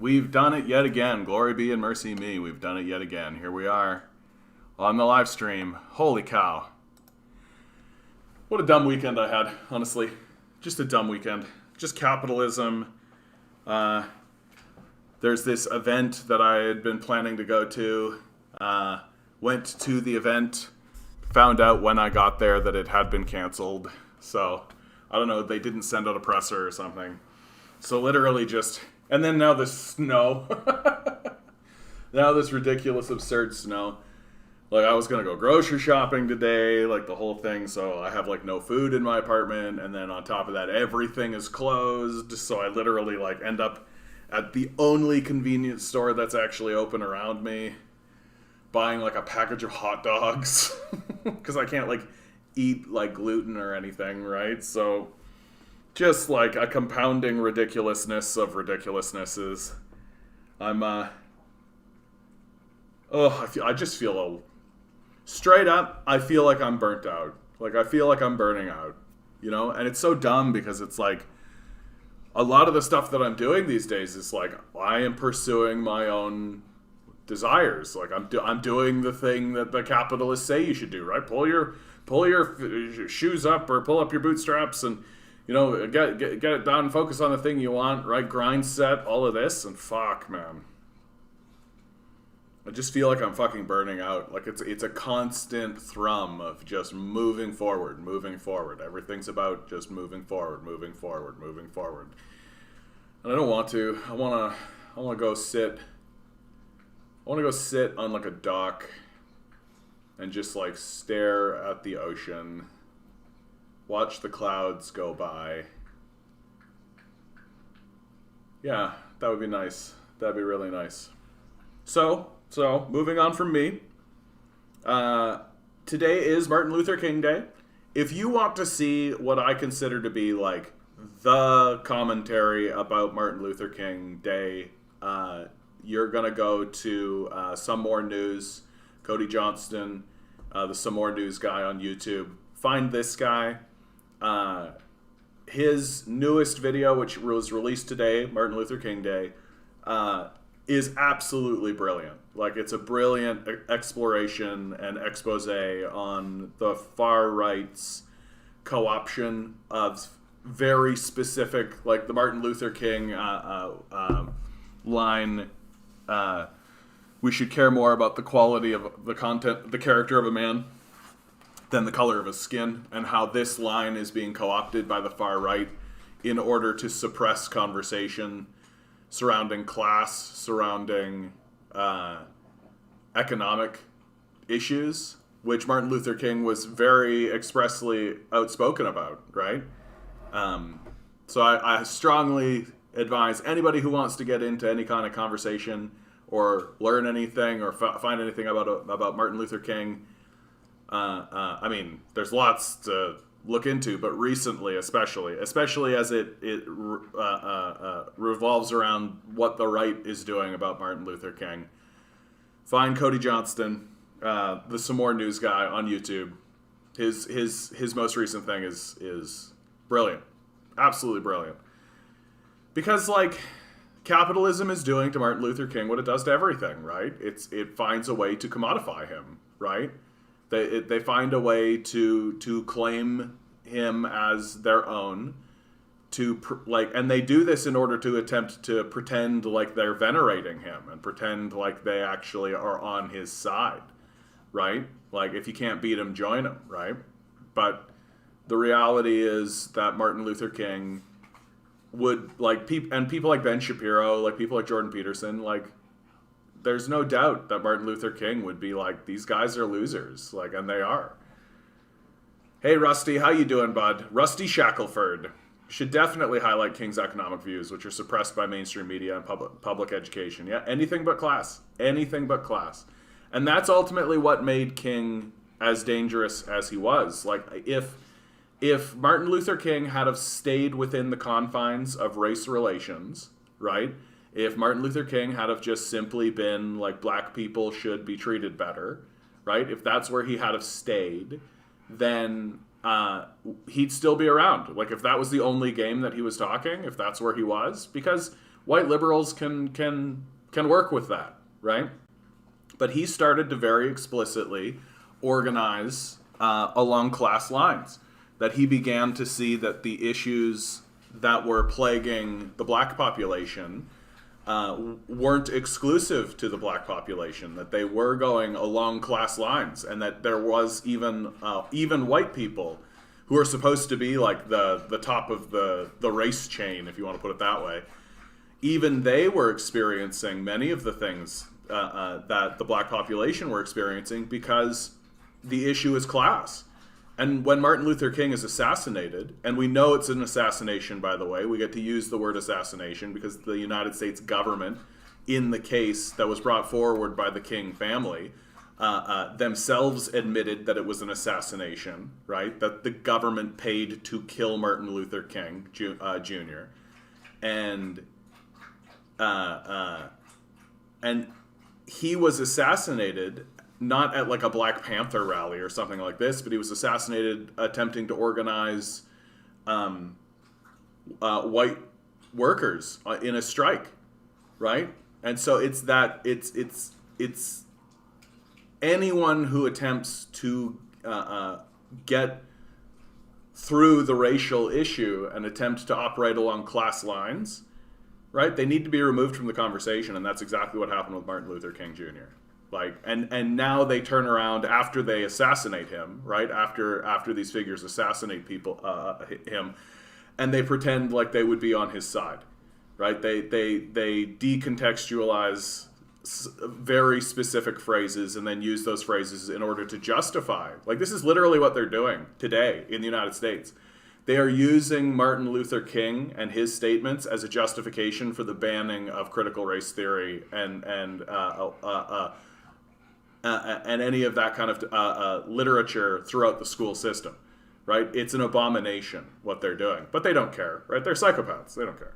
We've done it yet again. Glory be and mercy me. We've done it yet again. Here we are on the live stream. Holy cow. What a dumb weekend I had, honestly. Just a dumb weekend. Just capitalism. There's this event that I had been planning to go to. Went to the event. Found out when I got there that it had been canceled. So, I don't know, they didn't send out a presser or something. So literally just... And then now this snow. Now this ridiculous, absurd snow. Like, I was going to go grocery shopping today, like the whole thing. So I have, like, no food in my apartment. And then on top of that, everything is closed. So I literally, like, end up at the only convenience store that's actually open around me, buying, like, a package of hot dogs. Because I can't, like, eat, like, gluten or anything, right? So... just like a compounding ridiculousness of ridiculousnesses. I just feel straight up, I feel like I'm burnt out. Like, I feel like I'm burning out, you know? And it's so dumb because it's like, a lot of the stuff that I'm doing these days is like, I am pursuing my own desires. Like, I'm doing the thing that the capitalists say you should do, right? Pull your shoes up or pull up your bootstraps and, you know, get it done, focus on the thing you want, right? Grind set, all of this, and fuck, man. I just feel like I'm fucking burning out. Like, it's a constant thrum of just moving forward, moving forward. Everything's about just moving forward, moving forward, moving forward. And I don't want to. I want to go sit. I want to go sit on, like, a dock and just, like, stare at the ocean. Watch the clouds go by. Yeah, that would be nice. That'd be really nice. So moving on from me. Today is Martin Luther King Day. If you want to see what I consider to be like the commentary about Martin Luther King Day, you're gonna go to Some More News, Cody Johnston, the Some More News guy on YouTube. Find this guy. His newest video, which was released today, Martin Luther King Day, is absolutely brilliant. Like, it's a brilliant exploration and expose on the far right's co-option of very specific, like the Martin Luther King line, we should care more about the quality of the content, the character of a man, than the color of his skin, and how this line is being co-opted by the far right in order to suppress conversation surrounding class, surrounding economic issues, which Martin Luther King was very expressly outspoken about, right? So I strongly advise anybody who wants to get into any kind of conversation or learn anything or find anything about Martin Luther King. I mean, there's lots to look into, but recently, especially as it revolves around what the right is doing about Martin Luther King. Find Cody Johnston, the Some More News guy on YouTube. His most recent thing is brilliant, absolutely brilliant. Because, like, capitalism is doing to Martin Luther King what it does to everything, right? It finds a way to commodify him, right? They find a way to claim him as their own, and they do this in order to attempt to pretend like they're venerating him and pretend like they actually are on his side, right? Like, if you can't beat him, join him, right? But the reality is that Martin Luther King would, like, people like Ben Shapiro, like people like Jordan Peterson, like, there's no doubt that Martin Luther King would be like, these guys are losers, like, and they are. Hey, Rusty, how you doing, bud? Rusty Shackelford. Should definitely highlight King's economic views, which are suppressed by mainstream media and public education. Yeah, anything but class. Anything but class. And that's ultimately what made King as dangerous as he was. Like, if Martin Luther King had have stayed within the confines of race relations, right? If Martin Luther King had have just simply been like, black people should be treated better, right? If that's where he had have stayed, then he'd still be around. Like, if that was the only game that he was talking, if that's where he was. Because white liberals can work with that, right? But he started to very explicitly organize along class lines. That he began to see that the issues that were plaguing the black population weren't exclusive to the black population, that they were going along class lines, and that there was even white people who are supposed to be like the top of the race chain, if you want to put it that way. Even they were experiencing many of the things that the black population were experiencing because the issue is class. And when Martin Luther King is assassinated, and we know it's an assassination, by the way, we get to use the word assassination because the United States government, in the case that was brought forward by the King family, themselves admitted that it was an assassination, right? That the government paid to kill Martin Luther King Jr. And he was assassinated not at like a Black Panther rally or something like this, but he was assassinated attempting to organize white workers in a strike, right? And so it's anyone who attempts to get through the racial issue and attempt to operate along class lines, right? They need to be removed from the conversation, and that's exactly what happened with Martin Luther King Jr. Like, and now they turn around after they assassinate him, right? After these figures assassinate him, and they pretend like they would be on his side, right? They decontextualize very specific phrases and then use those phrases in order to justify. Like, this is literally what they're doing today in the United States. They are using Martin Luther King and his statements as a justification for the banning of critical race theory and any of that kind of literature throughout the school system, right? It's an abomination what they're doing, but they don't care, right? They're psychopaths. They don't care.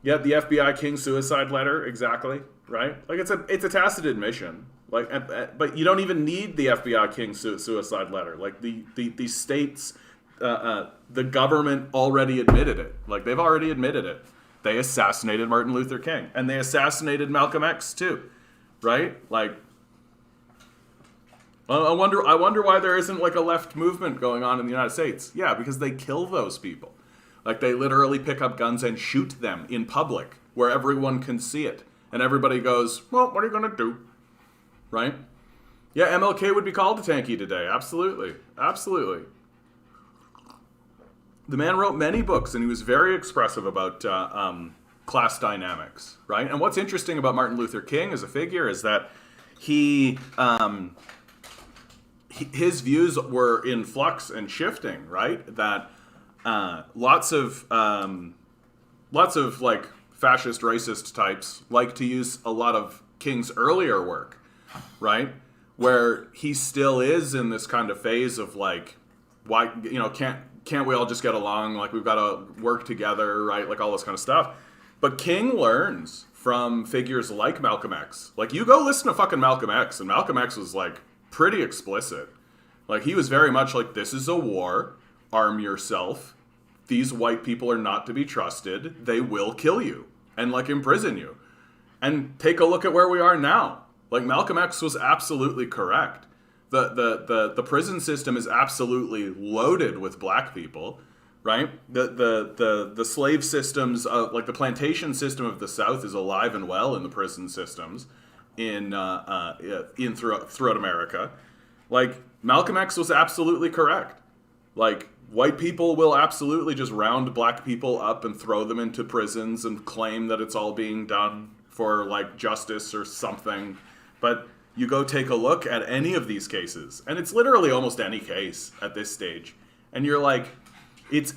Yeah, the FBI King suicide letter, exactly, right? Like it's a tacit admission, like, but you don't even need the FBI King suicide letter. Like the states, the government already admitted it. Like they've already admitted it. They assassinated Martin Luther King, and they assassinated Malcolm X too, right? Like. I wonder why there isn't like a left movement going on in the United States. Yeah, because they kill those people. Like they literally pick up guns and shoot them in public where everyone can see it. And everybody goes, well, what are you going to do? Right? Yeah, MLK would be called a tanky today. Absolutely. Absolutely. The man wrote many books and he was very expressive about class dynamics. Right? And what's interesting about Martin Luther King as a figure is that his views were in flux and shifting, right? That lots of like fascist, racist types like to use a lot of King's earlier work, right? Where he still is in this kind of phase of like, why, can't we all just get along? Like we've got to work together, right? Like all this kind of stuff. But King learns from figures like Malcolm X. Like you go listen to fucking Malcolm X, and Malcolm X was like pretty explicit. Like he was very much like, this is a war, arm yourself. These white people are not to be trusted. They will kill you and like imprison you. And take a look at where we are now. Like Malcolm X was absolutely correct. The prison system is absolutely loaded with black people, right? The slave systems, like the plantation system of the South is alive and well in the prison systems throughout America. Like Malcolm X was absolutely correct. Like white people will absolutely just round black people up and throw them into prisons and claim that it's all being done for like justice or something. But you go take a look at any of these cases, and it's literally almost any case at this stage, and you're like, it's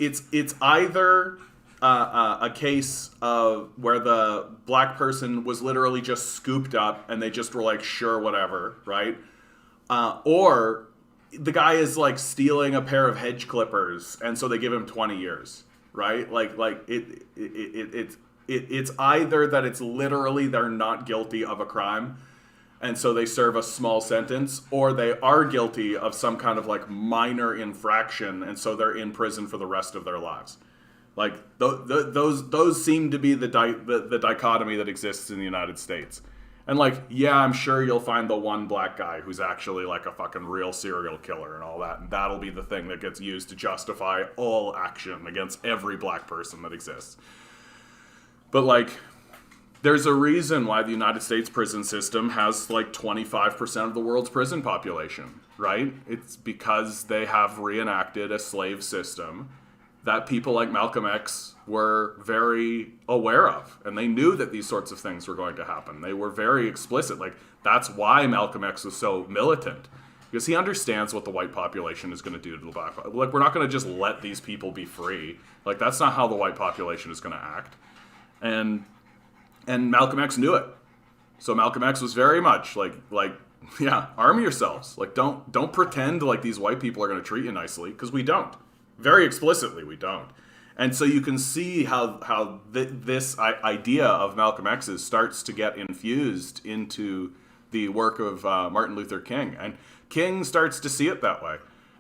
either a case of where the black person was literally just scooped up and they just were like, sure, whatever, right? Or the guy is like stealing a pair of hedge clippers, and so they give him 20 years, right? It's either that it's literally they're not guilty of a crime, and so they serve a small sentence, or they are guilty of some kind of like minor infraction, and so they're in prison for the rest of their lives. Like those seem to be the dichotomy that exists in the United States. And like, yeah, I'm sure you'll find the one black guy who's actually like a fucking real serial killer and all that, and that'll be the thing that gets used to justify all action against every black person that exists. But like, there's a reason why the United States prison system has like 25% of the world's prison population, right? It's because they have reenacted a slave system that people like Malcolm X were very aware of. And they knew that these sorts of things were going to happen. They were very explicit. Like, that's why Malcolm X was so militant. Because he understands what the white population is going to do to the black population. Like, we're not going to just let these people be free. Like, that's not how the white population is going to act. And Malcolm X knew it. So Malcolm X was very much like, yeah, arm yourselves. Like, don't pretend like these white people are going to treat you nicely, because we don't. Very explicitly, we don't. And so you can see how this idea of Malcolm X's starts to get infused into the work of Martin Luther King. And King starts to see it that way,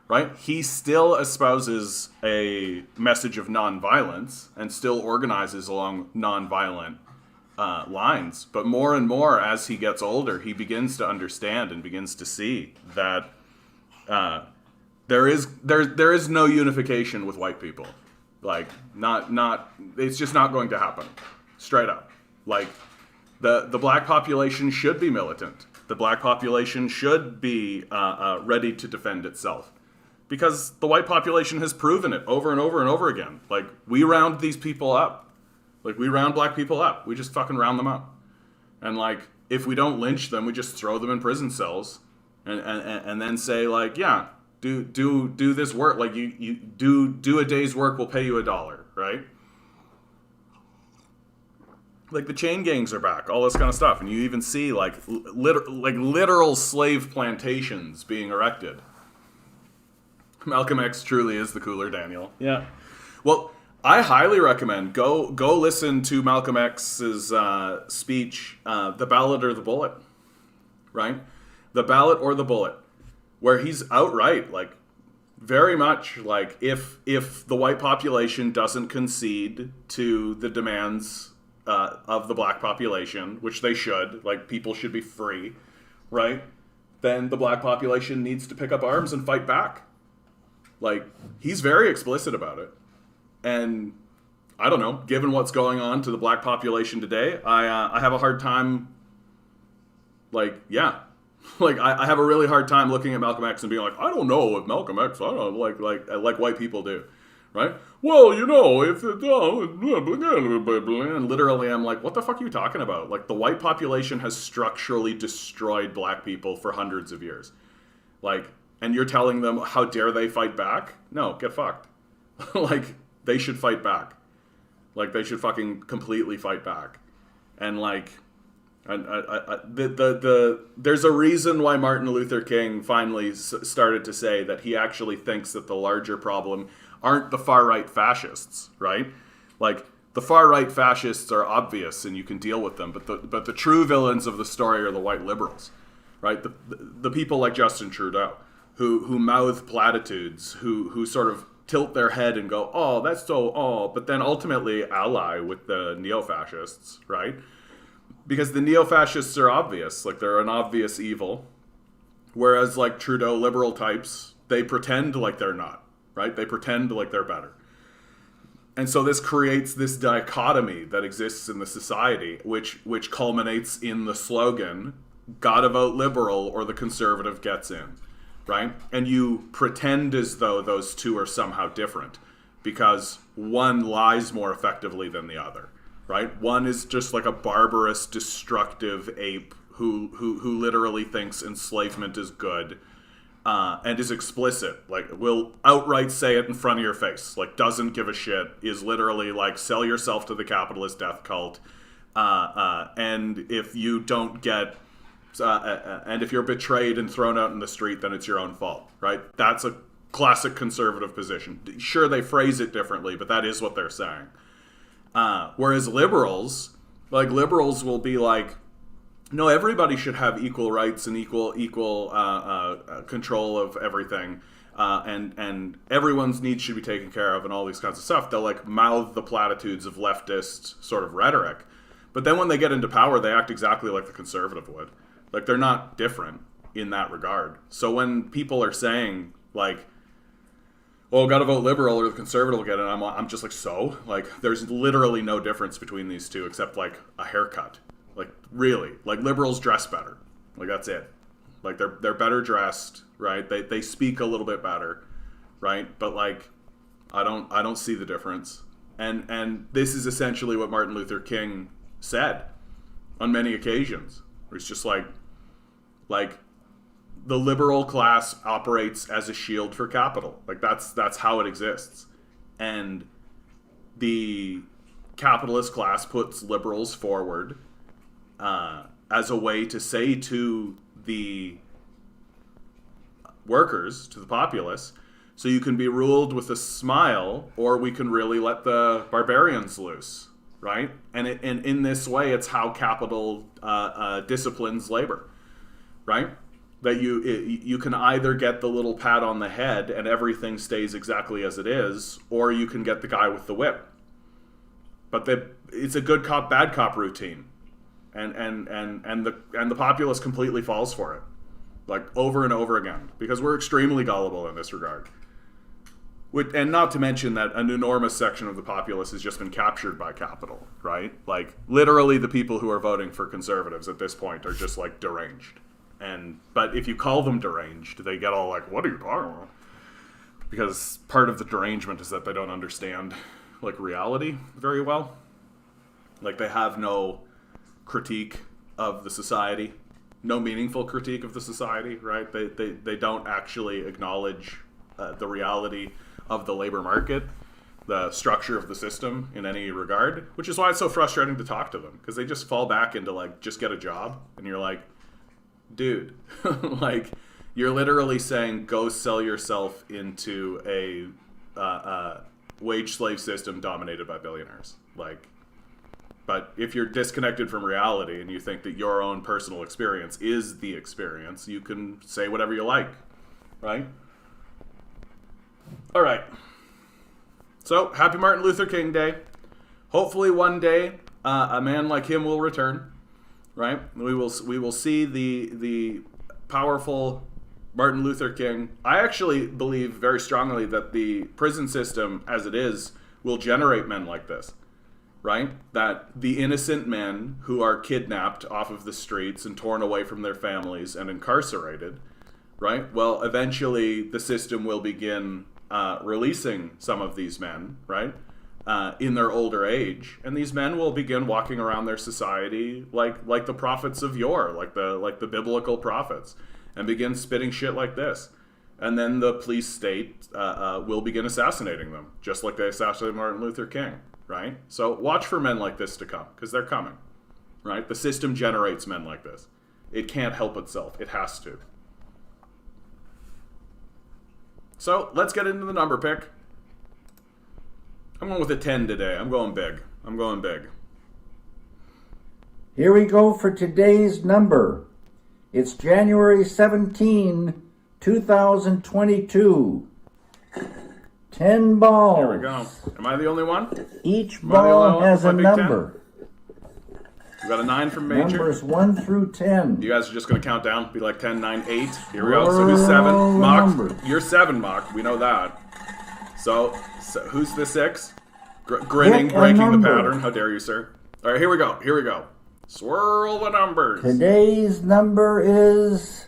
right? He still espouses a message of nonviolence and still organizes along nonviolent lines. But more and more as he gets older, he begins to understand and begins to see that there is no unification with white people. Like, it's just not going to happen. Straight up. Like, the black population should be militant. The black population should be ready to defend itself. Because the white population has proven it over and over and over again. Like, we round these people up. Like, we round black people up. We just fucking round them up. And, like, if we don't lynch them, we just throw them in prison cells. And then say, like, yeah, do this work. Like, you do a day's work, we'll pay you $1, right? Like, the chain gangs are back, all this kind of stuff. And you even see, like, literal slave plantations being erected. Malcolm X truly is the cooler Daniel. Yeah. Well, I highly recommend go listen to Malcolm X's speech, The Ballot or the Bullet, right? The Ballot or the Bullet, where he's outright, like, very much like, if the white population doesn't concede to the demands of the black population, which they should, like, people should be free, right? Then the black population needs to pick up arms and fight back. Like, he's very explicit about it. And I don't know, given what's going on to the black population today, I have a hard time, like, yeah. Like, I have a really hard time looking at Malcolm X and being like, I don't know if Malcolm X, I don't know, like white people do, right? Well, you know, if it, and literally I'm like, what the fuck are you talking about? Like, the white population has structurally destroyed black people for hundreds of years. Like, and you're telling them, how dare they fight back? No, get fucked. Like, they should fight back. Like, they should fucking completely fight back. And, like, there's a reason why Martin Luther King finally started to say that he actually thinks that the larger problem aren't the far-right fascists, right? Like, the far-right fascists are obvious and you can deal with them, but the true villains of the story are the white liberals, right? The people like Justin Trudeau, who mouth platitudes, who sort of tilt their head and go, oh, that's so, but then ultimately ally with the neo-fascists, right? Because the neo-fascists are obvious, like, they're an obvious evil. Whereas, like, Trudeau liberal types, they pretend like they're not, right? They pretend like they're better. And so this creates this dichotomy that exists in the society, which culminates in the slogan, gotta vote liberal or the conservative gets in, right? And you pretend as though those two are somehow different, because one lies more effectively than the other. Right? One is just like a barbarous, destructive ape who literally thinks enslavement is good, and is explicit. Like, will outright say it in front of your face. Like, doesn't give a shit. Is literally like, sell yourself to the capitalist death cult. And if you don't get, and if you're betrayed and thrown out in the street, then it's your own fault. Right? That's a classic conservative position. Sure, they phrase it differently, but that is what they're saying. Whereas liberals will be like, no, everybody should have equal rights and equal control of everything. and everyone's needs should be taken care of and all these kinds of stuff. They'll like mouth the platitudes of leftist sort of rhetoric. But then when they get into power, they act exactly like the conservative would. Like, they're not different in that regard. So when people are saying, like, oh, gotta vote liberal or the conservative will get it, I'm just like, so? Like, there's literally no difference between these two except, like, a haircut. Like, really. Like, liberals dress better. Like, that's it. Like, they're better dressed, right? They speak a little bit better, right? But, like, I don't see the difference. And this is essentially what Martin Luther King said on many occasions. Where it's just like the liberal class operates as a shield for capital. Like, that's how it exists. And the capitalist class puts liberals forward as a way to say to the workers, to the populace, so you can be ruled with a smile, or we can really let the barbarians loose. Right? And in this way, it's how capital disciplines labor, right? That you can either get the little pat on the head and everything stays exactly as it is, or you can get the guy with the whip. But it's a good cop, bad cop routine, and the populace completely falls for it, like over and over again, because we're extremely gullible in this regard. And not to mention that an enormous section of the populace has just been captured by capital, right? Like, literally the people who are voting for conservatives at this point are just, like, deranged. But if you call them deranged, they get all like, what are you talking about? Because part of the derangement is that they don't understand, like, reality very well. Like, they have no critique of the society, no meaningful critique of the society, right? They don't actually acknowledge the reality of the labor market, the structure of the system in any regard, which is why it's so frustrating to talk to them, because they just fall back into, like, just get a job. And you're like, dude, like, you're literally saying go sell yourself into a wage slave system dominated by billionaires. Like, but if you're disconnected from reality and you think that your own personal experience is the experience, you can say whatever you like, right? All right. So, happy Martin Luther King Day. Hopefully one day a man like him will return, right? We will see the powerful Martin Luther King. I actually believe very strongly that the prison system as it is will generate men like this, right? That the innocent men who are kidnapped off of the streets and torn away from their families and incarcerated, right? Well, eventually the system will begin releasing some of these men, right, in their older age, and these men will begin walking around their society like the prophets of yore, like the biblical prophets, and begin spitting shit like this, and then the police state will begin assassinating them, just like they assassinated Martin Luther King, right? So watch for men like this to come, because they're coming, right? The system generates men like this. It can't help itself. It has to. So, let's get into the number pick. I'm going with a 10 today. I'm going big. Here we go for today's number. It's January 17, 2022. 10 balls. There we go. Am I the only one? Each ball has a number. We got a 9 from Major. Numbers 1 through 10. You guys are just going to count down? Be like 10, 9, 8. Here we go. So who's 7? Mock. You're 7, Mock. We know that. So who's the 6? Grinning, breaking the pattern. How dare you, sir? All right, here we go. Swirl the numbers. Today's number is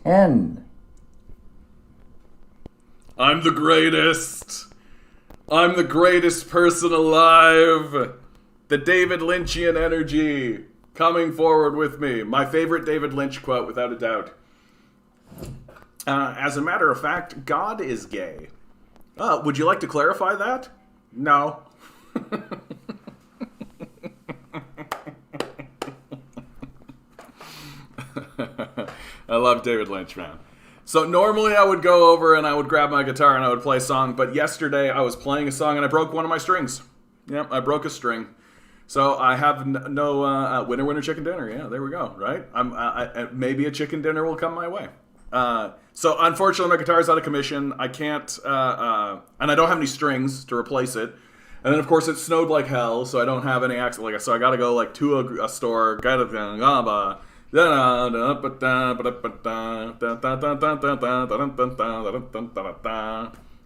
10. I'm the greatest person alive. The David Lynchian energy coming forward with me. My favorite David Lynch quote, without a doubt. As a matter of fact, God is gay. Would you like to clarify that? No. I love David Lynch, man. So normally I would go over and I would grab my guitar and I would play a song, but yesterday I was playing a song and I broke one of my strings. Yep, I broke a string. So I have no winner, chicken dinner. Yeah, there we go. Right? Maybe a chicken dinner will come my way. So unfortunately, my guitar's out of commission. I can't, and I don't have any strings to replace it. And then of course it snowed like hell, so I don't have any access. Like, so I got to go like to a store, get it,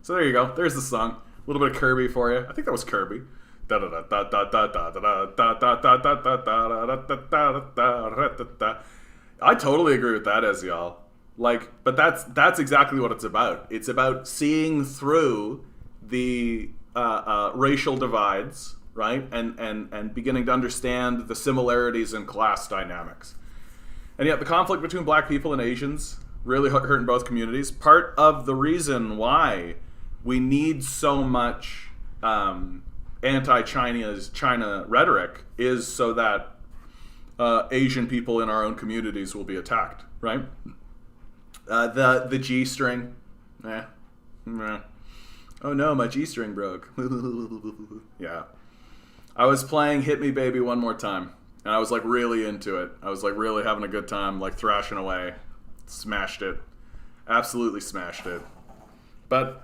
so there you go. There's the song. A little bit of Kirby for you. I think that was Kirby. I totally agree with that, as y'all. Like, but that's exactly what it's about. It's about seeing through the racial divides, right, and beginning to understand the similarities in class dynamics. And yet, the conflict between black people and Asians really hurt in both communities. Part of the reason why we need so much anti-China rhetoric is so that Asian people in our own communities will be attacked, right? The G string, oh no, my G string broke. Yeah, I was playing "Hit Me, Baby, One More Time," and I was like really into it. I was like really having a good time, like thrashing away. Smashed it, absolutely smashed it. But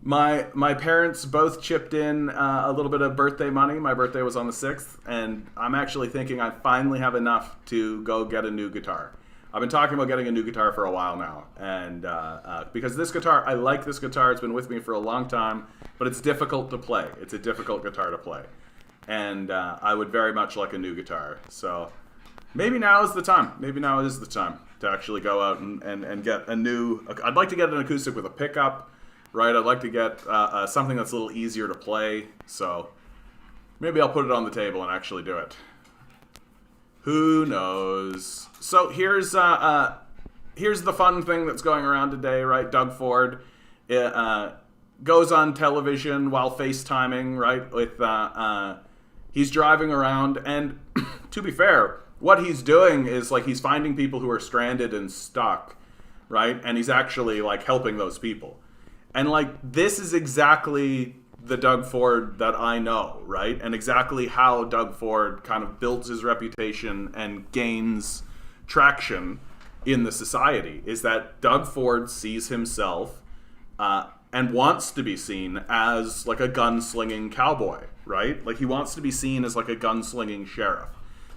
my parents both chipped in a little bit of birthday money. My birthday was on the 6th, and I'm actually thinking I finally have enough to go get a new guitar. I've been talking about getting a new guitar for a while now, and because this guitar, I like this guitar. It's been with me for a long time, but it's difficult to play. It's a difficult guitar to play, and I would very much like a new guitar. So maybe now is the time. Maybe now is the time to actually go out and get a new... I'd like to get an acoustic with a pickup, right? I'd like to get something that's a little easier to play, so maybe I'll put it on the table and actually do it. Who knows? So here's the fun thing that's going around today, right? Doug Ford goes on television while FaceTiming, right? With he's driving around, and to be fair, what he's doing is like he's finding people who are stranded and stuck, right? And he's actually like helping those people. And like this is exactly the Doug Ford that I know, right? And exactly how Doug Ford kind of builds his reputation and gains traction in the society, is that Doug Ford sees himself and wants to be seen as like a gunslinging cowboy, right? Like he wants to be seen as like a gunslinging sheriff.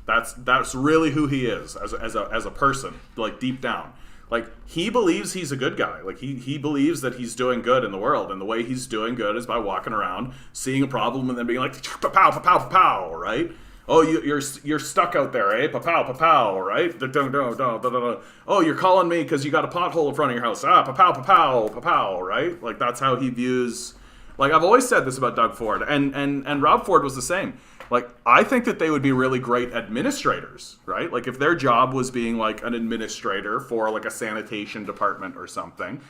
That's really who he is as a person, like deep down. Like, he believes he's a good guy. Like, he believes that he's doing good in the world. And the way he's doing good is by walking around, seeing a problem, and then being like, pa-pow, pa-pow, pa-pow, right? Oh, you're stuck out there, eh? Pa-pow, pa-pow, right? Oh, you're calling me because you got a pothole in front of your house. Ah, pa-pow, pa-pow, pa-pow, right? Like, that's how he views... Like, I've always said this about Doug Ford. And Rob Ford was the same. Like, I think that they would be really great administrators, right? Like, if their job was being, like, an administrator for, like, a sanitation department or something,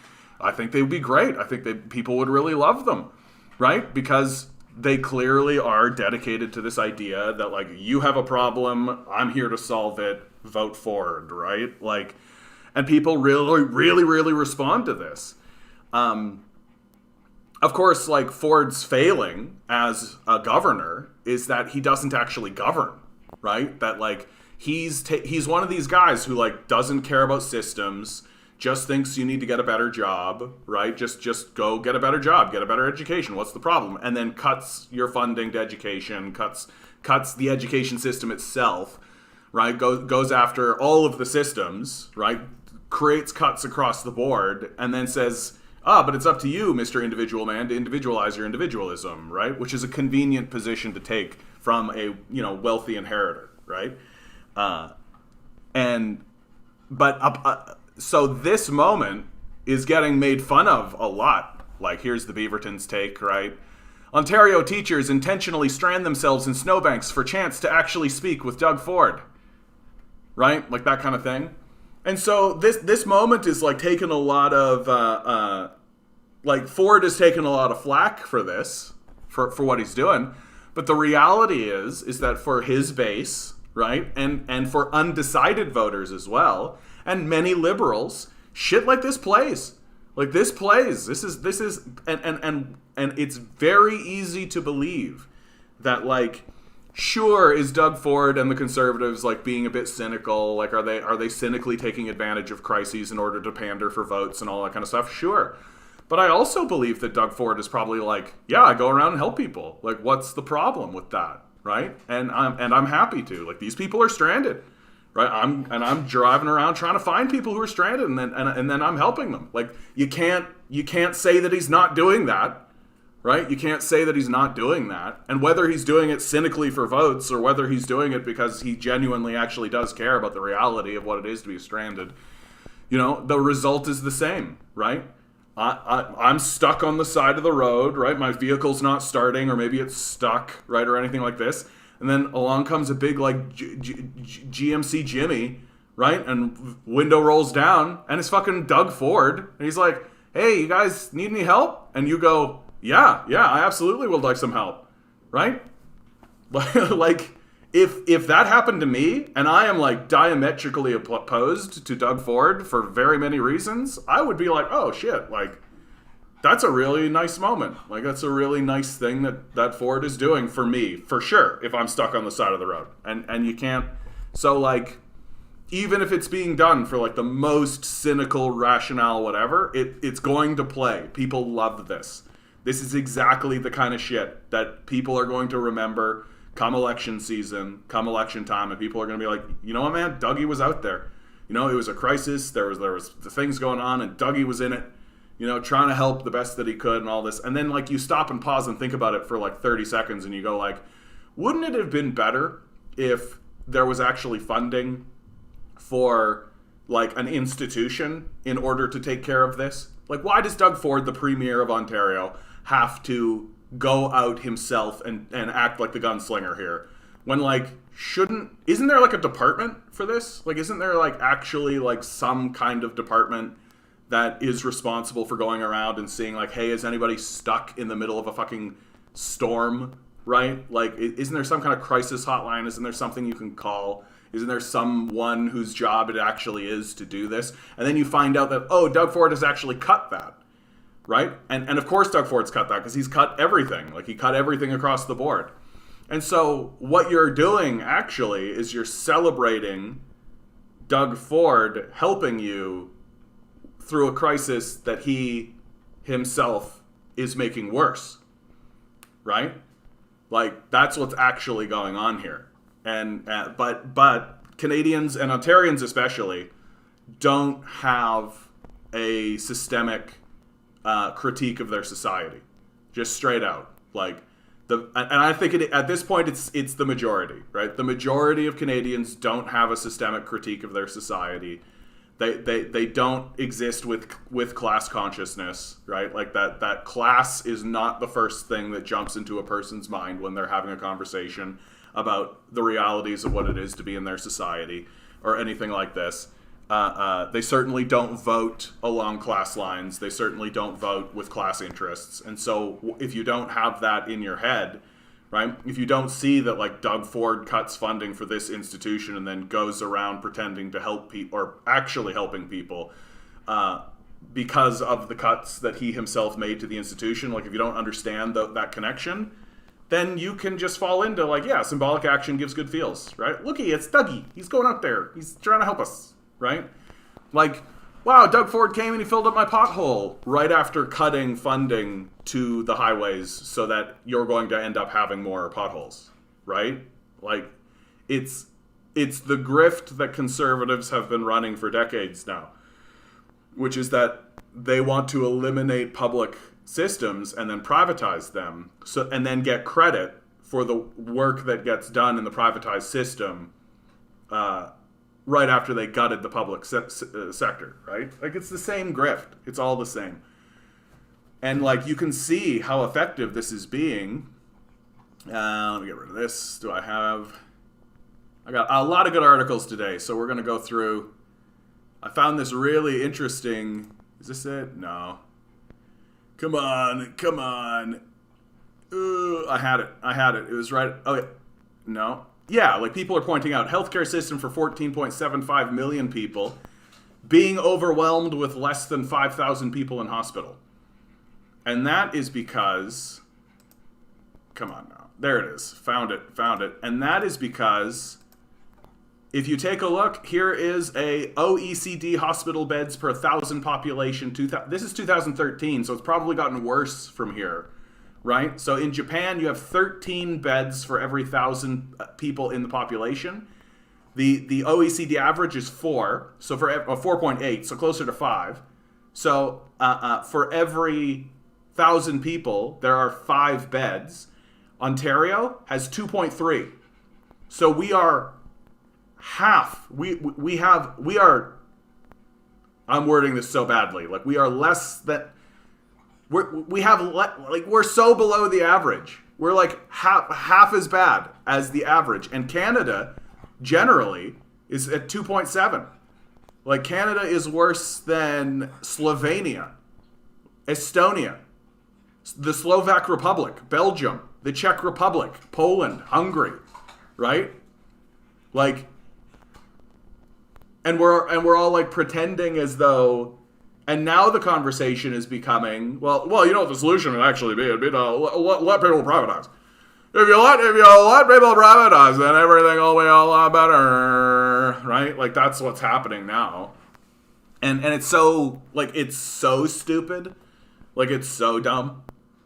I think they would be great. I think that people would really love them, right? Because they clearly are dedicated to this idea that, like, you have a problem, I'm here to solve it, vote Ford, right? Like, and people really, really, really respond to this. Of course, like, Ford's failing as a governor is that he doesn't actually govern, right? That, like, he's one of these guys who, like, doesn't care about systems, just thinks you need to get a better job, right? Just go get a better job, get a better education. What's the problem? And then cuts your funding to education, cuts the education system itself, right? Goes after all of the systems, right? Creates cuts across the board, and then says... but it's up to you, Mr. Individual Man, to individualize your individualism, right? Which is a convenient position to take from a, wealthy inheritor, right? So this moment is getting made fun of a lot. Like, here's the Beavertons take, right? Ontario teachers intentionally strand themselves in snowbanks for chance to actually speak with Doug Ford, right? Like that kind of thing. And so this moment is like taking a lot of like Ford has taken a lot of flack for this, for what he's doing. But the reality is that for his base, right, and for undecided voters as well, and many liberals, shit like this plays. Like this plays. This is and it's very easy to believe that, like, sure, is Doug Ford and the Conservatives like being a bit cynical? Like, are they cynically taking advantage of crises in order to pander for votes and all that kind of stuff? Sure. But I also believe that Doug Ford is probably like, yeah, I go around and help people. Like, what's the problem with that, right? And I'm happy to. Like, these people are stranded, right? I'm driving around trying to find people who are stranded, and then I'm helping them. Like, you can't say that he's not doing that. Right? You can't say that he's not doing that. And whether he's doing it cynically for votes or whether he's doing it because he genuinely actually does care about the reality of what it is to be stranded, the result is the same, right? I'm stuck on the side of the road, right? My vehicle's not starting, or maybe it's stuck, right? Or anything like this. And then along comes a big, like, GMC Jimmy, right? And window rolls down, and it's fucking Doug Ford. And he's like, hey, you guys need any help? And you go, yeah, I absolutely would like some help, right? Like, if that happened to me, and I am like diametrically opposed to Doug Ford for very many reasons, I would be like, oh shit, like, that's a really nice moment. Like, that's a really nice thing that Ford is doing for me, for sure, if I'm stuck on the side of the road. And you can't, so like, even if it's being done for like the most cynical rationale, whatever, it's going to play. People love this. This is exactly the kind of shit that people are going to remember come election season, come election time, and people are going to be like, you know what, man, Dougie was out there. It was a crisis. There was the things going on, and Dougie was in it, trying to help the best that he could and all this. And then, like, you stop and pause and think about it for like 30 seconds, and you go like, wouldn't it have been better if there was actually funding for like an institution in order to take care of this? Like, why does Doug Ford, the Premier of Ontario, have to go out himself and act like the gunslinger here? When, like, isn't there like a department for this? Like, isn't there like actually like some kind of department that is responsible for going around and seeing like, hey, is anybody stuck in the middle of a fucking storm, right? Like, isn't there some kind of crisis hotline? Isn't there something you can call? Isn't there someone whose job it actually is to do this? And then you find out that, oh, Doug Ford has actually cut that, right? And of course Doug Ford's cut that because he's cut everything. Like, he cut everything across the board. And so what you're doing actually is you're celebrating Doug Ford helping you through a crisis that he himself is making worse, right? Like, that's what's actually going on here. And but Canadians and Ontarians especially don't have a systemic critique of their society, just straight out. Like, and I think at this point it's the majority, right? The majority of Canadians don't have a systemic critique of their society. They don't exist with class consciousness, right? Like, that class is not the first thing that jumps into a person's mind when they're having a conversation about the realities of what it is to be in their society or anything like this. They certainly don't vote along class lines. They certainly don't vote with class interests. And so if you don't have that in your head, right, if you don't see that, like, Doug Ford cuts funding for this institution and then goes around pretending to help people or actually helping people because of the cuts that he himself made to the institution, like, if you don't understand that connection, then you can just fall into, like, yeah, symbolic action gives good feels, right? Looky, it's Dougie. He's going out there. He's trying to help us, right? Like, wow, Doug Ford came and he filled up my pothole right after cutting funding to the highways so that you're going to end up having more potholes, right? Like, it's the grift that conservatives have been running for decades now, which is that they want to eliminate public systems and then privatize them, and then get credit for the work that gets done in the privatized system right after they gutted the public sector, right? Like, it's the same grift. It's all the same. And, like, you can see how effective this is being. Let me get rid of this. I got a lot of good articles today, so we're going to go through. I found this really interesting. Is this it? No. Come on. I had it. It was right. Oh, yeah. No. Yeah, like, people are pointing out healthcare system for 14.75 million people being overwhelmed with less than 5,000 people in hospital. And that is because, come on now. There it is. Found it. And that is because if you take a look, here is a OECD hospital beds per 1,000 population. This is 2013, so it's probably gotten worse from here, right? So in Japan, you have 13 beds for every 1,000 people in the population. The OECD average is 4, so for 4.8, so closer to 5. So for every 1,000 people, there are 5 beds. Ontario has 2.3. So we are half. We are. I'm wording this so badly. Like we are less than. We're so below the average. We're like half as bad as the average, and Canada generally is at 2.7. Like Canada is worse than Slovenia, Estonia, the Slovak Republic, Belgium, the Czech Republic, Poland, Hungary, right? Like, and we're all like pretending as though, and now the conversation is becoming, well, you know what the solution would actually be? It'd be to let people privatize. If you let people privatize, then everything will be a lot better, right? Like that's what's happening now, and it's so stupid, like it's so dumb.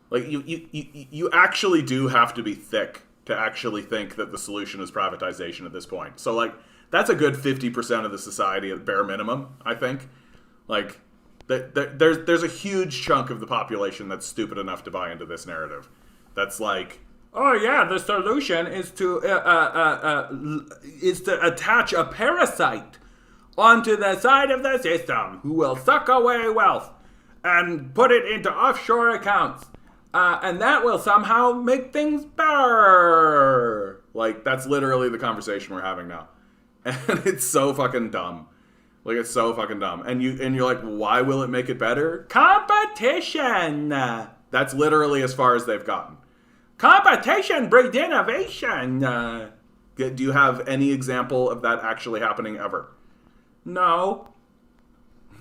Like you actually do have to be thick to actually think that the solution is privatization at this point. So like that's a good 50% of the society at bare minimum, I think. Like there's a huge chunk of the population that's stupid enough to buy into this narrative. That's like, oh yeah, the solution is to attach a parasite onto the side of the system who will suck away wealth and put it into offshore accounts. And that will somehow make things better. Like, that's literally the conversation we're having now. And it's so fucking dumb. Like, it's so fucking dumb. And you're like, why will it make it better? Competition! That's literally as far as they've gotten. Competition breeds innovation! Do you have any example of that actually happening ever? No.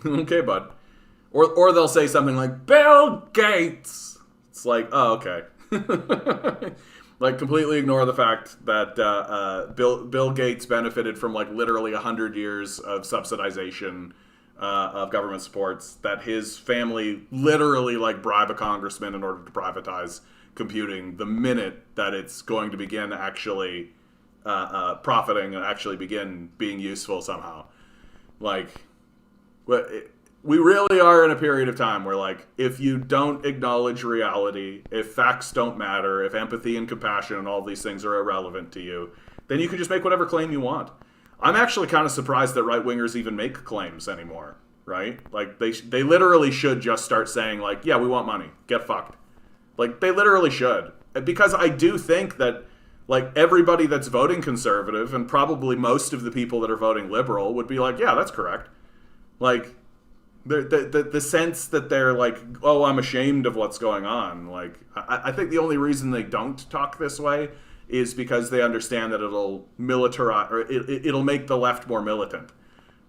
Okay, bud. Or they'll say something like, Bill Gates! It's like, oh, okay. Like, completely ignore the fact that Bill Gates benefited from, like, literally 100 years of subsidization of government supports, that his family literally, like, bribe a congressman in order to privatize computing the minute that it's going to begin actually profiting and actually begin being useful somehow. Like, we really are in a period of time where, like, if you don't acknowledge reality, if facts don't matter, if empathy and compassion and all these things are irrelevant to you, then you can just make whatever claim you want. I'm actually kind of surprised that right-wingers even make claims anymore, right? Like, they literally should just start saying, like, yeah, we want money. Get fucked. Like, they literally should. Because I do think that, like, everybody that's voting conservative, and probably most of the people that are voting liberal, would be like, yeah, that's correct. Like, the sense that they're like, oh, I'm ashamed of what's going on. Like, I think the only reason they don't talk this way is because they understand that it'll militarize, or it'll make the left more militant,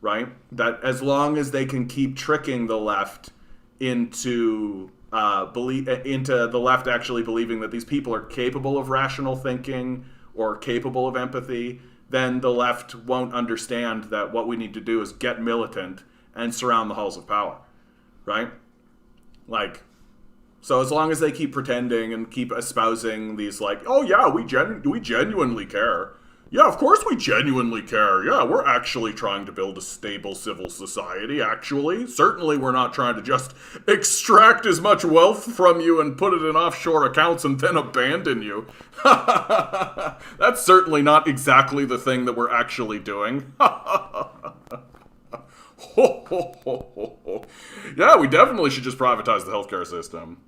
right? That as long as they can keep tricking the left into the left actually believing that these people are capable of rational thinking or capable of empathy, then the left won't understand that what we need to do is get militant and surround the halls of power, right? Like, so as long as they keep pretending and keep espousing these, like, oh yeah, we genuinely care. Yeah, of course we genuinely care. Yeah, we're actually trying to build a stable civil society, actually. Certainly we're not trying to just extract as much wealth from you and put it in offshore accounts and then abandon you. That's certainly not exactly the thing that we're actually doing. Yeah, we definitely should just privatize the healthcare system.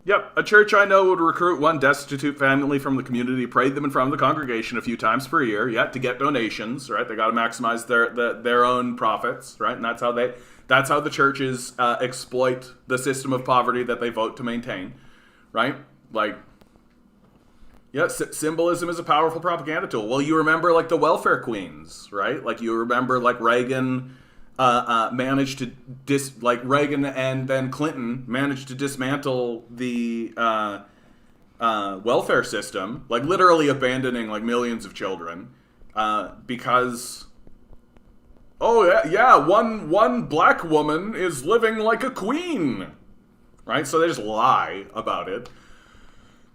Yep, a church I know would recruit one destitute family from the community, parade them in front of the congregation a few times per year, to get donations, right? They got to maximize their own profits, right? And that's how the churches exploit the system of poverty that they vote to maintain, right? Like, yeah, symbolism is a powerful propaganda tool. Well, you remember, like, the welfare queens, right? Like, you remember, like, Reagan managed to like Reagan and then Clinton managed to dismantle the welfare system, like literally abandoning like millions of children, because one black woman is living like a queen, right? So they just lie about it.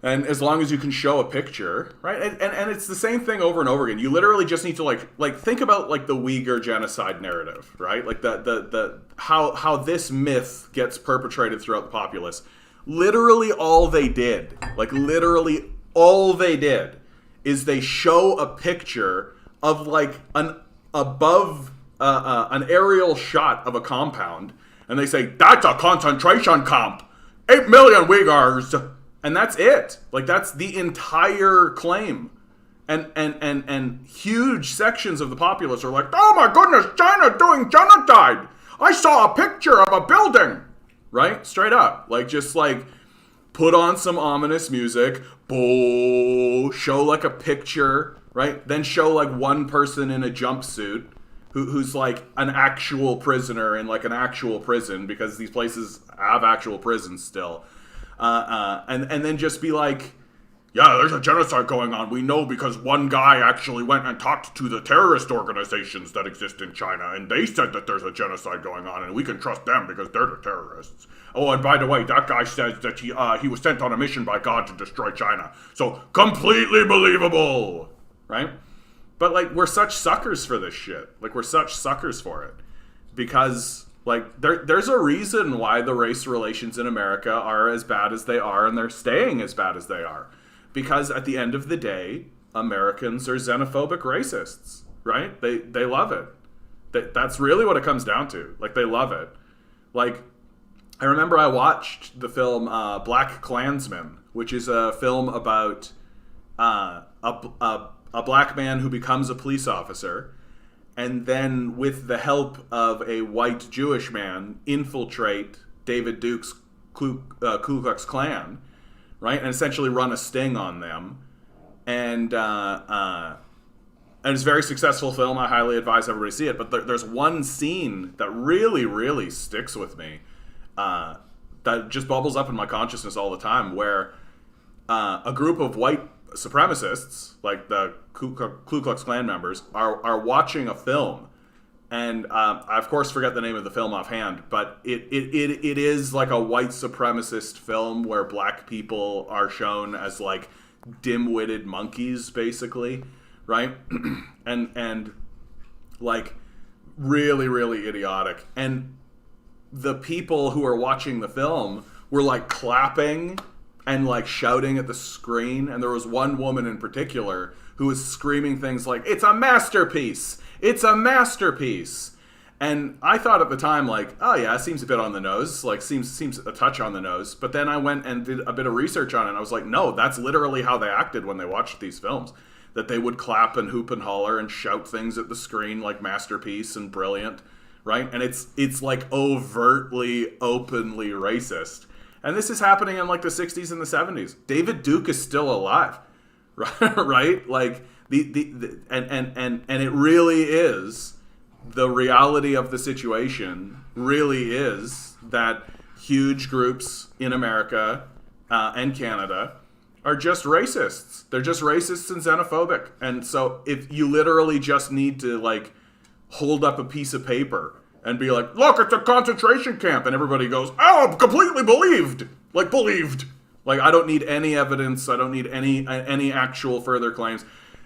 And as long as you can show a picture, right? And it's the same thing over and over again. You literally just need to like think about like the Uyghur genocide narrative, right? Like the how this myth gets perpetrated throughout the populace. Literally all they did is they show a picture of like an aerial shot of a compound, and they say that's a concentration camp, 8 million Uyghurs. And that's it. Like, that's the entire claim. And huge sections of the populace are like, oh my goodness, China doing genocide. I saw a picture of a building. Right? Straight up. Like, just like, put on some ominous music. Boo. Show like a picture. Right? Then show like one person in a jumpsuit who's like an actual prisoner in like an actual prison, because these places have actual prisons still. And then just be like, yeah, there's a genocide going on. We know because one guy actually went and talked to the terrorist organizations that exist in China, and they said that there's a genocide going on, and we can trust them because they're the terrorists. Oh, and by the way, that guy says that he was sent on a mission by God to destroy China. So completely believable, right? But like, we're such suckers for this shit. Like, we're such suckers for it because. Like, there's a reason why the race relations in America are as bad as they are, and they're staying as bad as they are. Because at the end of the day, Americans are xenophobic racists, right? They love it. That's really what it comes down to. Like, they love it. Like, I remember I watched the film Black Klansman, which is a film about a black man who becomes a police officer, and then with the help of a white Jewish man, infiltrate David Duke's Ku Klux Klan, right? And essentially run a sting on them. And it's a very successful film. I highly advise everybody to see it. But there's one scene that really, really sticks with me, that just bubbles up in my consciousness all the time, where a group of white supremacists, like the Ku Klux Klan members, are watching a film, and I of course forget the name of the film offhand, but it is like a white supremacist film where black people are shown as like dim-witted monkeys, basically, right? and like really, really idiotic. And the people who are watching the film were like clapping and like shouting at the screen, and there was one woman in particular who was screaming things like, "It's a masterpiece! It's a masterpiece!" And I thought at the time, like, oh yeah, it seems a bit on the nose, like seems a touch on the nose. But then I went and did a bit of research on it, and I was like, no, that's literally how they acted when they watched these films. That they would clap and hoop and holler and shout things at the screen like masterpiece and brilliant, right? And it's like overtly, openly racist. And this is happening in like the 60s and the 70s. David Duke is still alive, right? Like and it really is, the reality of the situation really is that huge groups in America and Canada are just racists. They're just racists and xenophobic. And so if you literally just need to like hold up a piece of paper and be like, look, it's a concentration camp. And everybody goes, oh, completely believed. Like, believed. Like, I don't need any evidence. I don't need any actual further claims.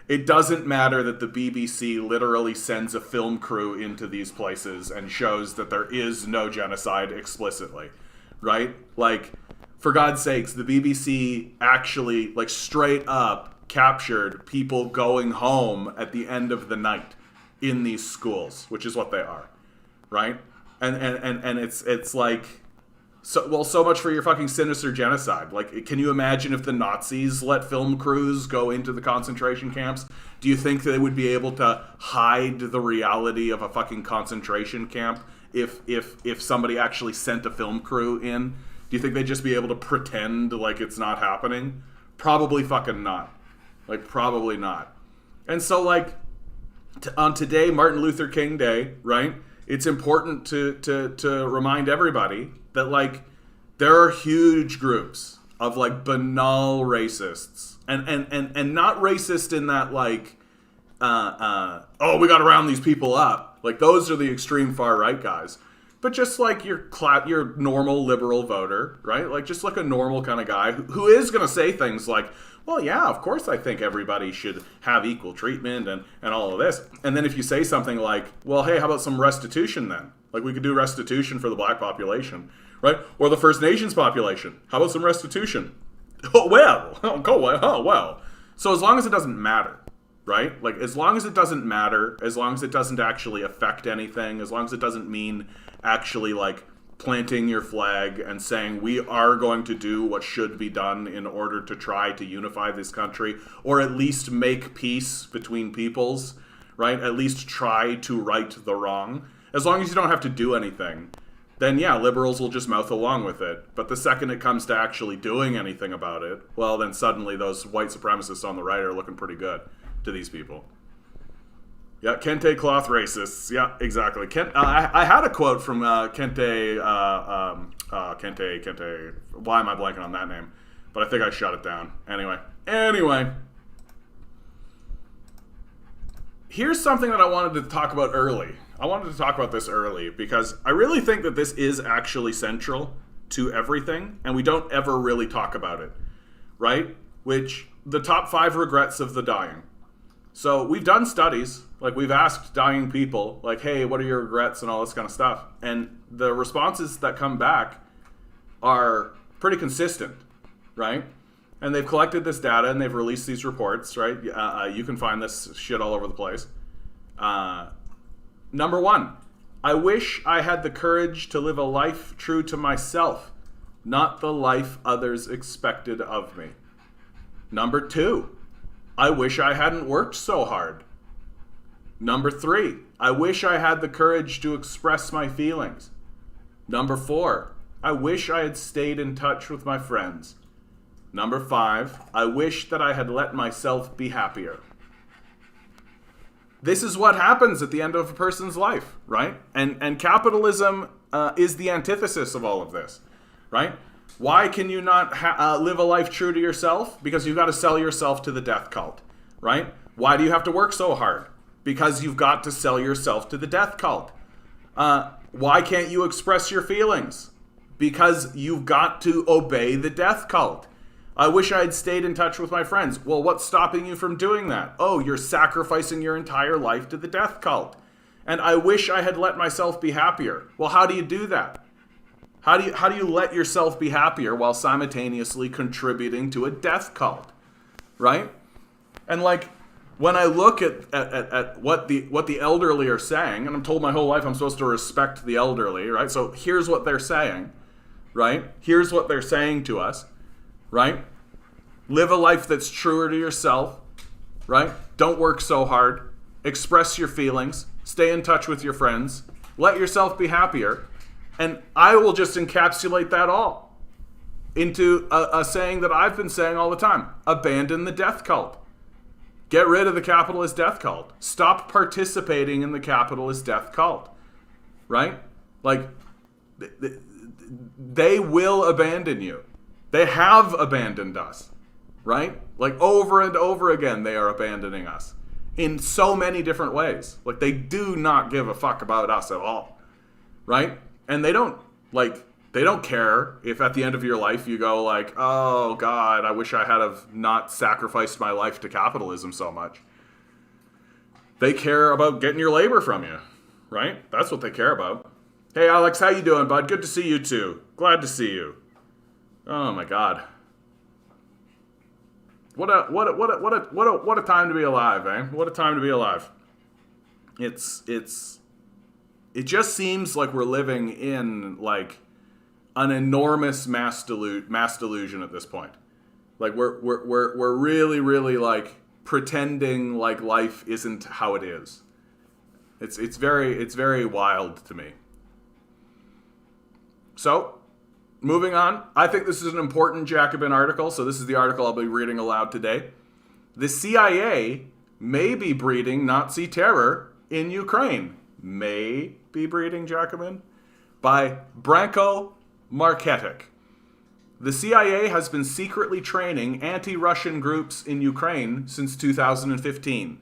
It doesn't matter that the BBC literally sends a film crew into these places and shows that there is no genocide explicitly, right? Like, for God's sakes, the BBC actually, like, straight up captured people going home at the end of the night in these schools, which is what they are. Right? And it's like, so much for your fucking sinister genocide. Like, can you imagine if the Nazis let film crews go into the concentration camps? Do you think they would be able to hide the reality of a fucking concentration camp if somebody actually sent a film crew in? Do you think they'd just be able to pretend like it's not happening? Probably fucking not. Like, probably not. And so, like, on today, Martin Luther King Day, right? it's important to remind everybody that, like, there are huge groups of, like, banal racists, and not racist in that, like, oh, we got to round these people up. Like, those are the extreme far right guys. But just like your normal liberal voter, right? Like, just like a normal kind of guy who is going to say things like, well, yeah, of course I think everybody should have equal treatment and all of this. And then if you say something like, well, hey, how about some restitution then? Like, we could do restitution for the black population, right? Or the First Nations population. How about some restitution? Oh, well. Oh, well. So as long as it doesn't matter, right? Like, as long as it doesn't matter, as long as it doesn't actually affect anything, as long as it doesn't mean actually, like, planting your flag and saying we are going to do what should be done in order to try to unify this country, or at least make peace between peoples, right? At least try to right the wrong. As long as you don't have to do anything, then yeah, liberals will just mouth along with it. But the second it comes to actually doing anything about it, well, then suddenly those white supremacists on the right are looking pretty good to these people. Yeah, Kente cloth racists. Yeah, exactly. I had a quote from Kente. Kente. Why am I blanking on that name? But I think I shut it down. Anyway. Here's something that I wanted to talk about early. I wanted to talk about this early because I really think that this is actually central to everything, and we don't ever really talk about it, right? Which, the top 5 regrets of the dying. So we've done studies, like we've asked dying people, like, hey, what are your regrets and all this kind of stuff? And the responses that come back are pretty consistent, right? And they've collected this data and they've released these reports, right? You can find this shit all over the place. Number 1, I wish I had the courage to live a life true to myself, not the life others expected of me. Number 2, I wish I hadn't worked so hard. Number 3, I wish I had the courage to express my feelings. Number 4, I wish I had stayed in touch with my friends. Number 5, I wish that I had let myself be happier. This is what happens at the end of a person's life, right? And capitalism is the antithesis of all of this, right? Why can you not live a life true to yourself? Because you've got to sell yourself to the death cult, right? Why do you have to work so hard? Because you've got to sell yourself to the death cult. Why can't you express your feelings? Because you've got to obey the death cult. I wish I had stayed in touch with my friends. Well, what's stopping you from doing that? Oh, you're sacrificing your entire life to the death cult. And I wish I had let myself be happier. Well, how do you do that? How do you let yourself be happier while simultaneously contributing to a death cult, right? And like, when I look at what the elderly are saying, and I'm told my whole life I'm supposed to respect the elderly, right? So here's what they're saying, right? Here's what they're saying to us, right? Live a life that's truer to yourself, right? Don't work so hard. Express your feelings. Stay in touch with your friends. Let yourself be happier. And I will just encapsulate that all into a saying that I've been saying all the time. Abandon the death cult. Get rid of the capitalist death cult. Stop participating in the capitalist death cult. Right? Like, they will abandon you. They have abandoned us. Right? Like, over and over again, they are abandoning us. In so many different ways. Like, they do not give a fuck about us at all. Right? And they don't care if at the end of your life you go like, oh God, I wish I had have not sacrificed my life to capitalism so much. They care about getting your labor from you, right? That's what they care about. Hey Alex, how you doing, bud? Good to see you too. Glad to see you. Oh my God. What a time to be alive, eh? What a time to be alive. It just seems like we're living in like an enormous mass delusion at this point. Like we're really like pretending like life isn't how it is. It's very wild to me. So, moving on, I think this is an important Jacobin article. So this is the article I'll be reading aloud today. The CIA may be breeding Nazi terror in Ukraine. may be breeding Jacobin, by Branko Marketic. The CIA has been secretly training anti-Russian groups in Ukraine since 2015.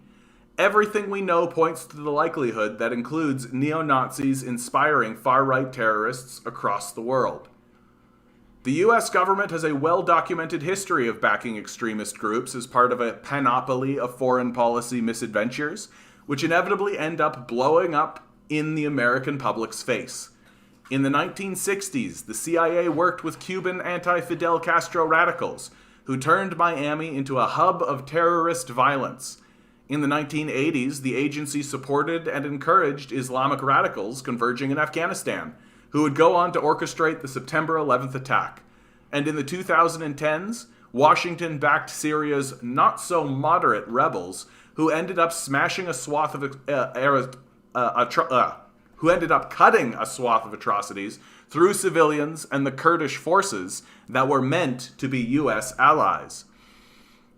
Everything we know points to the likelihood that includes neo-Nazis inspiring far-right terrorists across the world. The US government has a well-documented history of backing extremist groups as part of a panoply of foreign policy misadventures, which inevitably end up blowing up in the American public's face. In the 1960s, the CIA worked with Cuban anti-Fidel Castro radicals, who turned Miami into a hub of terrorist violence. In the 1980s, the agency supported and encouraged Islamic radicals converging in Afghanistan, who would go on to orchestrate the September 11th attack. And in the 2010s, Washington backed Syria's not-so-moderate rebels, who ended up smashing a swath of who ended up cutting a swath of atrocities through civilians and the Kurdish forces that were meant to be U.S. allies.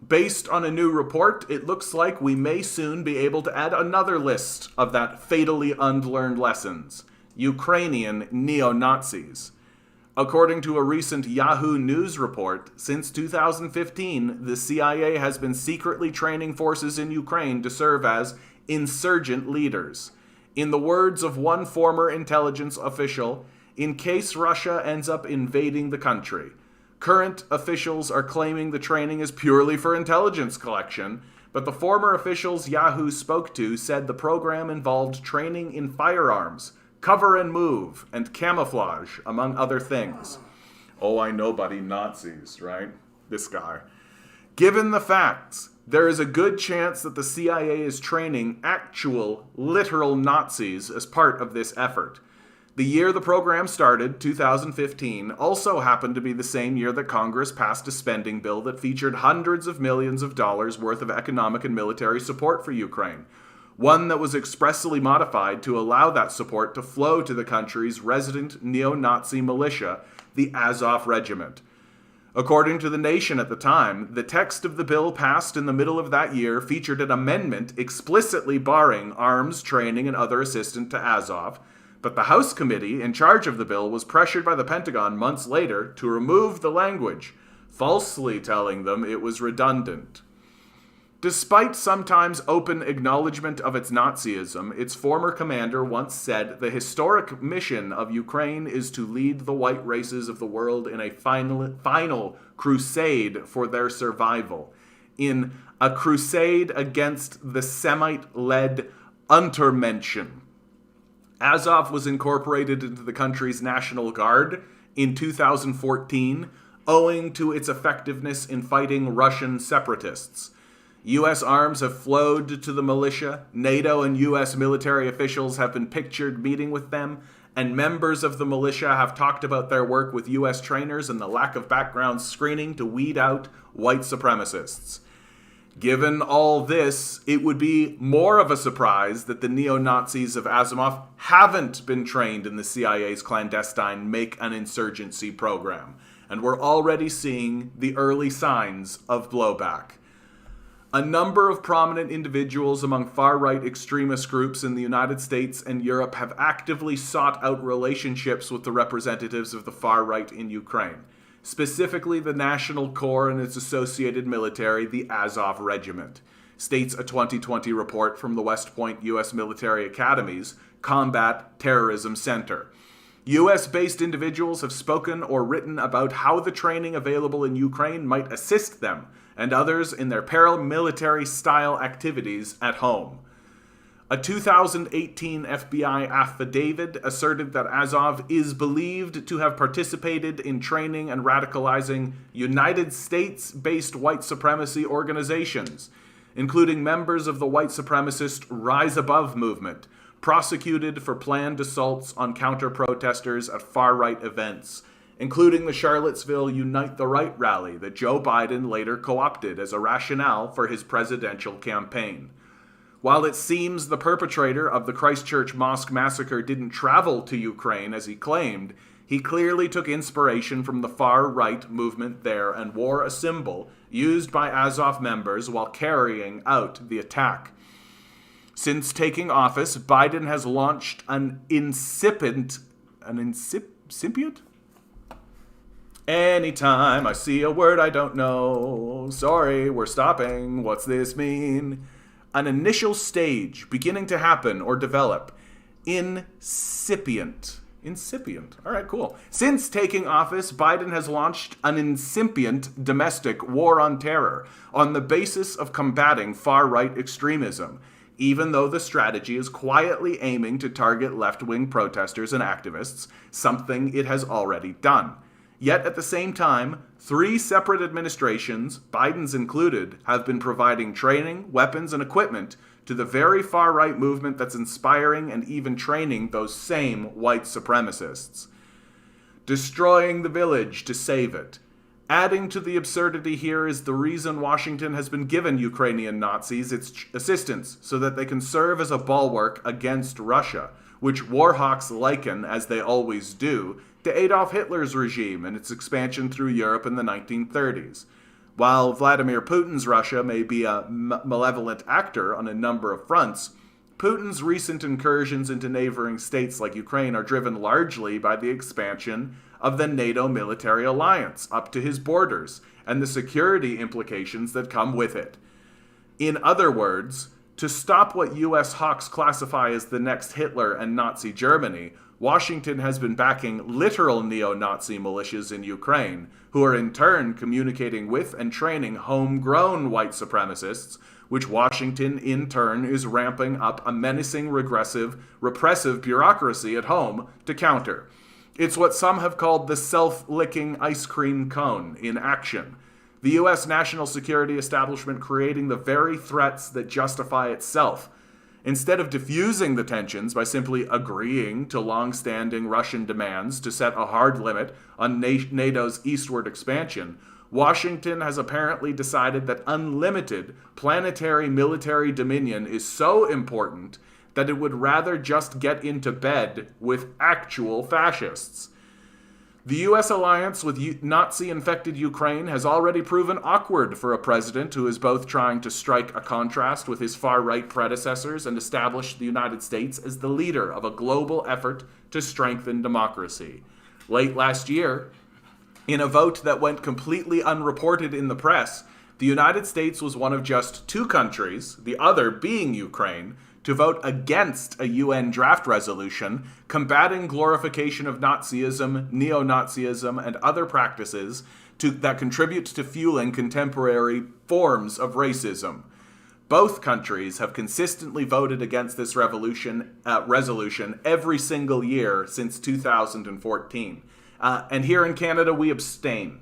Based on a new report, it looks like we may soon be able to add another list of that fatally unlearned lessons: Ukrainian neo-Nazis. According to a recent Yahoo News report, since 2015, the CIA has been secretly training forces in Ukraine to serve as insurgent leaders. In the words of one former intelligence official, in case Russia ends up invading the country. Current officials are claiming the training is purely for intelligence collection, but the former officials Yahoo spoke to said the program involved training in firearms, cover and move, and camouflage, among other things. Oh, I know, buddy, Nazis, right? This guy. Given the facts, there is a good chance that the CIA is training actual, literal Nazis as part of this effort. The year the program started, 2015, also happened to be the same year that Congress passed a spending bill that featured hundreds of millions of dollars worth of economic and military support for Ukraine. One that was expressly modified to allow that support to flow to the country's resident neo-Nazi militia, the Azov Regiment. According to The Nation at the time, the text of the bill passed in the middle of that year featured an amendment explicitly barring arms, training, and other assistance to Azov, but the House committee in charge of the bill was pressured by the Pentagon months later to remove the language, falsely telling them it was redundant. Despite sometimes open acknowledgement of its Nazism, its former commander once said the historic mission of Ukraine is to lead the white races of the world in a final crusade for their survival, in a crusade against the Semite-led Untermenschen. Azov was incorporated into the country's National Guard in 2014, owing to its effectiveness in fighting Russian separatists. U.S. arms have flowed to the militia, NATO and U.S. military officials have been pictured meeting with them, and members of the militia have talked about their work with U.S. trainers and the lack of background screening to weed out white supremacists. Given all this, it would be more of a surprise that the neo-Nazis of Azov haven't been trained in the CIA's clandestine Make an Insurgency program, and we're already seeing the early signs of blowback. A number of prominent individuals among far-right extremist groups in the United States and Europe have actively sought out relationships with the representatives of the far right in Ukraine, specifically the National Corps and its associated military, the Azov Regiment, states a 2020 report from the West Point U.S. Military Academy's Combat Terrorism Center. U.S.-based individuals have spoken or written about how the training available in Ukraine might assist them and others in their paramilitary-style activities at home. A 2018 FBI affidavit asserted that Azov is believed to have participated in training and radicalizing United States-based white supremacy organizations, including members of the white supremacist Rise Above movement, prosecuted for planned assaults on counter-protesters at far-right events, including the Charlottesville Unite the Right rally that Joe Biden later co-opted as a rationale for his presidential campaign. While it seems the perpetrator of the Christchurch Mosque massacre didn't travel to Ukraine as he claimed, he clearly took inspiration from the far-right movement there and wore a symbol used by Azov members while carrying out the attack. Since taking office, Biden has launched an incipient? Anytime I see a word I don't know, sorry, we're stopping, what's this mean? An initial stage beginning to happen or develop. Incipient. All right, cool. Since taking office, Biden has launched an incipient domestic war on terror on the basis of combating far-right extremism, even though the strategy is quietly aiming to target left-wing protesters and activists, something it has already done. Yet at the same time, 3 separate administrations, Biden's included, have been providing training, weapons, and equipment to the very far-right movement that's inspiring and even training those same white supremacists. Destroying the village to save it. Adding to the absurdity here is the reason Washington has been given Ukrainian Nazis its assistance so that they can serve as a bulwark against Russia, which war hawks liken, as they always do, to Adolf Hitler's regime and its expansion through Europe in the 1930s. While Vladimir Putin's Russia may be a malevolent actor on a number of fronts, Putin's recent incursions into neighboring states like Ukraine are driven largely by the expansion of the NATO military alliance up to his borders and the security implications that come with it. In other words, to stop what U.S. hawks classify as the next Hitler and Nazi Germany, Washington has been backing literal neo-Nazi militias in Ukraine, who are in turn communicating with and training homegrown white supremacists, which Washington in turn is ramping up a menacing, repressive bureaucracy at home to counter. It's what some have called the self-licking ice cream cone in action. The U.S. national security establishment creating the very threats that justify itself. Instead of diffusing the tensions by simply agreeing to long-standing Russian demands to set a hard limit on NATO's eastward expansion, Washington has apparently decided that unlimited planetary military dominion is so important that it would rather just get into bed with actual fascists. The U.S. alliance with Nazi-infected Ukraine has already proven awkward for a president who is both trying to strike a contrast with his far-right predecessors and establish the United States as the leader of a global effort to strengthen democracy. Late last year, in a vote that went completely unreported in the press, the United States was one of just 2 countries, the other being Ukraine, to vote against a UN draft resolution combating glorification of Nazism, neo-Nazism, and other practices that contribute to fueling contemporary forms of racism. Both countries have consistently voted against this resolution every single year since 2014. And here in Canada, we abstain.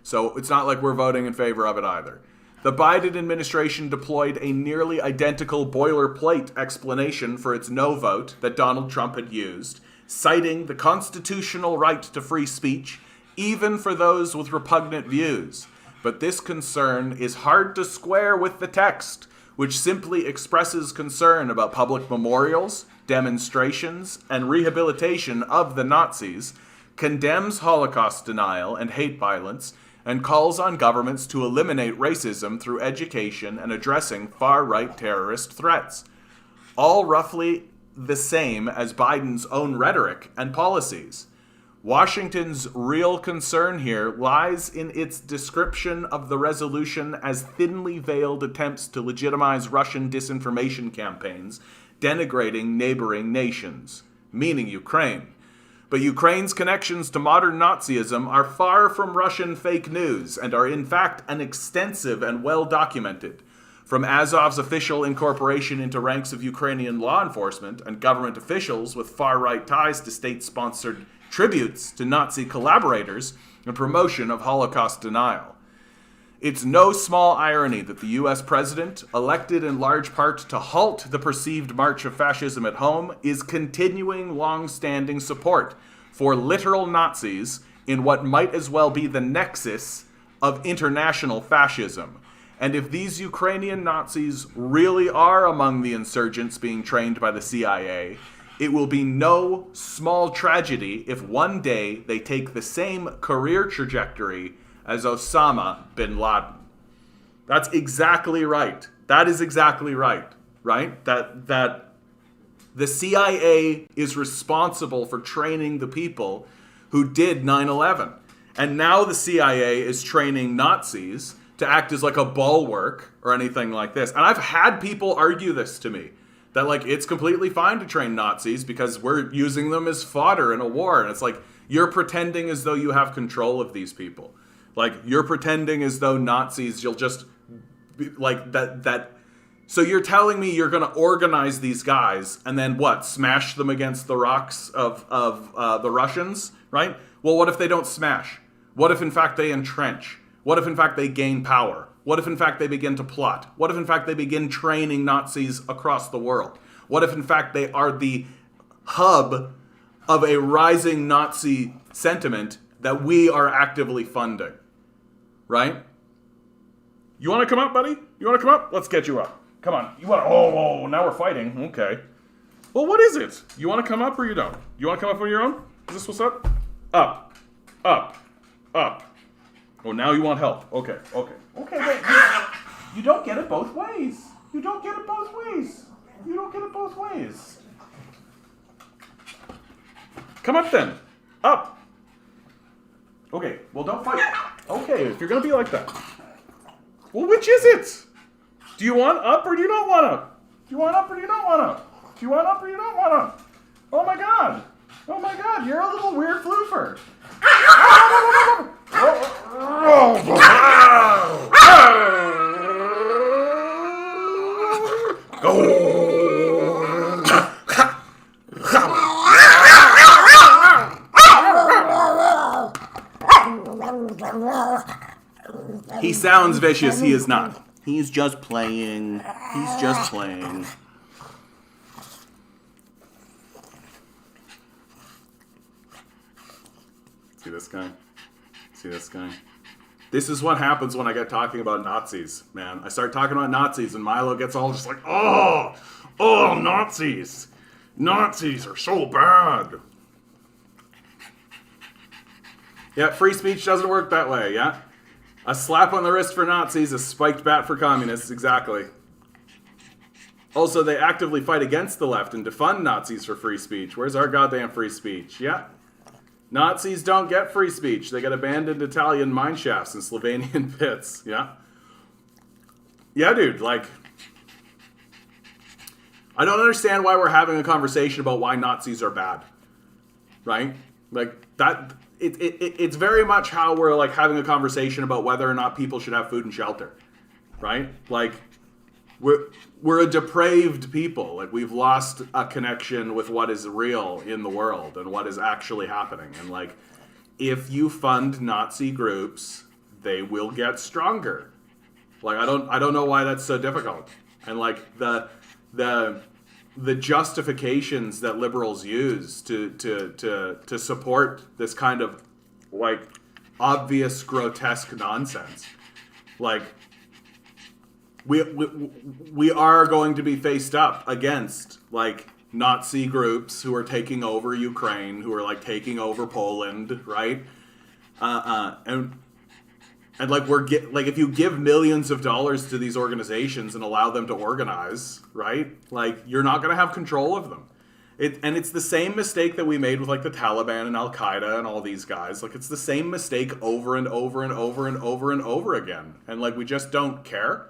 So it's not like we're voting in favor of it either. The Biden administration deployed a nearly identical boilerplate explanation for its no vote that Donald Trump had used, citing the constitutional right to free speech, even for those with repugnant views. But this concern is hard to square with the text, which simply expresses concern about public memorials, demonstrations, and rehabilitation of the Nazis, condemns Holocaust denial and hate violence, and calls on governments to eliminate racism through education and addressing far-right terrorist threats. All roughly the same as Biden's own rhetoric and policies. Washington's real concern here lies in its description of the resolution as thinly veiled attempts to legitimize Russian disinformation campaigns, denigrating neighboring nations, meaning Ukraine. But Ukraine's connections to modern Nazism are far from Russian fake news and are in fact an extensive and well-documented. From Azov's official incorporation into ranks of Ukrainian law enforcement and government officials with far-right ties to state-sponsored tributes to Nazi collaborators and promotion of Holocaust denial. It's no small irony that the U.S. president, elected in large part to halt the perceived march of fascism at home, is continuing long-standing support for literal Nazis in what might as well be the nexus of international fascism. And if these Ukrainian Nazis really are among the insurgents being trained by the CIA, it will be no small tragedy if one day they take the same career trajectory as Osama bin Laden. That's exactly right. That is exactly right. right? That the CIA is responsible for training the people who did 9/11. And now the CIA is training Nazis to act as like a bulwark or anything like this. And I've had people argue this to me, that like it's completely fine to train Nazis because we're using them as fodder in a war. And it's like, you're pretending as though you have control of these people. Like, you're pretending as though Nazis, you'll just be like that. So you're telling me you're going to organize these guys and then what? Smash them against the rocks of the Russians, right? Well, what if they don't smash? What if in fact they entrench? What if in fact they gain power? What if in fact they begin to plot? What if in fact they begin training Nazis across the world? What if in fact they are the hub of a rising Nazi sentiment that we are actively funding? Right? You want to come up, buddy? You want to come up? Let's get you up. Come on. You want to... Oh, now we're fighting. Okay. Well, what is it? You want to come up or you don't? You want to come up on your own? Is this what's up? Up. Up. Up. Oh, now you want help. Okay. Wait. You don't get it both ways. You don't get it both ways. Come up then. Up. Okay, well, don't fight. Okay, if you're going to be like that. Well, which is it? Do you want up or do you not want up? Do you want up or do you not want up? Do you want up or you don't want up? Oh my god, you're a little weird floofer. He sounds vicious, he is not. He's just playing. See this guy? This is what happens when I get talking about Nazis, man. I start talking about Nazis and Milo gets all just like, oh, Nazis. Nazis are so bad. Yeah, free speech doesn't work that way, yeah? A slap on the wrist for Nazis, a spiked bat for communists, exactly. Also, they actively fight against the left and defund Nazis for free speech. Where's our goddamn free speech? Yeah. Nazis don't get free speech. They get abandoned Italian mine shafts and Slovenian pits. Yeah. Yeah, dude, like... I don't understand why we're having a conversation about why Nazis are bad. Right? Like, that... It's very much how we're like having a conversation about whether or not people should have food and shelter, right? Like we're a depraved people. Like we've lost a connection with what is real in the world and what is actually happening. And like if you fund Nazi groups, they will get stronger. Like I don't know why that's so difficult. And like the justifications that liberals use to support this kind of like obvious grotesque nonsense, like we are going to be faced up against like Nazi groups who are taking over Ukraine, who are like taking over Poland, right? And like like if you give millions of dollars to these organizations and allow them to organize, right? Like you're not going to have control of them. And it's the same mistake that we made with like the Taliban and Al Qaeda and all these guys. Like it's the same mistake over and over and over and over and over again. And like we just don't care,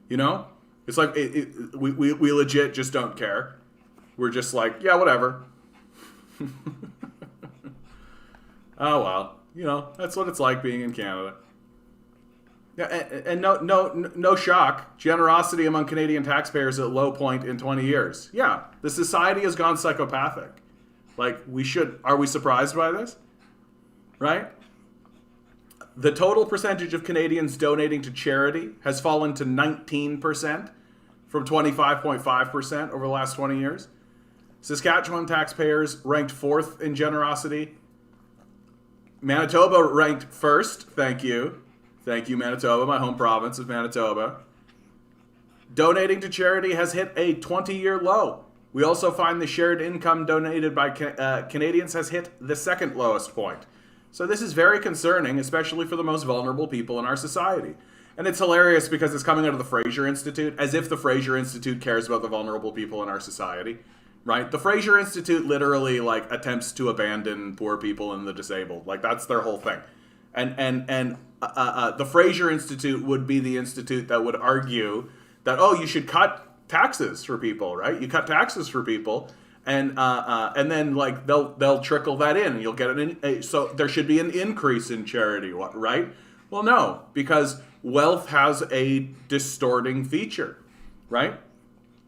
you know? It's like we legit just don't care. We're just like, yeah, whatever. Oh well, you know that's what it's like being in Canada. Yeah, and no shock. Generosity among Canadian taxpayers at a low point in 20 years. Yeah, the society has gone psychopathic. Like, are we surprised by this? Right? The total percentage of Canadians donating to charity has fallen to 19% from 25.5% over the last 20 years. Saskatchewan taxpayers ranked 4th in generosity. Manitoba ranked 1st, thank you. Thank you, Manitoba, my home province of Manitoba. Donating to charity has hit a 20-year low. We also find the shared income donated by Canadians has hit the second lowest point. So this is very concerning, especially for the most vulnerable people in our society. And it's hilarious because it's coming out of the Fraser Institute, as if the Fraser Institute cares about the vulnerable people in our society, right? The Fraser Institute literally like attempts to abandon poor people and the disabled. Like that's their whole thing. And the Fraser Institute would be the institute that would argue that, oh, you should cut taxes for people, right? You cut taxes for people, and then like they'll trickle that in, and you'll get so there should be an increase in charity, right? Well, no, because wealth has a distorting feature, right?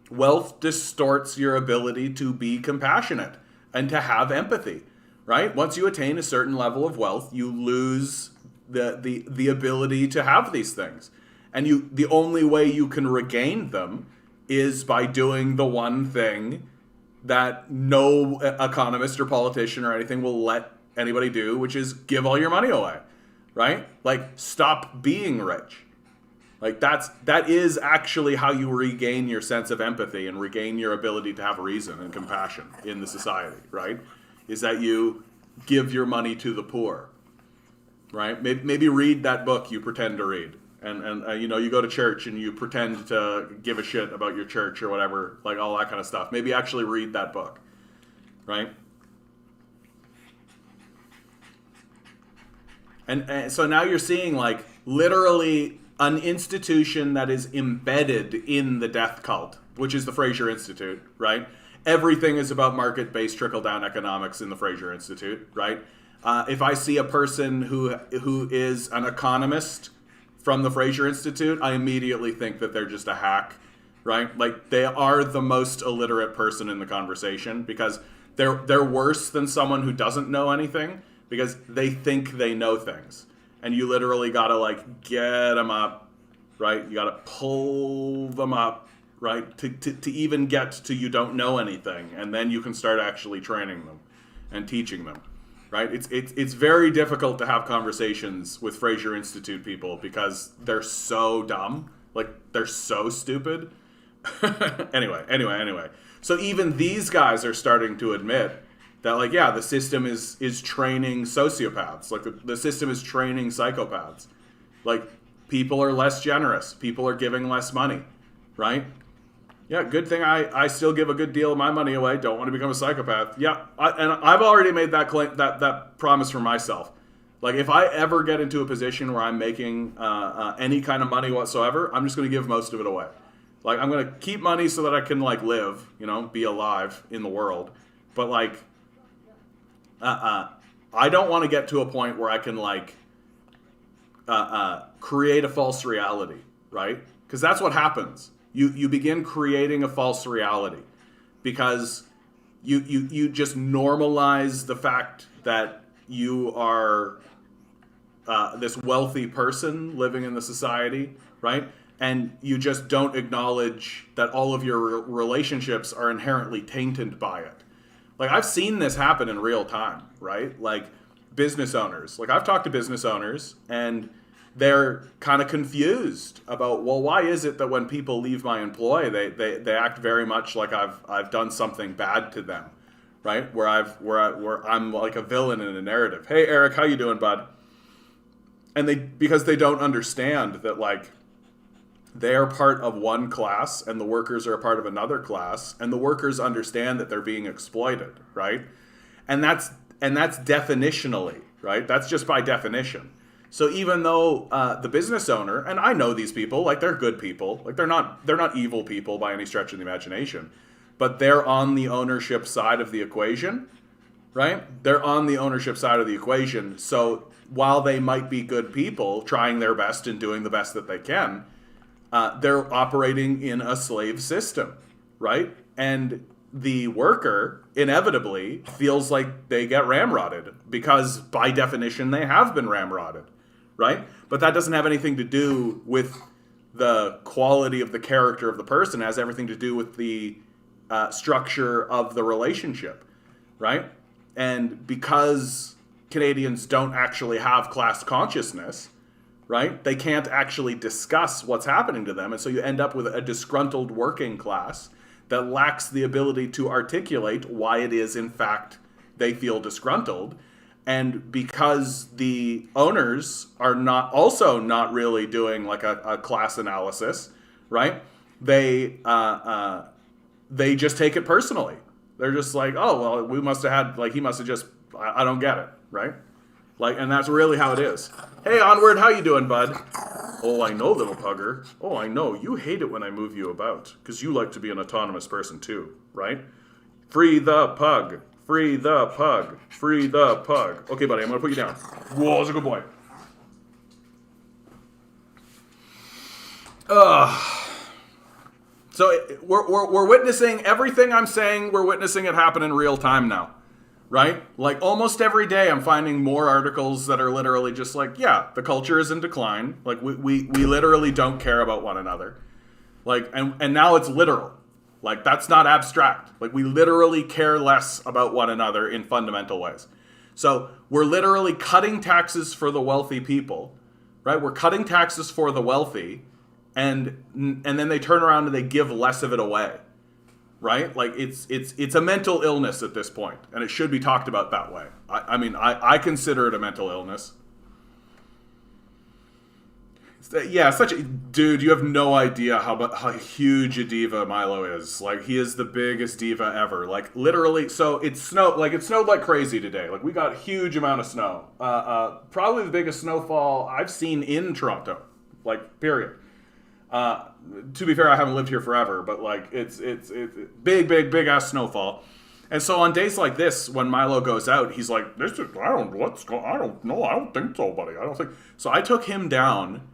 Wealth distorts your ability to be compassionate and to have empathy, right? Once you attain a certain level of wealth, you lose the ability to have these things. And the only way you can regain them is by doing the one thing that no economist or politician or anything will let anybody do, which is give all your money away, right? Like, stop being rich. Like, that is actually how you regain your sense of empathy and regain your ability to have reason and compassion in the society, right? Is that you give your money to the poor, right? Maybe read that book you pretend to read. And you know, you go to church and you pretend to give a shit about your church or whatever, like all that kind of stuff. Maybe actually read that book, right? And so now you're seeing like literally an institution that is embedded in the death cult, which is the Fraser Institute, right? Everything is about market-based trickle-down economics in the Fraser Institute, right? If I see a person who is an economist from the Fraser Institute, I immediately think that they're just a hack, right? Like, they are the most illiterate person in the conversation because they're worse than someone who doesn't know anything because they think they know things. And you literally gotta like get them up, right? You gotta pull them up, right? To even get to you don't know anything, and then you can start actually training them and teaching them, right? It's very difficult to have conversations with Fraser Institute people because they're so dumb, like they're so stupid. Anyway. So even these guys are starting to admit that, like, yeah, the system is training sociopaths. Like, the system is training psychopaths. Like, people are less generous. People are giving less money, right? Yeah, good thing I still give a good deal of my money away. Don't want to become a psychopath. Yeah, and I've already made that claim, that promise for myself. Like, if I ever get into a position where I'm making any kind of money whatsoever, I'm just going to give most of it away. Like, I'm going to keep money so that I can, like, live, you know, be alive in the world. But, like, I don't want to get to a point where I can like create a false reality, right? Because that's what happens. You begin creating a false reality because you just normalize the fact that you are this wealthy person living in the society, right? And you just don't acknowledge that all of your relationships are inherently tainted by it. Like, I've seen this happen in real time, right? Like, business owners. Like, I've talked to business owners, and they're kind of confused about, well, why is it that when people leave my employ, they act very much like I've done something bad to them, right? Where I'm like a villain in a narrative. Hey, Eric, how you doing, bud? And because they don't understand that, like, they are part of one class and the workers are a part of another class, and the workers understand that they're being exploited, right? And that's definitionally, right? That's just by definition. So even though the business owner, and I know these people, like, they're good people, like, they're not evil people by any stretch of the imagination, but they're on the ownership side of the equation, right? They're on the ownership side of the equation. So while they might be good people trying their best and doing the best that they can, they're operating in a slave system, right? And the worker inevitably feels like they get ramrodded because by definition they have been ramrodded, right? But that doesn't have anything to do with the quality of the character of the person. It has everything to do with the structure of the relationship, right? And because Canadians don't actually have class consciousness, right? They can't actually discuss what's happening to them. And so you end up with a disgruntled working class that lacks the ability to articulate why it is, in fact, they feel disgruntled. And because the owners are not really doing like a class analysis, right? They just take it personally. They're just like, oh, well, we must have had, like, he must have just, I don't get it, right? Like, and that's really how it is. Hey, Onward, how you doing, bud? Oh, I know, little pugger. Oh, I know. You hate it when I move you about, because you like to be an autonomous person too, right? Free the pug. Free the pug. Free the pug. Okay, buddy, I'm going to put you down. Whoa, that's a good boy. So we're witnessing everything I'm saying. We're witnessing it happen in real time now, right? Like almost every day, I'm finding more articles that are literally just like, yeah, the culture is in decline. Like we literally don't care about one another. Like and now it's literal. Like that's not abstract. Like we literally care less about one another in fundamental ways. So we're literally cutting taxes for the wealthy people, right? We're cutting taxes for the wealthy. And then they turn around and they give less of it away, right? Like it's a mental illness at this point, and it should be talked about that way. I mean, I consider it a mental illness. Yeah, dude. You have no idea how huge a diva Milo is. Like he is the biggest diva ever. Like literally. So it snowed like crazy today. Like we got a huge amount of snow. Probably the biggest snowfall I've seen in Toronto. Like period. To be fair, I haven't lived here forever, but like it's big ass snowfall. And so on days like this, when Milo goes out, he's like, I don't know, I don't think so, buddy. I don't think so. I took him down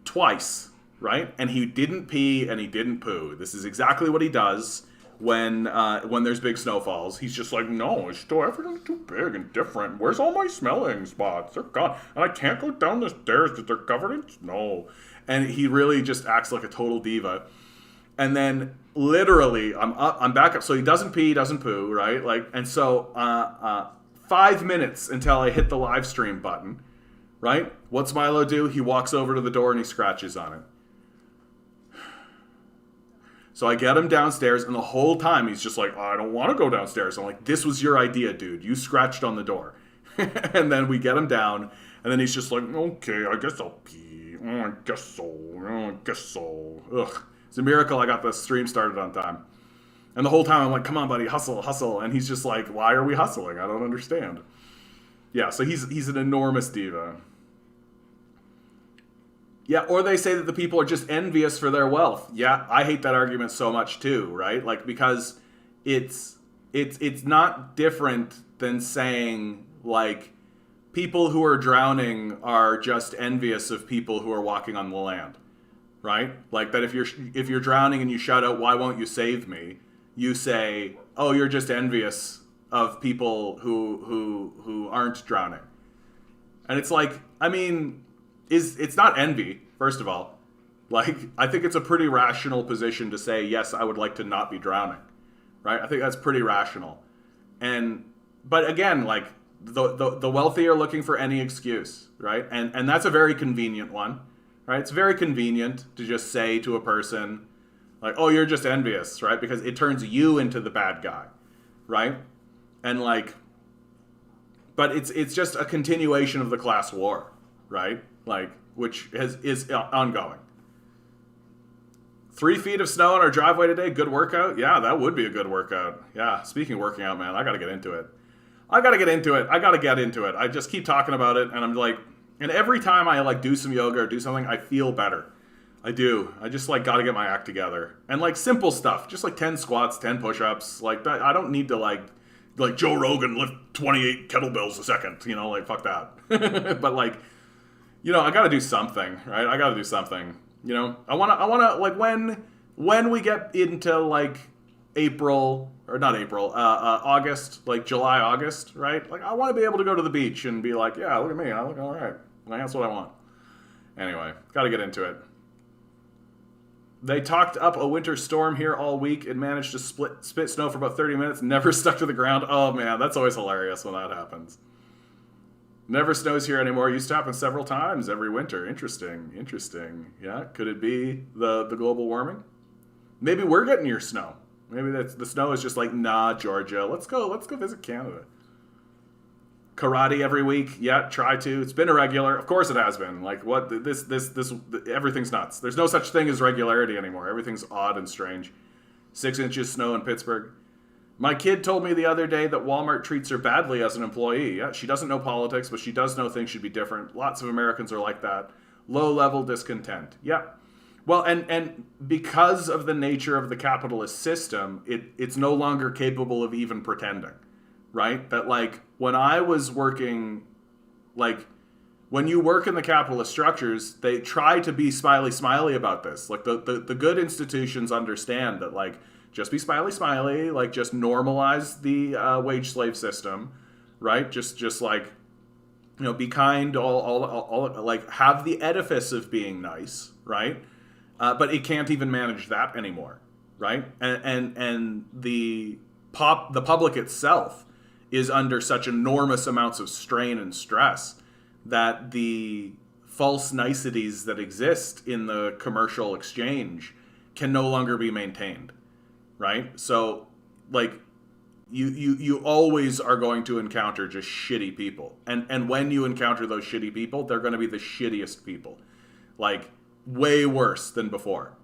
twice, right? And he didn't pee and he didn't poo. This is exactly what he does when there's big snowfalls. He's just like, no, it's still everything's too big and different. Where's all my smelling spots? They're gone, and I can't go down the stairs because they're covered in snow. And he really just acts like a total diva. And then literally, I'm back up. So he doesn't pee, doesn't poo, right? Like, and so 5 minutes until I hit the live stream button, right? What's Milo do? He walks over to the door and he scratches on it. So I get him downstairs, and the whole time he's just like, I don't want to go downstairs. I'm like, this was your idea, dude. You scratched on the door. And then we get him down, and then he's just like, okay, I guess I'll pee. I guess so. Ugh. It's a miracle I got the stream started on time. And the whole time I'm like, come on, buddy, hustle. And he's just like, why are we hustling? I don't understand. Yeah, so he's an enormous diva. Yeah, or they say that the people are just envious for their wealth. Yeah, I hate that argument so much too, right? Like, because it's not different than saying, like, people who are drowning are just envious of people who are walking on the land, right? Like that if you're drowning and you shout out, why won't you save me? You say, oh, you're just envious of people who aren't drowning. And it's like, I mean, it's not envy, first of all. Like, I think it's a pretty rational position to say, yes, I would like to not be drowning, right? I think that's pretty rational. But again, like, the wealthy are looking for any excuse, right? And that's a very convenient one, right? It's very convenient to just say to a person, like, oh, you're just envious, right? Because it turns you into the bad guy, right? And like, but it's just a continuation of the class war, right? Like, which is ongoing. 3 feet of snow on our driveway today, good workout? Yeah, that would be a good workout. Yeah, speaking of working out, man, I gotta get into it. I gotta get into it. I just keep talking about it, and I'm like, and every time I like do some yoga or do something, I feel better. I do. I just like gotta get my act together. And like simple stuff, just like 10 squats, 10 push-ups. Like I don't need to like Joe Rogan lift 28 kettlebells a second, you know, like fuck that. But like, you know, I gotta do something, right? I gotta do something. You know, I wanna like when we get into like August, like July, August, right? Like I want to be able to go to the beach and be like, yeah, look at me, I look all right. Like, that's what I want. Anyway, got to get into it. They talked up a winter storm here all week and managed to spit snow for about 30 minutes, never stuck to the ground. Oh man, that's always hilarious when that happens. Never snows here anymore. Used to happen several times every winter. Interesting. Yeah, could it be the global warming? Maybe we're getting your snow. Maybe the snow is just like, nah, Georgia, let's go visit Canada. Karate every week? Yeah, try to. It's been irregular. Of course it has been. Like, what? This, everything's nuts. There's no such thing as regularity anymore. Everything's odd and strange. 6 inches snow in Pittsburgh. My kid told me the other day that Walmart treats her badly as an employee. Yeah, she doesn't know politics, but she does know things should be different. Lots of Americans are like that. Low-level discontent. Yeah. Well, and because of the nature of the capitalist system, it's no longer capable of even pretending, right? That, like, when I was working, like, when you work in the capitalist structures, they try to be smiley about this. Like, the good institutions understand that, like, just be smiley, like, just normalize the wage slave system, right? Just like, you know, be kind, all like, have the edifice of being nice, right? But it can't even manage that anymore, right? And the public itself is under such enormous amounts of strain and stress that the false niceties that exist in the commercial exchange can no longer be maintained, right? So, like, you always are going to encounter just shitty people. And when you encounter those shitty people, they're going to be the shittiest people. Like, way worse than before.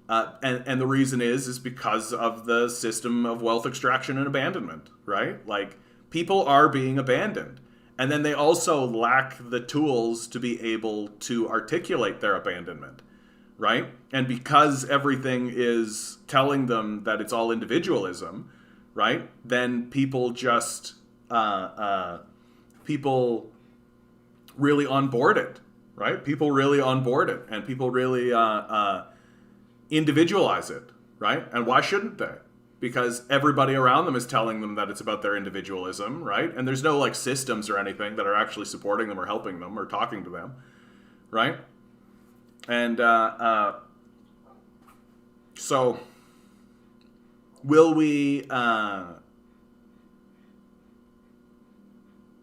And the reason is because of the system of wealth extraction and abandonment, right? Like, people are being abandoned. And then they also lack the tools to be able to articulate their abandonment, right? And because everything is telling them that it's all individualism, right? Then people just, people really onboard it, right? People really onboard it, and people really individualize it, right? And why shouldn't they? Because everybody around them is telling them that it's about their individualism, right? And there's no, like, systems or anything that are actually supporting them or helping them or talking to them, right? And so will we...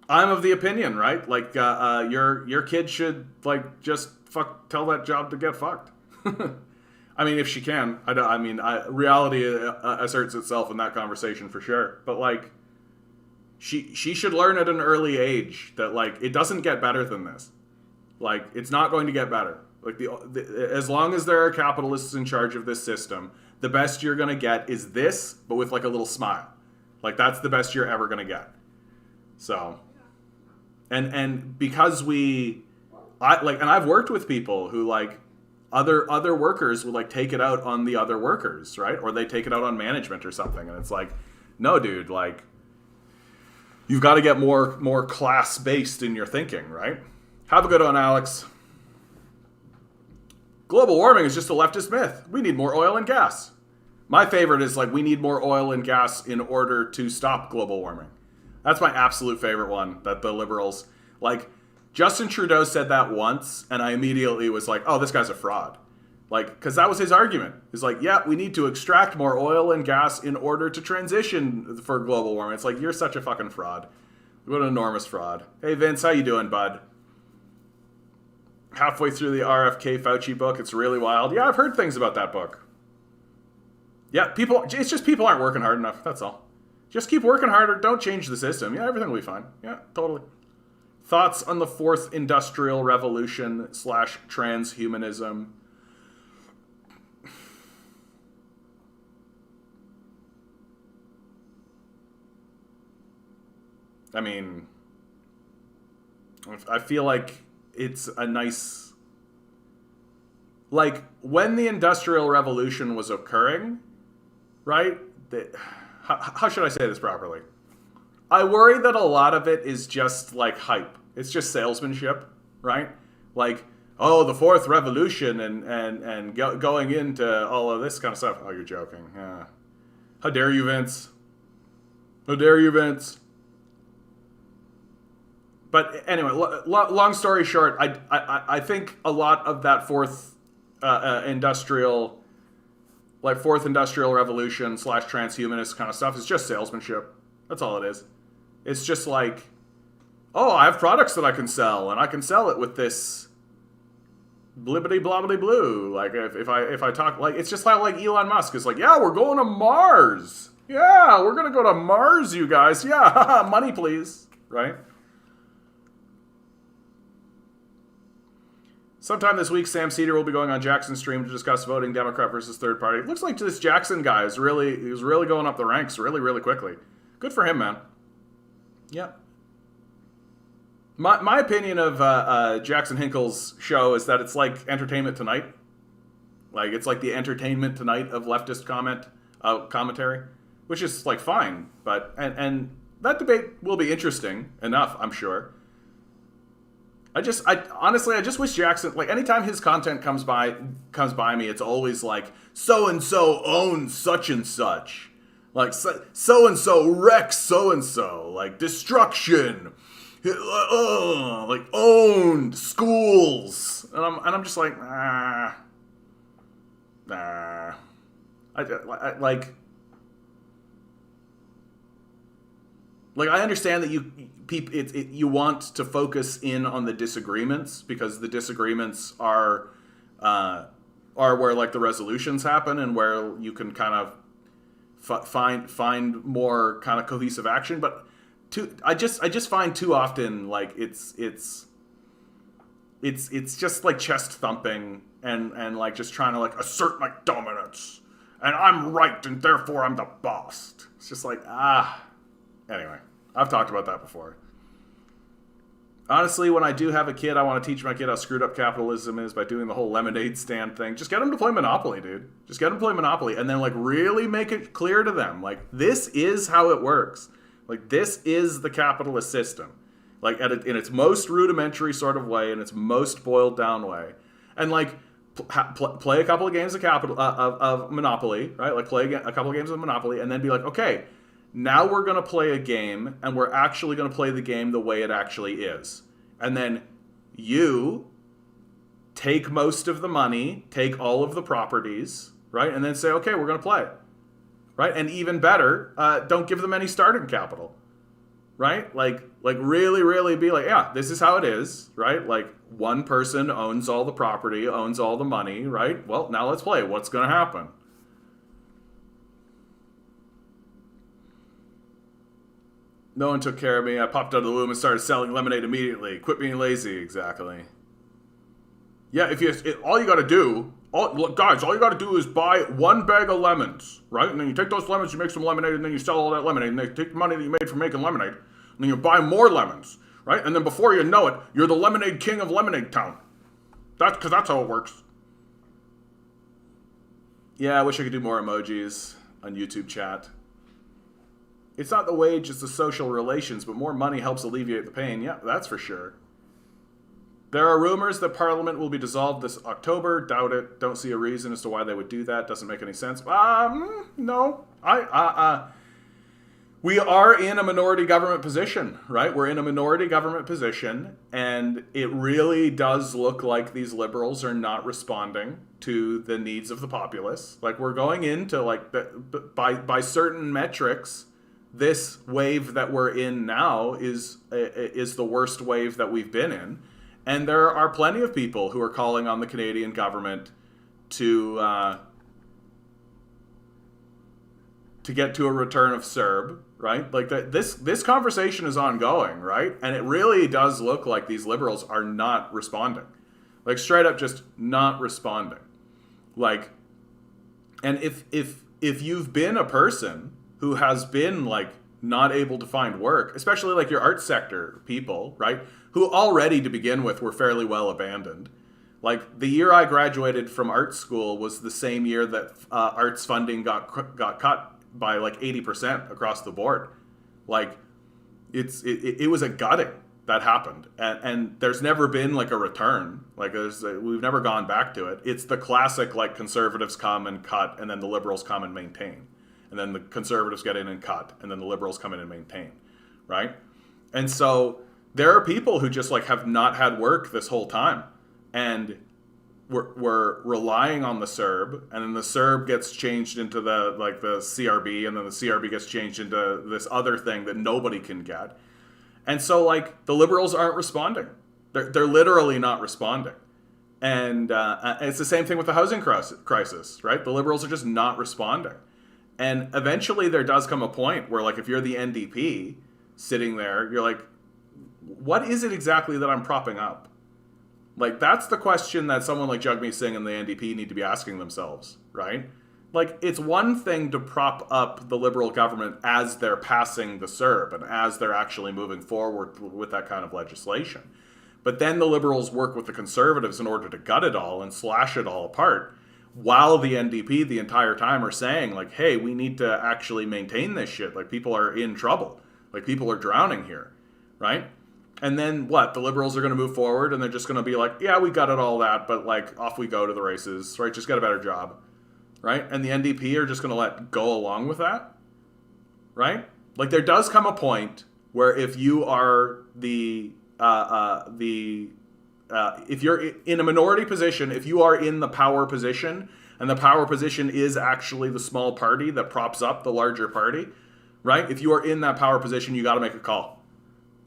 I'm of the opinion, right? Like, your kid should, like, just tell that job to get fucked. I mean, if she can. Reality asserts itself in that conversation for sure. But, like, she should learn at an early age that, like, it doesn't get better than this. Like, it's not going to get better. Like, as long as there are capitalists in charge of this system, the best you're going to get is this, but with, like, a little smile. Like, that's the best you're ever going to get. So, and because and I've worked with people who, like, other workers will, like, take it out on the other workers, right? Or they take it out on management or something. And it's like, no, dude, like, you've got to get more class-based in your thinking, right? Have a good one, Alex. Global warming is just a leftist myth. We need more oil and gas. My favorite is, like, we need more oil and gas in order to stop global warming. That's my absolute favorite one, that the liberals, like, Justin Trudeau said that once, and I immediately was like, oh, this guy's a fraud. Like, because that was his argument. He's like, yeah, we need to extract more oil and gas in order to transition for global warming. It's like, you're such a fucking fraud. What an enormous fraud. Hey, Vince, how you doing, bud? Halfway through the RFK Fauci book. It's really wild. Yeah, I've heard things about that book. Yeah, it's just people aren't working hard enough. That's all. Just keep working harder. Don't change the system. Yeah, everything will be fine. Yeah, totally. Thoughts on the fourth industrial revolution / transhumanism? I mean, I feel like it's a nice... Like, when the Industrial Revolution was occurring, right? How should I say this properly? I worry that a lot of it is just, like, hype. It's just salesmanship, right? Like, oh, the fourth revolution and going into all of this kind of stuff. Oh, you're joking. Yeah. How dare you, Vince? How dare you, Vince? But anyway, long story short, I think a lot of that fourth industrial revolution / transhumanist kind of stuff is just salesmanship. That's all it is. It's just like, oh, I have products that I can sell, and I can sell it with this blibbity blobbity blue. Like, if I talk, like, it's just like Elon Musk is like, yeah, we're going to Mars. Yeah, we're gonna go to Mars, you guys. Yeah, money, please. Right? Sometime this week, Sam Cedar will be going on Jackson's stream to discuss voting Democrat versus third party. It looks like this Jackson guy is really going up the ranks really quickly. Good for him, man. Yeah. My opinion of Jackson Hinkle's show is that it's like Entertainment Tonight. Like, it's like the Entertainment Tonight of leftist commentary, which is, like, fine. But, and that debate will be interesting enough, I'm sure. Honestly, I just wish Jackson, like, anytime his content comes by me, it's always like, so-and-so owns such and such. Like, so-and-so wrecks so-and-so. Like, destruction. Like, owned schools. And I'm just like, nah. Like, I understand that you want to focus in on the disagreements, because the disagreements are where, like, the resolutions happen and where you can kind of find more kind of cohesive action. But I just find too often, like, it's just like chest thumping and like just trying to, like, assert my dominance and I'm right and therefore I'm the boss. It's just like, anyway, I've talked about that before. Honestly, when I do have a kid, I want to teach my kid how screwed up capitalism is by doing the whole lemonade stand thing. Just get him to play Monopoly, dude. Just get him to play Monopoly and then, like, really make it clear to them, like, this is how it works. Like, this is the capitalist system. Like, in its most rudimentary sort of way, in its most boiled down way. And, like, play a couple of games of Monopoly, right? Like, play a couple of games of Monopoly and then be like, okay, now we're going to play a game, and we're actually going to play the game the way it actually is. And then you take most of the money, take all of the properties, right? And then say, okay, we're going to play. Right? And even better, don't give them any starting capital. Right? Like really be like, yeah, this is how it is, right? Like, one person owns all the property, owns all the money, right? Well, now let's play. What's going to happen? No one took care of me. I popped out of the womb and started selling lemonade immediately. Quit being lazy. Exactly. Yeah, all you got to do, all you got to do is buy one bag of lemons, right? And then you take those lemons, you make some lemonade, and then you sell all that lemonade, and they take the money that you made from making lemonade, and then you buy more lemons, right? And then before you know it, you're the lemonade king of Lemonade Town. That's how it works. Yeah, I wish I could do more emojis on YouTube chat. It's not the wage, it's the social relations, but more money helps alleviate the pain. Yeah, that's for sure. There are rumors that Parliament will be dissolved this October. Doubt it. Don't see a reason as to why they would do that. Doesn't make any sense. No. We are in a minority government position, right? We're in a minority government position, and it really does look like these liberals are not responding to the needs of the populace. Like, we're going into, like, by certain metrics, this wave that we're in now is the worst wave that we've been in. And there are plenty of people who are calling on the Canadian government to get to a return of CERB, right? Like, this conversation is ongoing, right? And it really does look like these liberals are not responding. Like, straight up just not responding. Like, and if you've been a person who has been, like, not able to find work, especially, like, your arts sector people, right? Who already, to begin with, were fairly well abandoned. Like, the year I graduated from art school was the same year that arts funding got cut by, like, 80% across the board. Like, it was a gutting that happened. And there's never been, like, a return. Like, we've never gone back to it. It's the classic, like, conservatives come and cut, and then the liberals come and maintain. And then the conservatives get in and cut, and then the liberals come in and maintain, right? And so there are people who just, like, have not had work this whole time, and we're relying on the CERB, and then the CERB gets changed into the CRB, and then the CRB gets changed into this other thing that nobody can get. And so, like, the liberals aren't responding. They're literally not responding. And it's the same thing with the housing crisis, right? The liberals are just not responding. And eventually there does come a point where, like, if you're the NDP sitting there, you're like, what is it exactly that I'm propping up? Like, that's the question that someone like Jagmeet Singh and the NDP need to be asking themselves, right? Like, it's one thing to prop up the Liberal government as they're passing the CERB and as they're actually moving forward with that kind of legislation. But then the Liberals work with the Conservatives in order to gut it all and slash it all apart, while the NDP the entire time are saying, like, hey, we need to actually maintain this shit. Like, people are in trouble. Like, people are drowning here, right? And then what? The Liberals are going to move forward and they're just going to be like, yeah, we gutted all that, but like, off we go to the races, right? Just get a better job, right? And the NDP are just going to let go along with that, right? Like, there does come a point where if you are if you're in a minority position, if you are in the power position, and the power position is actually the small party that props up the larger party, right? If you are in that power position, you got to make a call,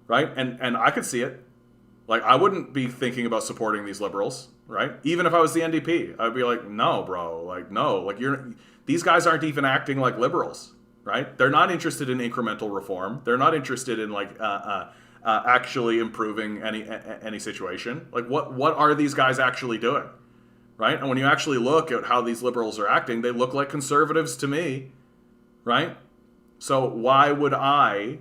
right? And I could see it. Like, I wouldn't be thinking about supporting these Liberals, right? Even if I was the NDP, I'd be like, no, bro, like, no, like, these guys aren't even acting like Liberals, right? They're not interested in incremental reform. They're not interested in like actually improving any situation. Like, what are these guys actually doing, right? And when you actually look at how these Liberals are acting, they look like Conservatives to me, right? So why would I,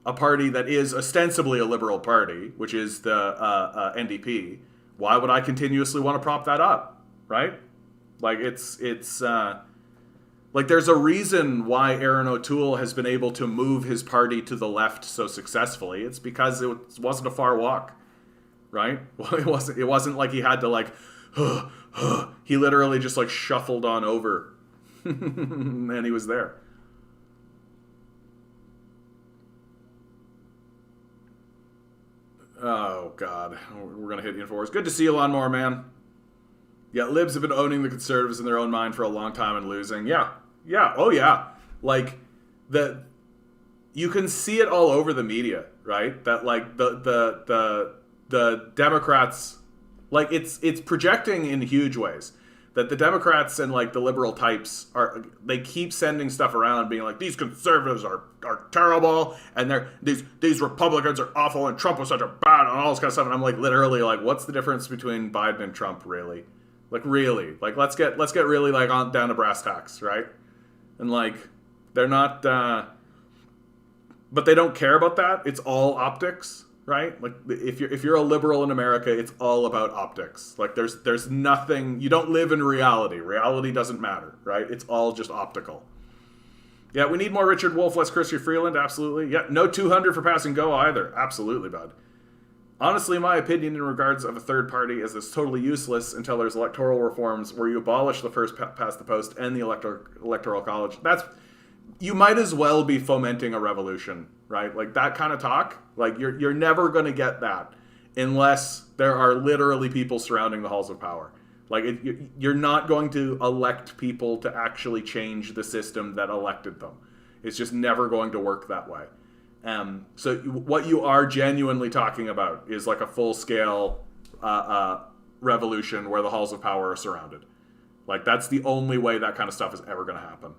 a party that is ostensibly a Liberal party, which is the NDP, why would I continuously want to prop that up, right? Like, it's like, there's a reason why Aaron O'Toole has been able to move his party to the left so successfully. It's because it wasn't a far walk, right? Well, it wasn't like he had to like, he literally just like shuffled on over and he was there. Oh, God. We're going to hit Infowars. Good to see you, a lot more, man. Yeah, libs have been owning the Conservatives in their own mind for a long time and losing. Yeah. Oh, yeah. Like, you can see it all over the media, right? That, like, the Democrats, like, it's projecting in huge ways. That the Democrats and, like, the liberal types they keep sending stuff around being like, these conservatives are terrible, and these Republicans are awful, and Trump was such a bad, and all this kind of stuff. And I'm like, literally, like, what's the difference between Biden and Trump, really? Like, really? Like, let's get really, like, on down to brass tacks, right? And, like, they're not, but they don't care about that. It's all optics, right? Like, if you're a liberal in America, it's all about optics. Like, there's nothing, you don't live in reality. Reality doesn't matter, right? It's all just optical. Yeah, we need more Richard Wolff, less Chrystia Freeland, absolutely. Yeah, no 200 for pass and go either. Absolutely, bud. Honestly, my opinion in regards of a third party is it's totally useless until there's electoral reforms where you abolish the first past the post and the electoral college. You might as well be fomenting a revolution, right? Like, that kind of talk, like, you're never going to get that unless there are literally people surrounding the halls of power. Like, you're not going to elect people to actually change the system that elected them. It's just never going to work that way. So what you are genuinely talking about is like a full-scale revolution where the halls of power are surrounded. Like, that's the only way that kind of stuff is ever going to happen.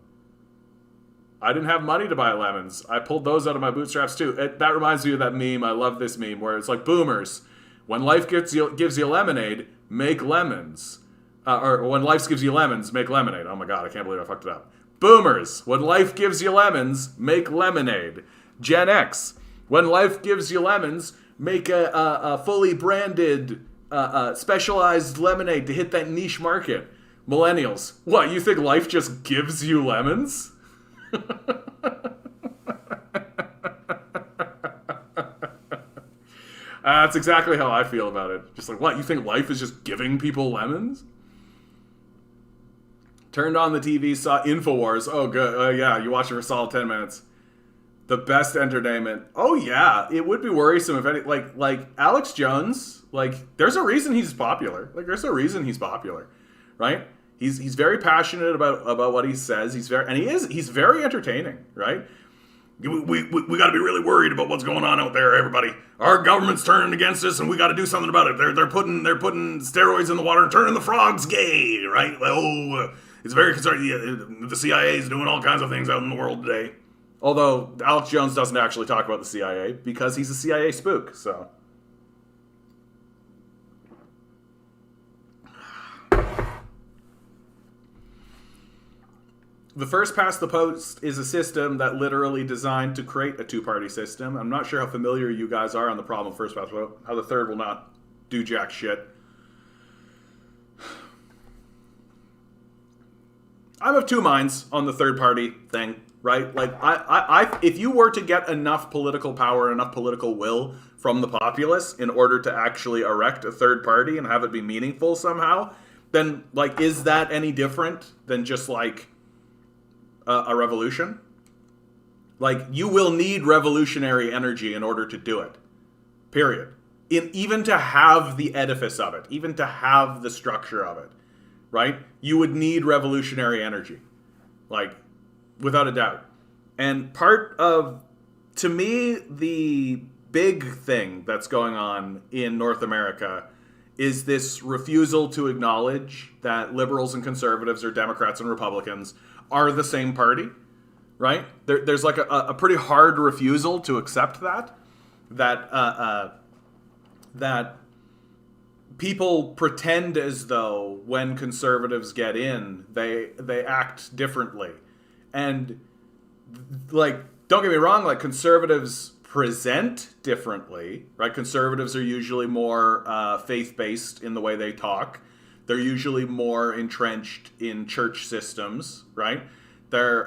I didn't have money to buy lemons. I pulled those out of my bootstraps too. That reminds me of that meme. I love this meme where it's like, boomers, when life gives you lemonade, make lemons. Or when life gives you lemons, make lemonade. Oh my God, I can't believe I fucked it up. Boomers, when life gives you lemons, make lemonade. Gen X, when life gives you lemons, make a fully branded, specialized lemonade to hit that niche market. Millennials, what, you think life just gives you lemons? That's exactly how I feel about it. Just like, what, you think life is just giving people lemons? Turned on the TV, saw Infowars. Oh, good. Yeah, you watched it for a solid 10 minutes. The best entertainment. Oh, yeah. It would be worrisome if any... Like Alex Jones, like, there's a reason he's popular. Like, there's a reason he's popular, right? He's very passionate about what he says. He's very entertaining, right? We got to be really worried about what's going on out there, everybody. Our government's turning against us, and we got to do something about it. They're putting steroids in the water and turning the frogs gay, right? It's very concerning. The CIA is doing all kinds of things out in the world today. Although Alex Jones doesn't actually talk about the CIA because he's a CIA spook. So the first past the post is a system that literally designed to create a two-party system. I'm not sure how familiar you guys are on the problem of first past the vote, how the third will not do jack shit. I'm of two minds on the third party thing, right? Like, if you were to get enough political power, enough political will from the populace in order to actually erect a third party and have it be meaningful somehow, then, like, is that any different than just, like, a revolution? Like, you will need revolutionary energy in order to do it. Period. Even to have the edifice of it, even to have the structure of it, right? You would need revolutionary energy. Like, without a doubt. And to me, the big thing that's going on in North America is this refusal to acknowledge that liberals and conservatives, or Democrats and Republicans, are the same party, right? There's like a pretty hard refusal to accept that people pretend as though when conservatives get in, they act differently. And, like, don't get me wrong, like, conservatives present differently, right? Conservatives are usually more faith-based in the way they talk. They're usually more entrenched in church systems, right? They're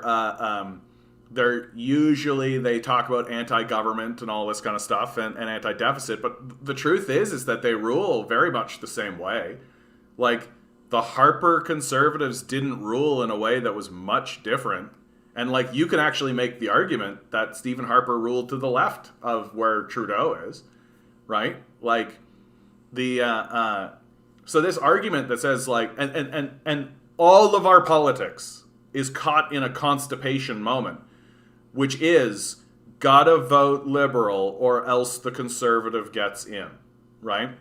usually, they talk about anti-government and all this kind of stuff and anti-deficit. But the truth is that they rule very much the same way. Like, the Harper conservatives didn't rule in a way that was much different. And, like, you can actually make the argument that Stephen Harper ruled to the left of where Trudeau is, right? Like, so this argument that says, like, and all of our politics is caught in a constipation moment, which is, gotta vote liberal or else the conservative gets in, right?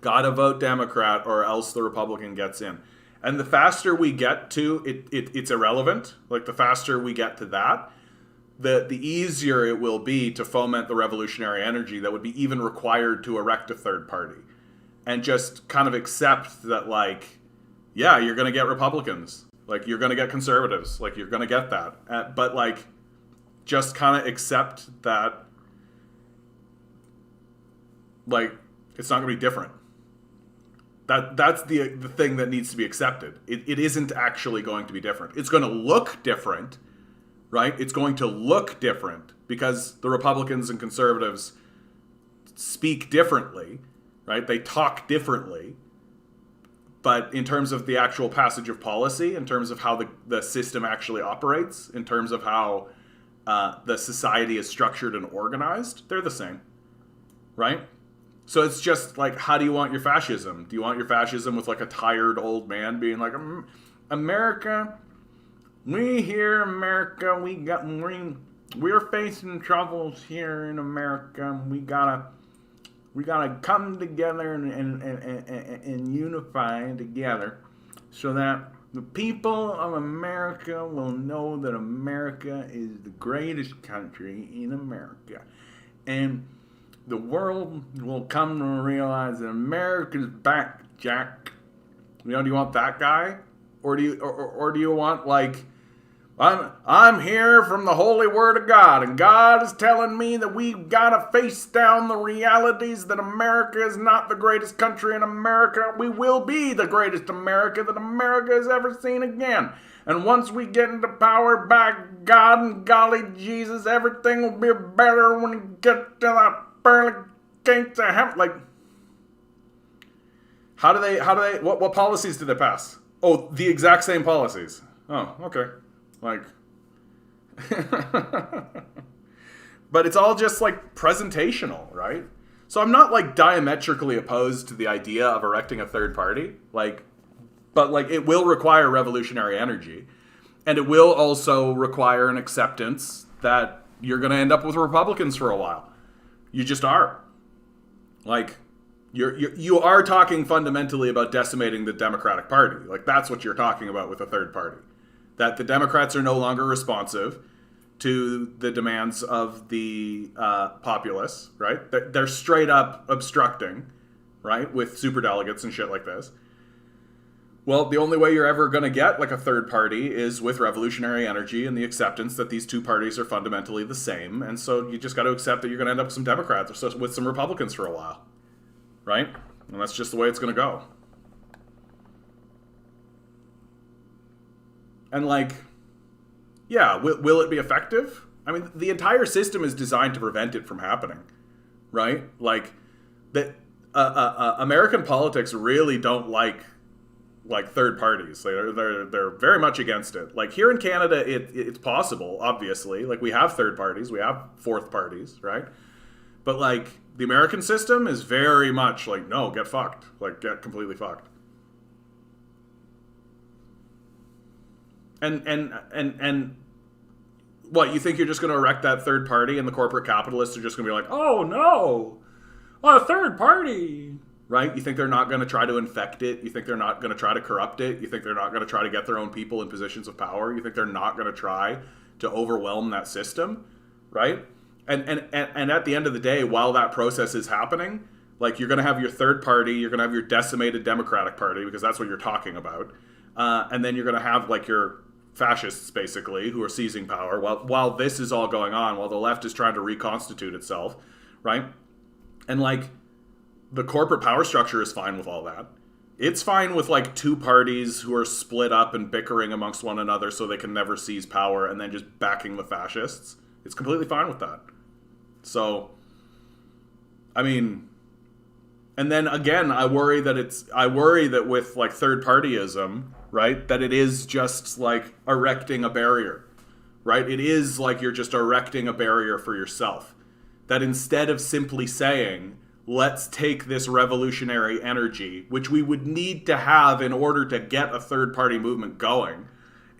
Gotta vote Democrat or else the Republican gets in. And the faster we get to it's irrelevant. Like, the faster we get to that, the easier it will be to foment the revolutionary energy that would be even required to erect a third party. And just kind of accept that, like, yeah, you're going to get Republicans. Like, you're going to get conservatives. Like, you're going to get that. But, like, just kind of accept that, like, it's not going to be different. That's the thing that needs to be accepted. It isn't actually going to be different. It's going to look different, right? It's going to look different because the Republicans and conservatives speak differently, right? They talk differently. But in terms of the actual passage of policy, in terms of how the system actually operates, in terms of how the society is structured and organized, they're the same, right? So it's just like, how do you want your fascism? Do you want your fascism with, like, a tired old man being like, America, we here, America, we're facing troubles here in America. We gotta come together and unify together so that the people of America will know that America is the greatest country in America. And the world will come to realize that America's back, Jack. You know, do you want that guy? Or do you want, like, I'm here from the holy word of God, and God is telling me that we've got to face down the realities that America is not the greatest country in America. We will be the greatest America that America has ever seen again. And once we get into power, by God and golly Jesus, everything will be better when we get to that pearly gates of heaven. Like, how do they, what policies did they pass? Oh, the exact same policies. Oh, okay. Like, but it's all just, like, presentational, right? So I'm not, like, diametrically opposed to the idea of erecting a third party, like, but, like, it will require revolutionary energy, and it will also require an acceptance that you're going to end up with Republicans for a while. You just are. Like, you are talking fundamentally about decimating the Democratic Party. Like, that's what you're talking about with a third party. That the Democrats are no longer responsive to the demands of the populace, right? They're straight up obstructing, right, with superdelegates and shit like this. Well, the only way you're ever going to get like a third party is with revolutionary energy and the acceptance that these two parties are fundamentally the same. And so you just got to accept that you're going to end up with some Democrats or with some Republicans for a while. Right? And that's just the way it's going to go. And like, yeah, will it be effective? I mean, the entire system is designed to prevent it from happening. Right? Like, that American politics really don't like third parties. They're very much against it. Like here in Canada, it's possible, obviously. Like we have third parties, we have fourth parties, right? But like the American system is very much like, no, get fucked. Like get completely fucked. And what, you think you're just going to erect that third party and the corporate capitalists are just going to be like, oh no, a third party, right? You think they're not going to try to infect it? You think they're not going to try to corrupt it? You think they're not going to try to get their own people in positions of power? You think they're not going to try to overwhelm that system, right? And at the end of the day, while that process is happening, like you're going to have your third party, you're going to have your decimated Democratic Party, because that's what you're talking about. And then you're going to have like your fascists, basically, who are seizing power while this is all going on, while the left is trying to reconstitute itself, right? And like the corporate power structure is fine with all that. It's fine with like two parties who are split up and bickering amongst one another so they can never seize power and then just backing the fascists. It's completely fine with that. So, I mean, and then again, I worry that with like third partyism, right, that it is just like erecting a barrier, right? It is like you're just erecting a barrier for yourself. That instead of simply saying, let's take this revolutionary energy, which we would need to have in order to get a third party movement going,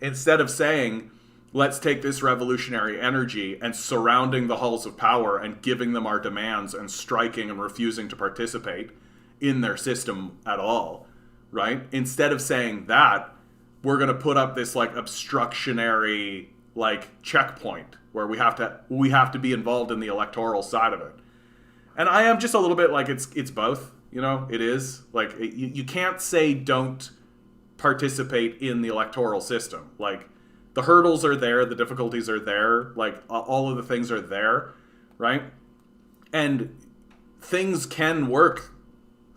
instead of saying, let's take this revolutionary energy and surrounding the halls of power and giving them our demands and striking and refusing to participate in their system at all, right? Instead of saying that, we're going to put up this like obstructionary like checkpoint where we have to be involved in the electoral side of it. And I am just a little bit like it's both, you know, it is like you can't say don't participate in the electoral system. Like the hurdles are there, the difficulties are there, like all of the things are there, right? And things can work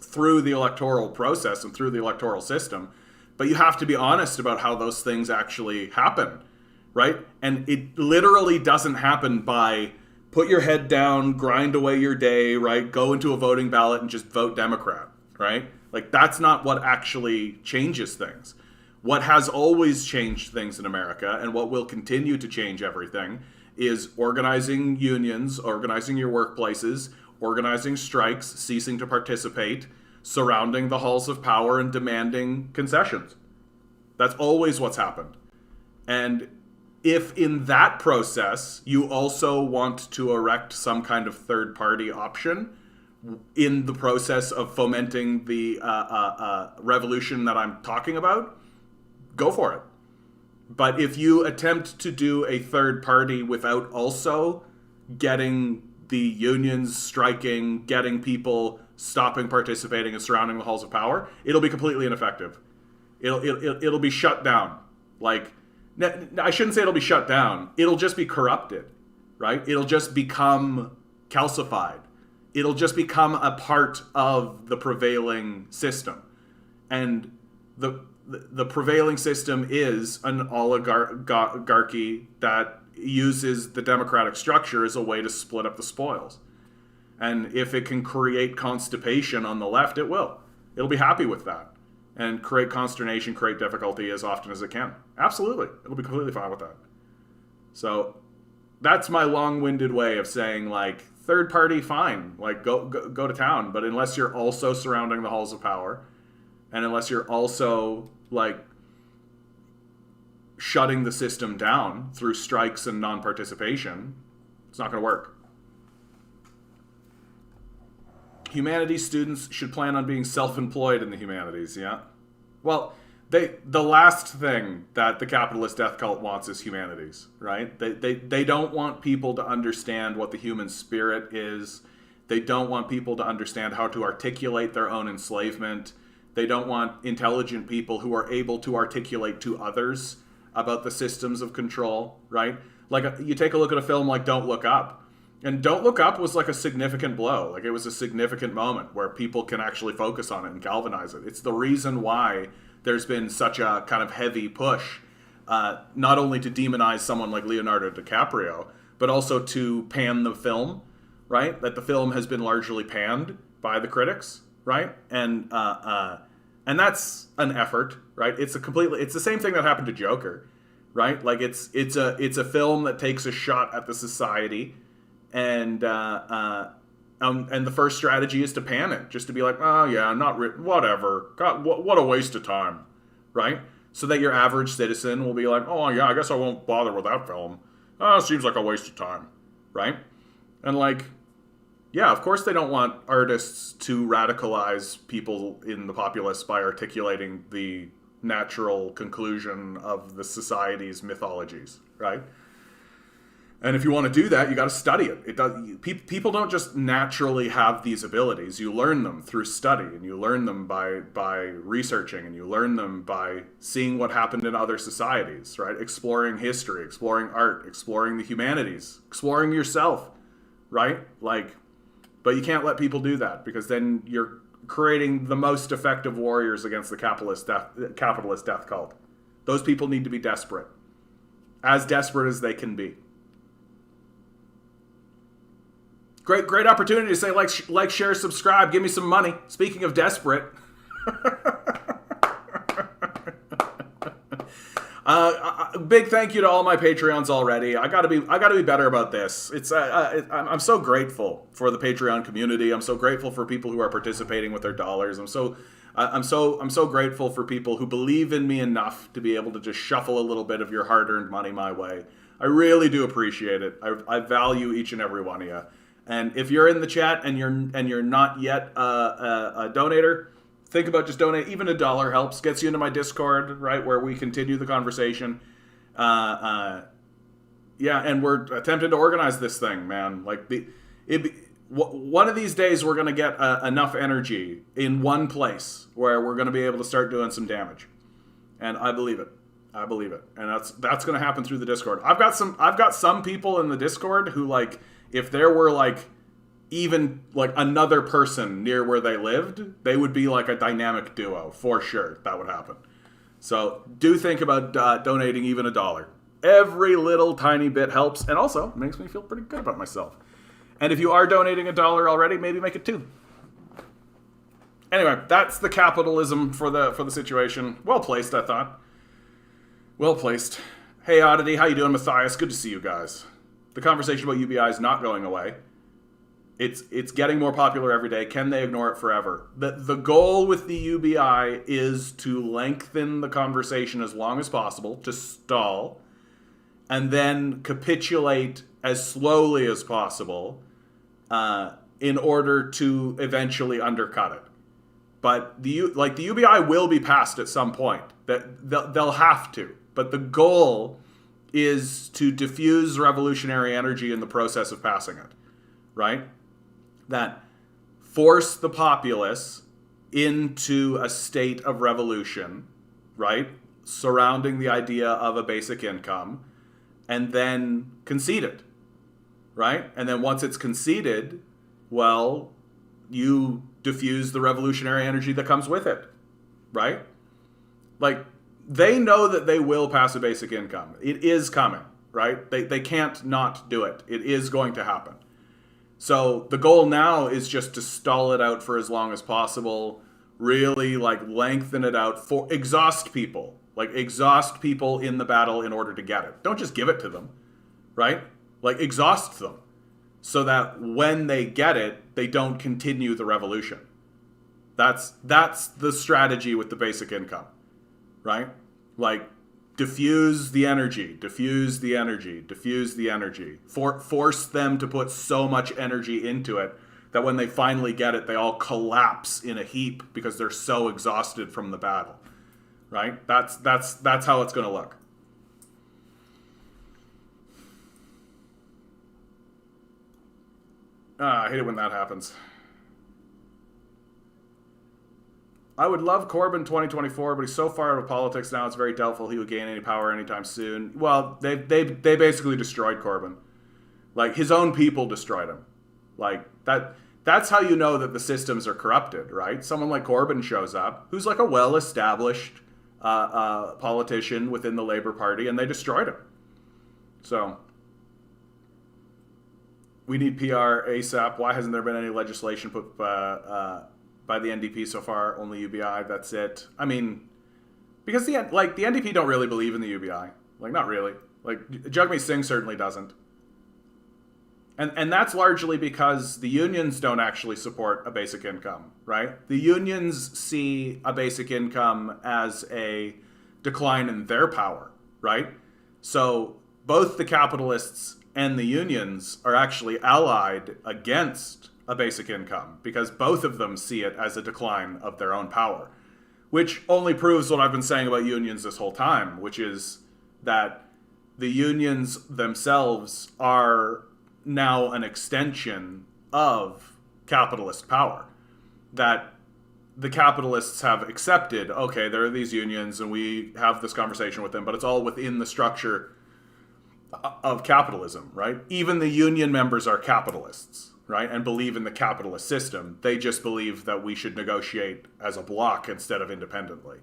through the electoral process and through the electoral system, but you have to be honest about how those things actually happen, right? And it literally doesn't happen by put your head down, grind away your day, right? Go into a voting ballot and just vote Democrat, right? Like that's not what actually changes things. What has always changed things in America and what will continue to change everything is organizing unions, organizing your workplaces, organizing strikes, ceasing to participate, surrounding the halls of power and demanding concessions. That's always what's happened. And if in that process you also want to erect some kind of third party option in the process of fomenting the revolution that I'm talking about, go for it. But if you attempt to do a third party without also getting the unions striking, getting people stopping participating and surrounding the halls of power, it'll be completely ineffective. It'll be shut down. Like, I shouldn't say it'll be shut down. It'll just be corrupted, right? It'll just become calcified. It'll just become a part of the prevailing system. And the prevailing system is an oligarchy that uses the democratic structure as a way to split up the spoils. And if it can create constipation on the left, it will. It'll be happy with that. And create consternation, create difficulty as often as it can. Absolutely. It'll be completely fine with that. So that's my long-winded way of saying, like, third party, fine. Like, go to town. But unless you're also surrounding the halls of power, and unless you're also, like, shutting the system down through strikes and non-participation, it's not going to work. Humanities students should plan on being self-employed in the humanities, yeah? Well, the last thing that the capitalist death cult wants is humanities, right? They don't want people to understand what the human spirit is. They don't want people to understand how to articulate their own enslavement. They don't want intelligent people who are able to articulate to others about the systems of control, right? Like, you take a look at a film like Don't Look Up, and Don't Look Up was like a significant blow. Like, it was a significant moment where people can actually focus on it and galvanize it. It's the reason why there's been such a kind of heavy push, not only to demonize someone like Leonardo DiCaprio, but also to pan the film, right? That the film has been largely panned by the critics, right? And that's an effort, right? It's the same thing that happened to Joker, right? Like, it's a film that takes a shot at the society, and the first strategy is to pan it, just to be like, oh yeah, whatever, God, what a waste of time, right? So that your average citizen will be like, oh yeah, I guess I won't bother with that film. Oh, it seems like a waste of time, right? And like, yeah, of course they don't want artists to radicalize people in the populace by articulating the natural conclusion of the society's mythologies, right? And if you want to do that, you got to study it. People don't just naturally have these abilities. You learn them through study, and you learn them by researching, and you learn them by seeing what happened in other societies, right? Exploring history, exploring art, exploring the humanities, exploring yourself, right? Like, but you can't let people do that, because then you're creating the most effective warriors against the capitalist death cult. Those people need to be desperate, as desperate as they can be. Great opportunity to say like, share, subscribe, give me some money. Speaking of desperate, big thank you to all my Patreons already. I gotta be better about this. I'm so grateful for the Patreon community. I'm so grateful for people who are participating with their dollars. I'm so grateful for people who believe in me enough to be able to just shuffle a little bit of your hard-earned money my way. I really do appreciate it. I value each and every one of you. And if you're in the chat and you're not yet a donator, think about just donating. Even $1 helps. Gets you into my Discord, right, where we continue the conversation. Yeah, and we're attempting to organize this thing, man. Like, one of these days we're going to get enough energy in one place where we're going to be able to start doing some damage. And I believe it. And that's going to happen through the Discord. I've got some people in the Discord who, like, if there were like even like another person near where they lived, they would be like a dynamic duo for sure. That would happen. So do think about donating even $1. Every little tiny bit helps, and also makes me feel pretty good about myself. And if you are donating $1 already, maybe make it $2. Anyway, that's the capitalism for the situation. Well placed, I thought. Well placed. Hey Oddity, how you doing, Matthias? Good to see you guys. The conversation about UBI is not going away. It's getting more popular every day. Can they ignore it forever? The goal with the UBI is to lengthen the conversation as long as possible, to stall, and then capitulate as slowly as possible in order to eventually undercut it. But the UBI will be passed at some point. That they'll have to. But the goal is to diffuse revolutionary energy in the process of passing it, right? That force the populace into a state of revolution, right? Surrounding the idea of a basic income, and then concede it, right? And then once it's conceded, well, you diffuse the revolutionary energy that comes with it, right? Like, they know that they will pass a basic income. It is coming, right? They can't not do it. It is going to happen. So the goal now is just to stall it out for as long as possible, really like lengthen it out, exhaust people in the battle in order to get it. Don't just give it to them, right? Like, exhaust them so that when they get it, they don't continue the revolution. That's the strategy with the basic income. Right? Like, diffuse the energy. Force them to put so much energy into it that when they finally get it, they all collapse in a heap because they're so exhausted from the battle. Right? That's how it's going to look. I hate it when that happens. I would love Corbyn 2024, but he's so far out of politics now, it's very doubtful he would gain any power anytime soon. Well, they basically destroyed Corbyn. Like, his own people destroyed him. Like, that's how you know that the systems are corrupted, right? Someone like Corbyn shows up, who's like a well-established politician within the Labour Party, and they destroyed him. So, we need PR ASAP. Why hasn't there been any legislation put by the NDP so far? Only UBI, that's it. I mean, because the NDP don't really believe in the UBI. Like, not really. Like, Jagmeet Singh certainly doesn't. And that's largely because the unions don't actually support a basic income, right? The unions see a basic income as a decline in their power, right? So both the capitalists and the unions are actually allied against a basic income because both of them see it as a decline of their own power, which only proves what I've been saying about unions this whole time, which is that the unions themselves are now an extension of capitalist power. That the capitalists have accepted, okay, there are these unions and we have this conversation with them, but it's all within the structure of capitalism, right? Even the union members are capitalists, right? And believe in the capitalist system. They just believe that we should negotiate as a bloc instead of independently.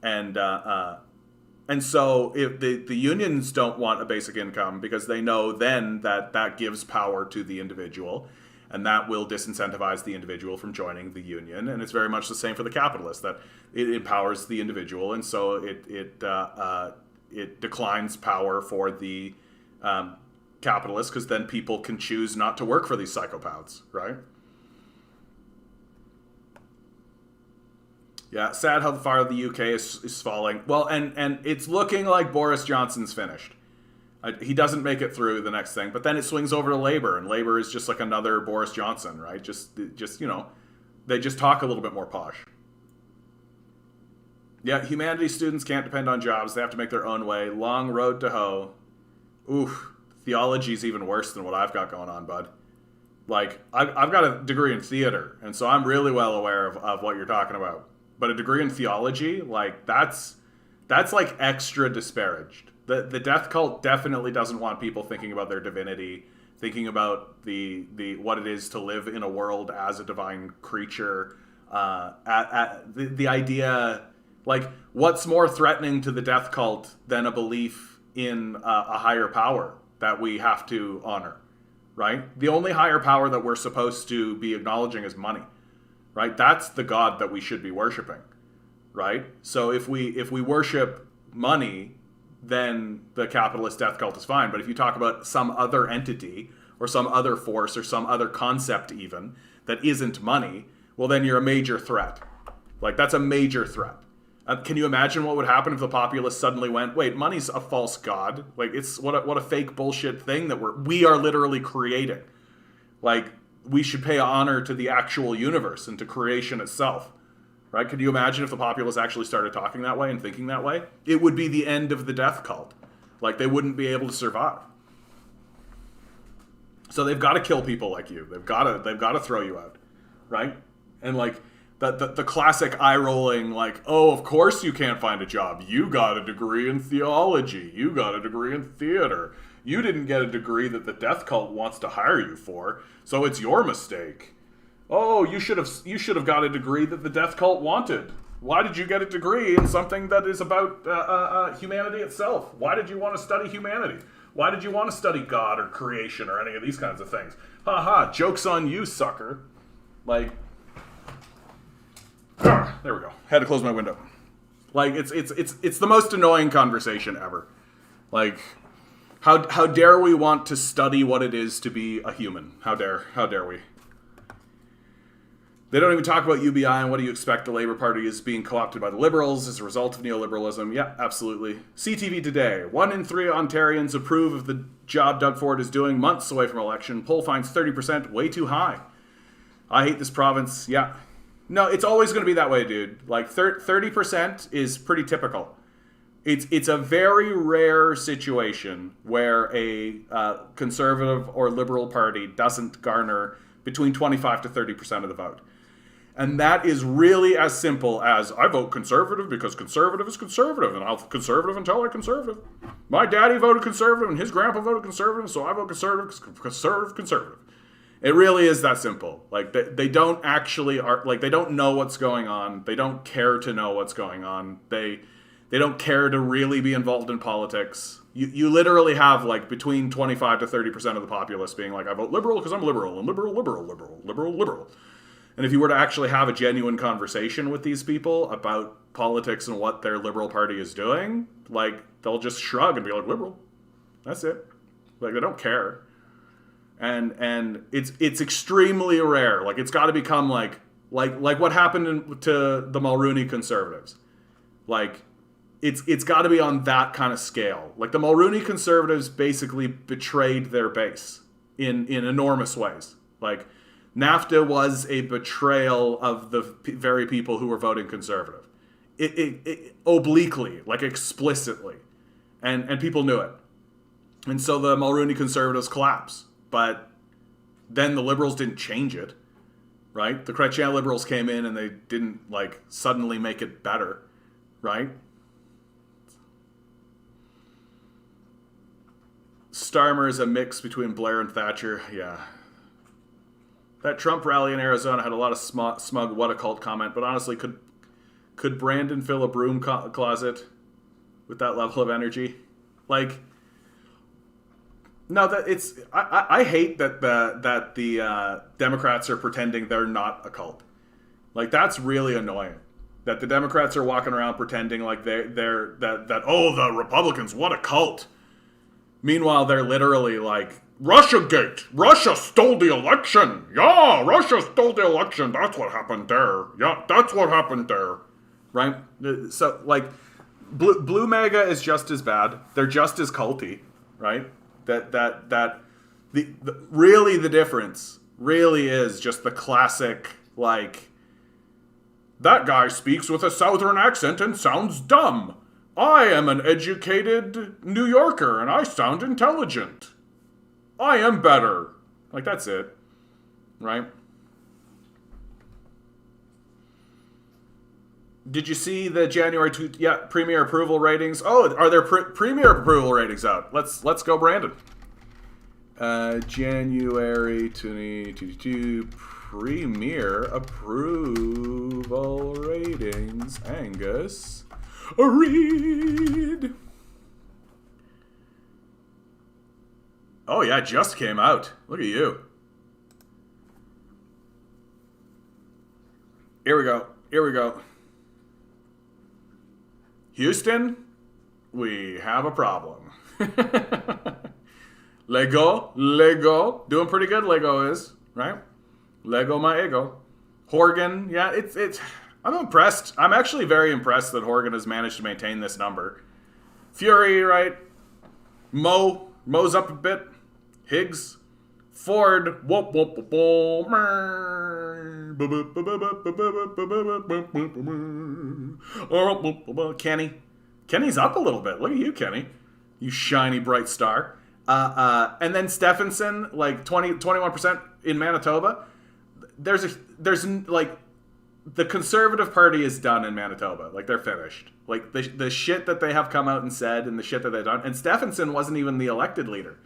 And so if the unions don't want a basic income because they know then that gives power to the individual, and that will disincentivize the individual from joining the union. And it's very much the same for the capitalists, that it empowers the individual, and so it declines power for the capitalists because then people can choose not to work for these psychopaths, right? Yeah, sad how far the UK is falling. Well, and it's looking like Boris Johnson's finished. He doesn't make it through the next thing, but then it swings over to Labour, and Labour is just like another Boris Johnson, right? Just you know, they just talk a little bit more posh. Yeah, humanities students can't depend on jobs. They have to make their own way. Long road to hoe. Oof, theology's even worse than what I've got going on, bud. Like, I've got a degree in theater, and so I'm really well aware of what you're talking about. But a degree in theology, like, that's like extra disparaged. The death cult definitely doesn't want people thinking about their divinity, thinking about the what it is to live in a world as a divine creature. The idea, like, what's more threatening to the death cult than a belief in a higher power that we have to honor, right? The only higher power that we're supposed to be acknowledging is money. Right? That's the God that we should be worshiping, right? So if we worship money, then the capitalist death cult is fine. But if you talk about some other entity or some other force or some other concept even that isn't money, well, then you're a major threat. Like, that's a major threat. Can you imagine what would happen if the populace suddenly went, wait, money's a false god? Like, it's what a fake bullshit thing that we are literally creating. Like, we should pay honor to the actual universe and to creation itself, right? Could you imagine if the populace actually started talking that way and thinking that way? It would be the end of the death cult. Like, they wouldn't be able to survive. So they've got to kill people like you. They've got to throw you out, right? And like the classic eye rolling, like, oh, of course you can't find a job. You got a degree in theology. You got a degree in theater. You didn't get a degree that the death cult wants to hire you for, so it's your mistake. Oh, you should have got a degree that the death cult wanted. Why did you get a degree in something that is about humanity itself? Why did you want to study humanity? Why did you want to study God or creation or any of these kinds of things? Ha ha, joke's on you, sucker. Like, there we go. Had to close my window. Like, it's the most annoying conversation ever. Like, How dare we want to study what it is to be a human? How dare we? They don't even talk about UBI and what do you expect the Labour Party is being co-opted by the Liberals as a result of neoliberalism. Yeah, absolutely. CTV today. 1 in 3 Ontarians approve of the job Doug Ford is doing months away from election. Poll finds 30% way too high. I hate this province. Yeah. No, it's always going to be that way, dude. Like, 30% is pretty typical. It's a very rare situation where a conservative or liberal party doesn't garner between 25 to 30% of the vote. And that is really as simple as, I vote conservative because conservative is conservative, and I'll conservative until I'm conservative. My daddy voted conservative, and his grandpa voted conservative, so I vote conservative because conservative. It really is that simple. Like, they don't actually, they don't know what's going on. They don't care to know what's going on. They don't care to really be involved in politics. You literally have, like, between 25 to 30% of the populace being like, I vote liberal because I'm liberal, and liberal. And if you were to actually have a genuine conversation with these people about politics and what their liberal party is doing, like, they'll just shrug and be like, liberal. That's it. Like, they don't care. And it's extremely rare. Like, it's got to become like what happened to the Mulrooney conservatives. Like, it's got to be on that kind of scale. Like, the Mulrooney conservatives basically betrayed their base in enormous ways. Like, NAFTA was a betrayal of the very people who were voting conservative. It obliquely, like explicitly. And people knew it. And so the Mulrooney conservatives collapsed. But then the liberals didn't change it, right? The Chrétien liberals came in and they didn't, like, suddenly make it better, right? Starmer is a mix between Blair and Thatcher. Yeah. That Trump rally in Arizona had a lot of smug what a cult comment, but honestly, could Brandon fill a broom closet with that level of energy? Like, no, that it's I hate that the Democrats are pretending they're not a cult. Like, that's really annoying. That the Democrats are walking around pretending like they're oh, the Republicans, what a cult. Meanwhile, they're literally like, Russiagate! Russia stole the election! Yeah, Russia stole the election. That's what happened there. Yeah, that's what happened there. Right? So, like, Blue MAGA is just as bad. They're just as culty, right? Really the difference really is just the classic, like, that guy speaks with a southern accent and sounds dumb. I am an educated New Yorker and I sound intelligent. I am better. Like, that's it. Right? Did you see the January Premier approval ratings? Oh, are there Premier approval ratings out? Let's go, Brandon. January 2022 Premier approval ratings. Angus, read. Oh yeah, it just came out. Look at you. Here we go. Houston, we have a problem. Lego, doing pretty good. Lego is, right? Lego my ego. Horgan, yeah, it's. I'm impressed. I'm actually very impressed that Horgan has managed to maintain this number. Fury, right? Mo's up a bit. Higgs, Ford, whoop whoop whoop whoop. Kenny's up a little bit. Look at you, Kenny. You shiny bright star. And then Stephenson, like 21% in Manitoba. There's like, the Conservative Party is done in Manitoba. Like, they're finished. Like, the shit that they have come out and said and the shit that they've done. And Stephenson wasn't even the elected leader.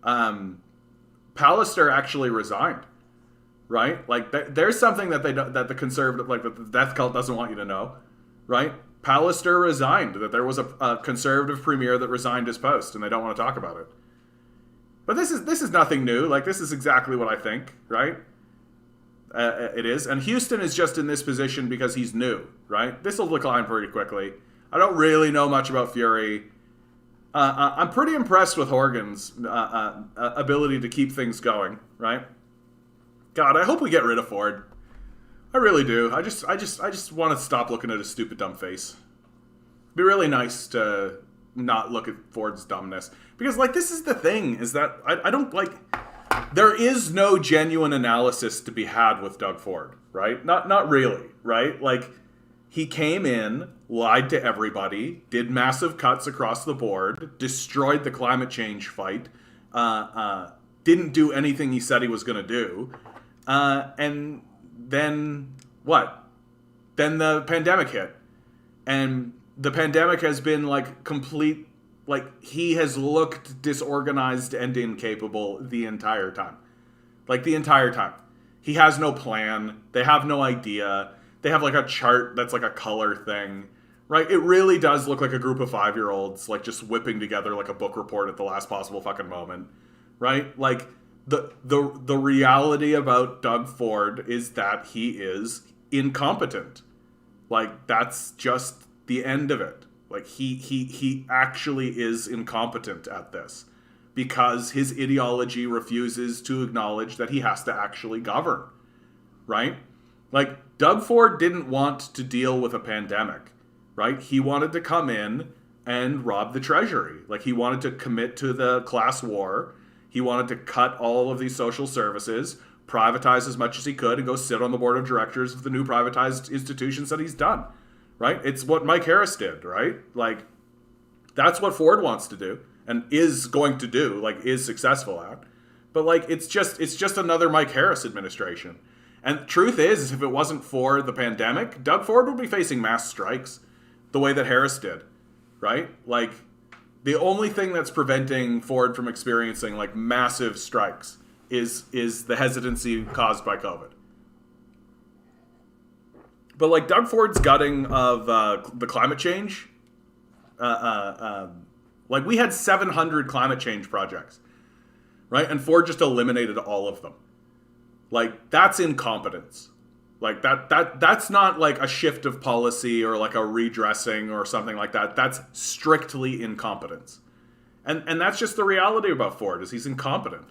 Pallister actually resigned. Right? Like, there's something that that the Conservative, like, that the death cult doesn't want you to know. Right? Pallister resigned. That there was a Conservative premier that resigned his post, and they don't want to talk about it. But this is nothing new. Like, this is exactly what I think. Right? It is. And Houston is just in this position because he's new, right? This will decline pretty quickly. I don't really know much about Fury. I'm pretty impressed with Horgan's ability to keep things going, right? God, I hope we get rid of Ford. I really do. I just want to stop looking at his stupid dumb face. It'd be really nice to not look at Ford's dumbness. Because, like, this is the thing, is that I don't, like... There is no genuine analysis to be had with Doug Ford, right? Not really, right? Like, he came in, lied to everybody, did massive cuts across the board, destroyed the climate change fight, didn't do anything he said he was going to do, and then What? Then the pandemic hit. And the pandemic has been like complete, like he has looked disorganized and incapable the entire time. Like the entire time. He has no plan. They have no idea. They have like a chart that's like a color thing. Right? It really does look like a group of 5-year-olds like just whipping together like a book report at the last possible fucking moment. Right? Like the reality about Doug Ford is that he is incompetent. Like that's just the end of it. Like he actually is incompetent at this because his ideology refuses to acknowledge that he has to actually govern. Right? Like Doug Ford didn't want to deal with a pandemic. Right? He wanted to come in and rob the treasury. Like he wanted to commit to the class war. He wanted to cut all of these social services, privatize as much as he could, and go sit on the board of directors of the new privatized institutions that he's done. Right? It's what Mike Harris did, right? Like that's what Ford wants to do and is going to do, like is successful at. But like it's just another Mike Harris administration. And the truth is if it wasn't for the pandemic, Doug Ford would be facing mass strikes. The way that Harris did, right? Like, the only thing that's preventing Ford from experiencing, like, massive strikes is the hesitancy caused by COVID. But, like, Doug Ford's gutting of the climate change, like, we had 700 climate change projects, right? And Ford just eliminated all of them. Like, that's incompetence. Like that's not like a shift of policy or like a redressing or something like that. That's strictly incompetence. And that's just the reality about Ford is he's incompetent.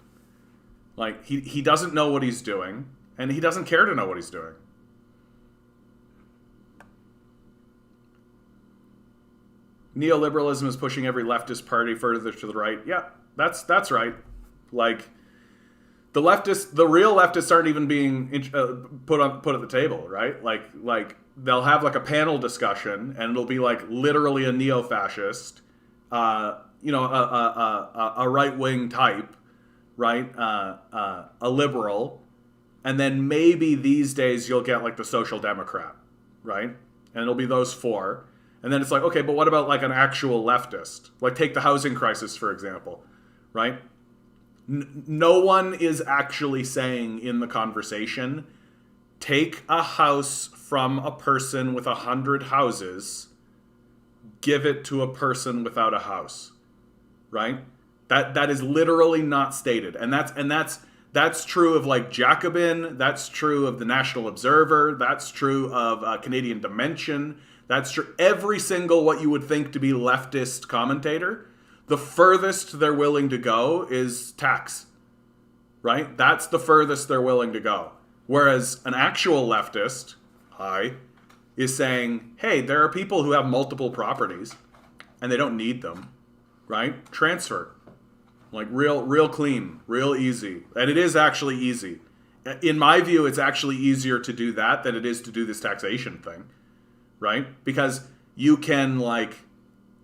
Like he doesn't know what he's doing and he doesn't care to know what he's doing. Neoliberalism is pushing every leftist party further to the right. Yeah, that's right. Like the real leftists aren't even being put at the table, right? Like they'll have like a panel discussion, and it'll be like literally a neo-fascist, a right-wing type, right? A liberal, and then maybe these days you'll get like the social democrat, right? And it'll be those four, and then it's like, okay, but what about like an actual leftist? Like take the housing crisis for example, right? No one is actually saying in the conversation, take a house from a person with 100 houses, give it to a person without a house, right? That is literally not stated, and that's true of like Jacobin, that's true of the National Observer, that's true of Canadian Dimension, that's true every single what you would think to be leftist commentator. The furthest they're willing to go is tax, right? That's the furthest they're willing to go. Whereas an actual leftist, is saying, hey, there are people who have multiple properties and they don't need them, right? Transfer. Like real clean, real easy. And it is actually easy. In my view, it's actually easier to do that than it is to do this taxation thing, right? Because you can like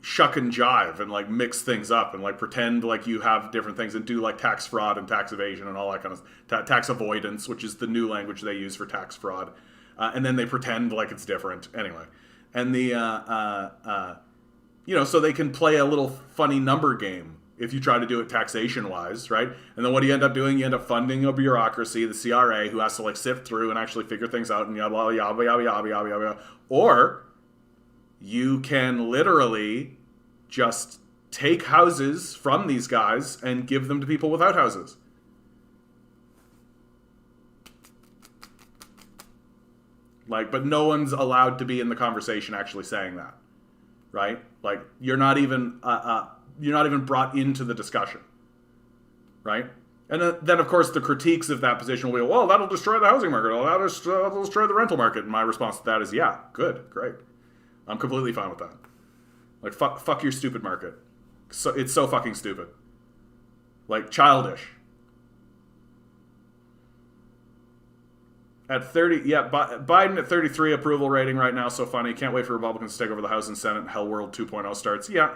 shuck and jive and like mix things up and like pretend like you have different things and do like tax fraud and tax evasion and all that kind of tax avoidance, which is the new language they use for tax fraud, and then they pretend like it's different anyway. And the so they can play a little funny number game if you try to do it taxation wise, right? And then what do you end up doing? You end up funding a bureaucracy, the CRA, who has to like sift through and actually figure things out and yabba yabba yabba yabba yabba yabba. Or you can literally just take houses from these guys and give them to people without houses. Like, but no one's allowed to be in the conversation actually saying that, right? Like, you're not even brought into the discussion, right? And then, of course, the critiques of that position will be, well, that'll destroy the housing market. Well, that'll destroy the rental market. And my response to that is, yeah, good, great. I'm completely fine with that. Like, fuck your stupid market. So it's so fucking stupid. Like, childish. At 30, yeah, Biden at 33 approval rating right now, so funny. Can't wait for Republicans to take over the House and Senate. Hell World 2.0 starts. Yeah.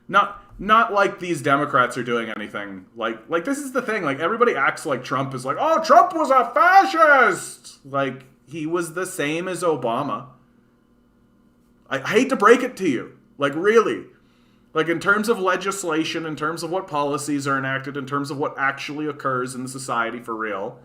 Not like these Democrats are doing anything. Like this is the thing. Like, everybody acts like Trump is like, oh, Trump was a fascist. Like, he was the same as Obama. I hate to break it to you. Like, really. Like, in terms of legislation, in terms of what policies are enacted, in terms of what actually occurs in society for real,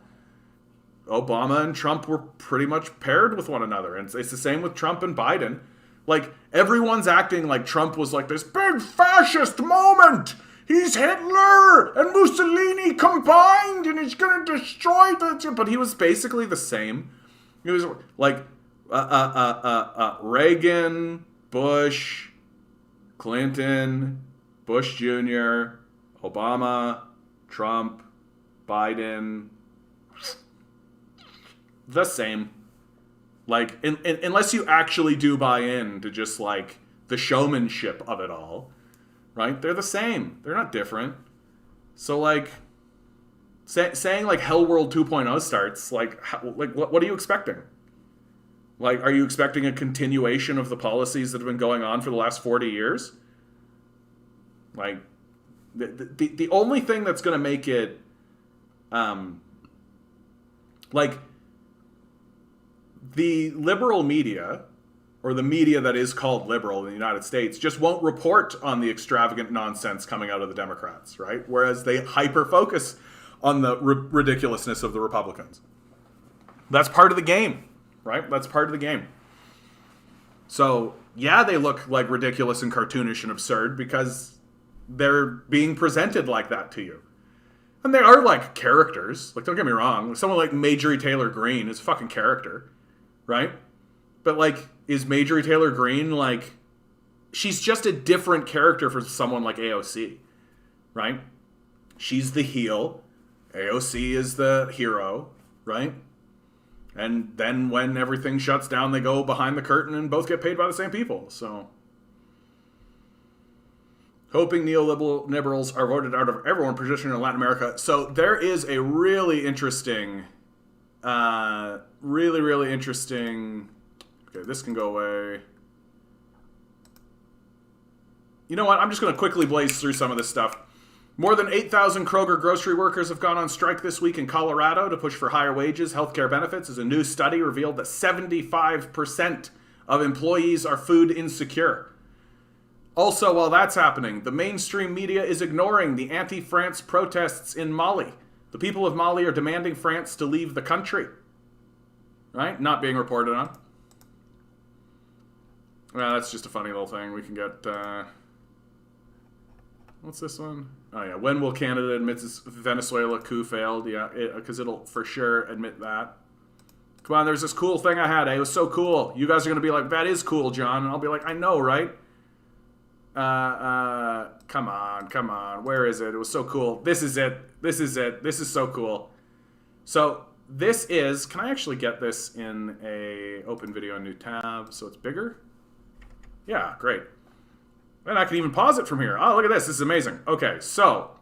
Obama and Trump were pretty much paired with one another. And it's the same with Trump and Biden. Like, everyone's acting like Trump was like this big fascist moment. He's Hitler and Mussolini combined, and he's going to destroy the... But he was basically the same. He was like Reagan, Bush, Clinton, Bush Jr., Obama, Trump, Biden. The same. Like, unless you actually do buy in to just, like, the showmanship of it all, right? They're the same. They're not different. So, like, saying, like, Hell World 2.0 starts, like what are you expecting? Like, are you expecting a continuation of the policies that have been going on for the last 40 years? Like, the only thing that's going to make it, like, the liberal media, or the media that is called liberal in the United States, just won't report on the extravagant nonsense coming out of the Democrats, right? Whereas they hyper-focus on the ridiculousness of the Republicans. That's part of the game, right? That's part of the game. So, yeah, they look like ridiculous and cartoonish and absurd because they're being presented like that to you. And they are, like, characters. Like, don't get me wrong. Someone like Marjorie Taylor Greene is a fucking character. Right? But, like, is Marjorie Taylor Greene, like, she's just a different character for someone like AOC, right? She's the heel. AOC is the hero, right? And then when everything shuts down, they go behind the curtain and both get paid by the same people, so. Hoping neoliberals are voted out of everyone positioned in Latin America. So there is a really interesting... really interesting. Okay, this can go away. You know what? I'm just going to quickly blaze through some of this stuff. More than 8,000 Kroger grocery workers have gone on strike this week in Colorado to push for higher wages, healthcare benefits, as a new study revealed that 75% of employees are food insecure. Also, while that's happening, the mainstream media is ignoring the anti-France protests in Mali. The people of Mali are demanding France to leave the country. Right? Not being reported on. Well, that's just a funny little thing. We can get... what's this one? Oh, yeah. When will Canada admit its Venezuela coup failed? Yeah, because it'll for sure admit that. Come on, there's this cool thing I had. It was so cool. You guys are going to be like, that is cool, John. And I'll be like, I know, right? Come on. Where is it? It was so cool. This is it. This is so cool. So... this is, can I actually get this in a open video new tab so it's bigger? Yeah, great. And I can even pause it from here. Oh, look at this. This is amazing. Okay, so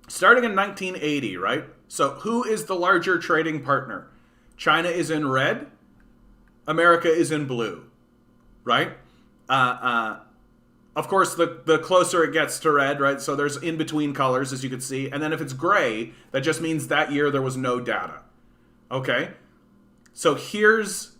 starting in 1980, right? So who is the larger trading partner? China is in red. America is in blue, right? Of course, the closer it gets to red, right? So there's in-between colors, as you can see. And then if it's gray, that just means that year there was no data. Okay, so here's,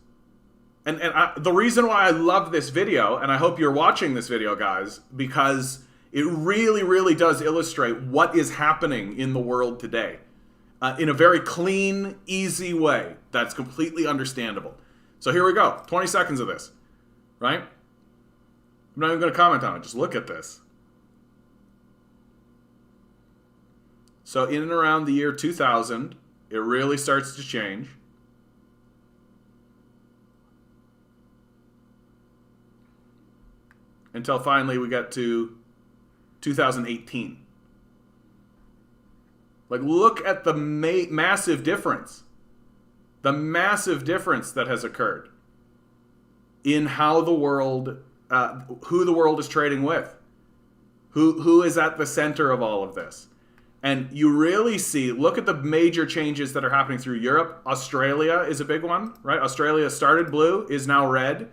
the reason why I love this video, and I hope you're watching this video, guys, because it really, really does illustrate what is happening in the world today in a very clean, easy way that's completely understandable. So here we go, 20 seconds of this, right? I'm not even going to comment on it, just look at this. So in and around the year 2000, it really starts to change. Until finally we get to 2018. Like, look at the massive difference. The massive difference that has occurred in how the world, who the world is trading with. Who is at the center of all of this. And you really see, look at the major changes that are happening through Europe. Australia is a big one, right? Australia started blue, is now red,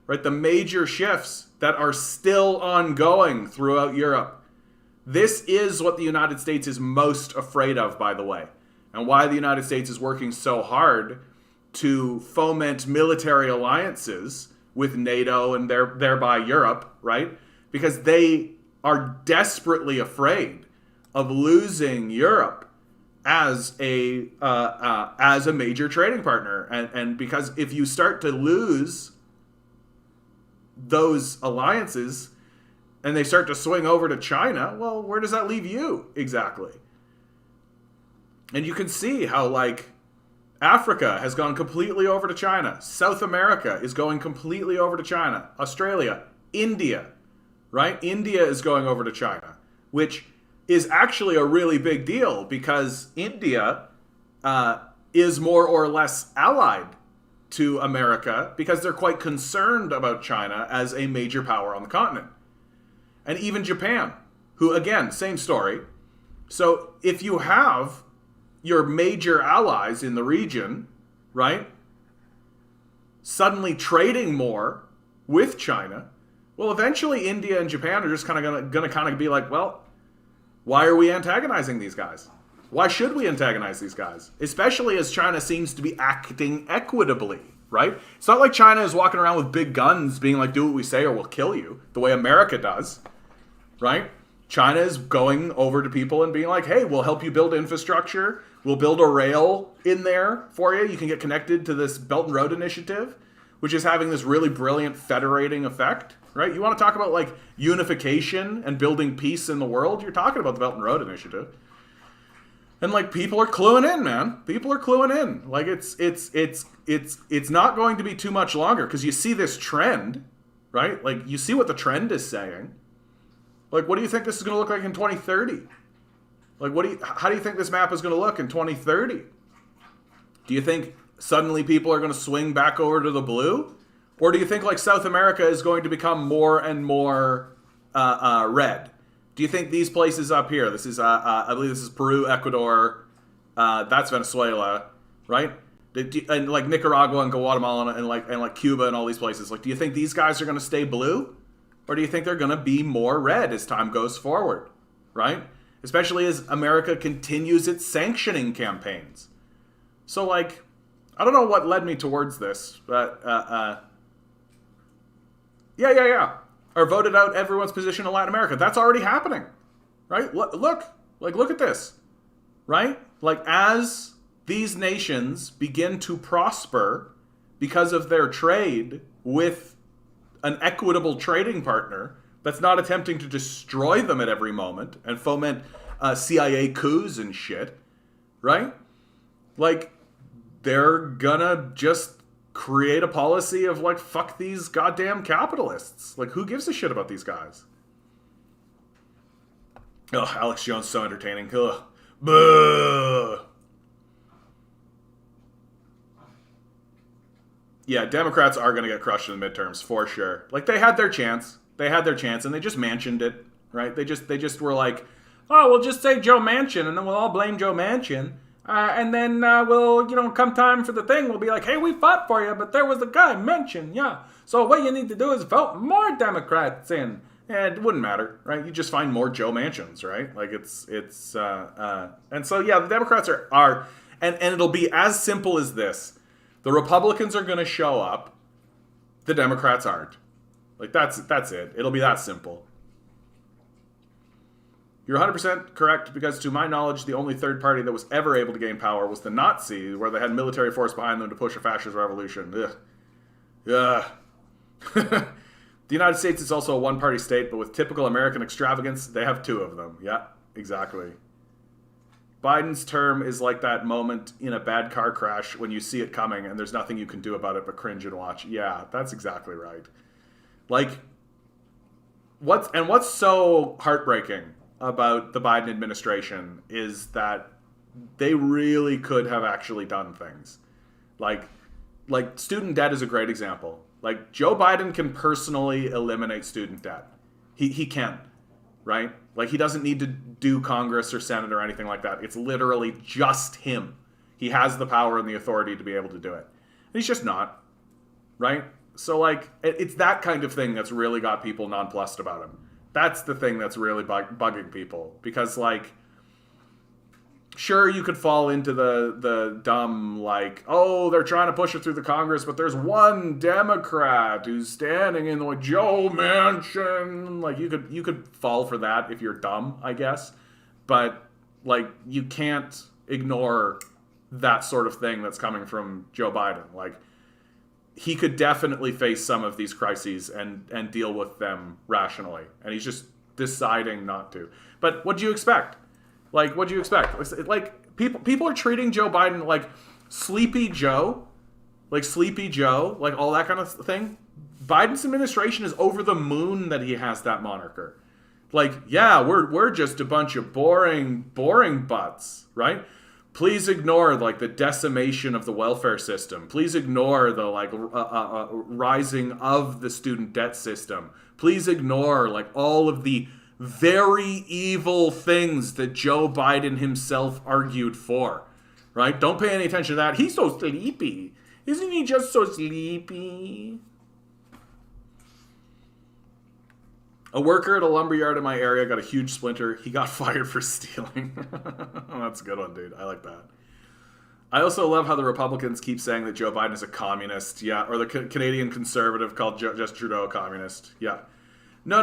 right? The major shifts that are still ongoing throughout Europe. This is what the United States is most afraid of, by the way. And why the United States is working so hard to foment military alliances with NATO and thereby Europe, right? Because they are desperately afraid of losing Europe as a major trading partner, and because if you start to lose those alliances and they start to swing over to China, well, where does that leave you exactly? And you can see how, like, Africa has gone completely over to China. South America is going completely over to China. Australia, India, right? India is going over to China, which is actually a really big deal because India is more or less allied to America because they're quite concerned about China as a major power on the continent. And even Japan, who, again, same story. So if you have your major allies in the region, right, suddenly trading more with China, well, eventually India and Japan are just kind of gonna be like, well, why are we antagonizing these guys? Why should we antagonize these guys? Especially as China seems to be acting equitably, right? It's not like China is walking around with big guns being like, do what we say or we'll kill you, the way America does, right? China is going over to people and being like, hey, we'll help you build infrastructure. We'll build a rail in there for you. You can get connected to this Belt and Road Initiative, which is having this really brilliant federating effect, right? You want to talk about, like, unification and building peace in the world? You're talking about the Belt and Road Initiative. And, like, people are cluing in, man. People are cluing in. Like, it's not going to be too much longer because you see this trend, right? Like, you see what the trend is saying. Like, what do you think this is going to look like in 2030? Like, how do you think this map is going to look in 2030? Do you think suddenly people are going to swing back over to the blue? Or do you think, like, South America is going to become more and more red? Do you think these places up here, this is, I believe this is Peru, Ecuador, that's Venezuela, right? And, like, Nicaragua and Guatemala and like Cuba and all these places. Like, do you think these guys are going to stay blue? Or do you think they're going to be more red as time goes forward, right? Especially as America continues its sanctioning campaigns. So, like, I don't know what led me towards this, but, yeah. Or voted out everyone's position in Latin America. That's already happening, right? Look at this, right? Like, as these nations begin to prosper because of their trade with an equitable trading partner that's not attempting to destroy them at every moment and foment CIA coups and shit, right? Like, they're gonna just create a policy of, like, fuck these goddamn capitalists. Like, who gives a shit about these guys? Ugh, Alex Jones, so entertaining. Ugh. Buh. Yeah, Democrats are going to get crushed in the midterms, for sure. Like, they had their chance. And they just Manchined it, right? They just were like, oh, we'll just say Joe Manchin, and then we'll all blame Joe Manchin. And then we'll, come time for the thing, we'll be like, hey, we fought for you, but there was a guy, Manchin, yeah. So what you need to do is vote more Democrats in. And it wouldn't matter, right? You just find more Joe Manchins, right? Like, and so, yeah, the Democrats are and it'll be as simple as this. The Republicans are going to show up. The Democrats aren't. Like, that's it. It'll be that simple. You're 100% correct, because to my knowledge, the only third party that was ever able to gain power was the Nazis, where they had military force behind them to push a fascist revolution. Ugh. The United States is also a one-party state, but with typical American extravagance, they have two of them. Yeah, exactly. Biden's term is like that moment in a bad car crash when you see it coming and there's nothing you can do about it but cringe and watch. Yeah, that's exactly right. Like, what's so heartbreaking about the Biden administration is that they really could have actually done things. Like student debt is a great example. Like, Joe Biden can personally eliminate student debt. He can, right? Like, he doesn't need to do Congress or Senate or anything like that. It's literally just him. He has the power and the authority to be able to do it. And he's just not, right? So, like, it's that kind of thing that's really got people nonplussed about him. That's the thing that's really bugging people. Because, like, sure, you could fall into the dumb, like, oh, they're trying to push it through the Congress, but there's one Democrat who's standing in the Joe Manchin. Like, you could fall for that if you're dumb, I guess. But, like, you can't ignore that sort of thing that's coming from Joe Biden. Like, he could definitely face some of these crises and deal with them rationally. And he's just deciding not to. But what do you expect? Like, what do you expect? Like, people are treating Joe Biden like Sleepy Joe, like all that kind of thing. Biden's administration is over the moon that he has that moniker. Like, yeah, we're just a bunch of boring butts, right? Please ignore, like, the decimation of the welfare system. Please ignore the, like, rising of the student debt system. Please ignore, like, all of the very evil things that Joe Biden himself argued for, right? Don't pay any attention to that. He's so sleepy. Isn't he just so sleepy? A worker at a lumberyard in my area got a huge splinter. He got fired for stealing. That's a good one, dude. I like that. I also love how the Republicans keep saying that Joe Biden is a communist. Yeah, or the Canadian conservative called Justin Trudeau a communist. Yeah. No.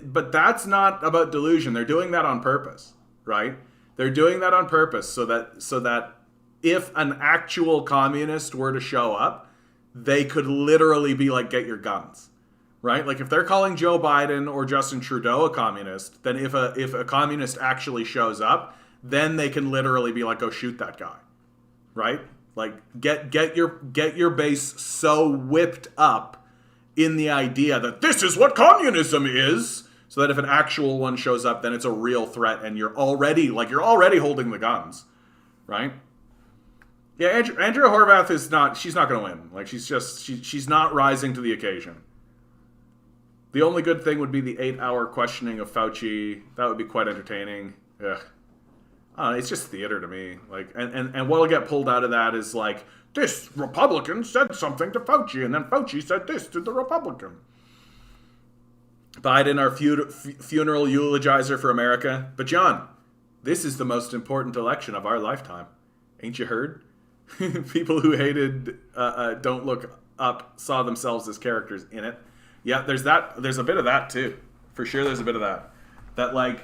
But that's not about delusion. They're doing that on purpose, right? They're doing that on purpose so that if an actual communist were to show up, they could literally be like, get your guns, right? Like, if they're calling Joe Biden or Justin Trudeau a communist, then if a communist actually shows up, then they can literally be like, go shoot that guy, right? Like, get your base so whipped up in the idea that this is what communism is, so that if an actual one shows up, then it's a real threat, and you're already holding the guns, right? Yeah, Andrea Horvath she's not going to win. Like, she's not rising to the occasion. The only good thing would be the 8-hour questioning of Fauci. That would be quite entertaining. Ugh. It's just theater to me. Like, and what'll get pulled out of that is like, this Republican said something to Fauci, and then Fauci said this to the Republican. Biden, our funeral eulogizer for America. But John, this is the most important election of our lifetime. Ain't you heard? People who hated Don't Look Up saw themselves as characters in it. Yeah, there's that. There's a bit of that too. For sure, there's a bit of that. That, like,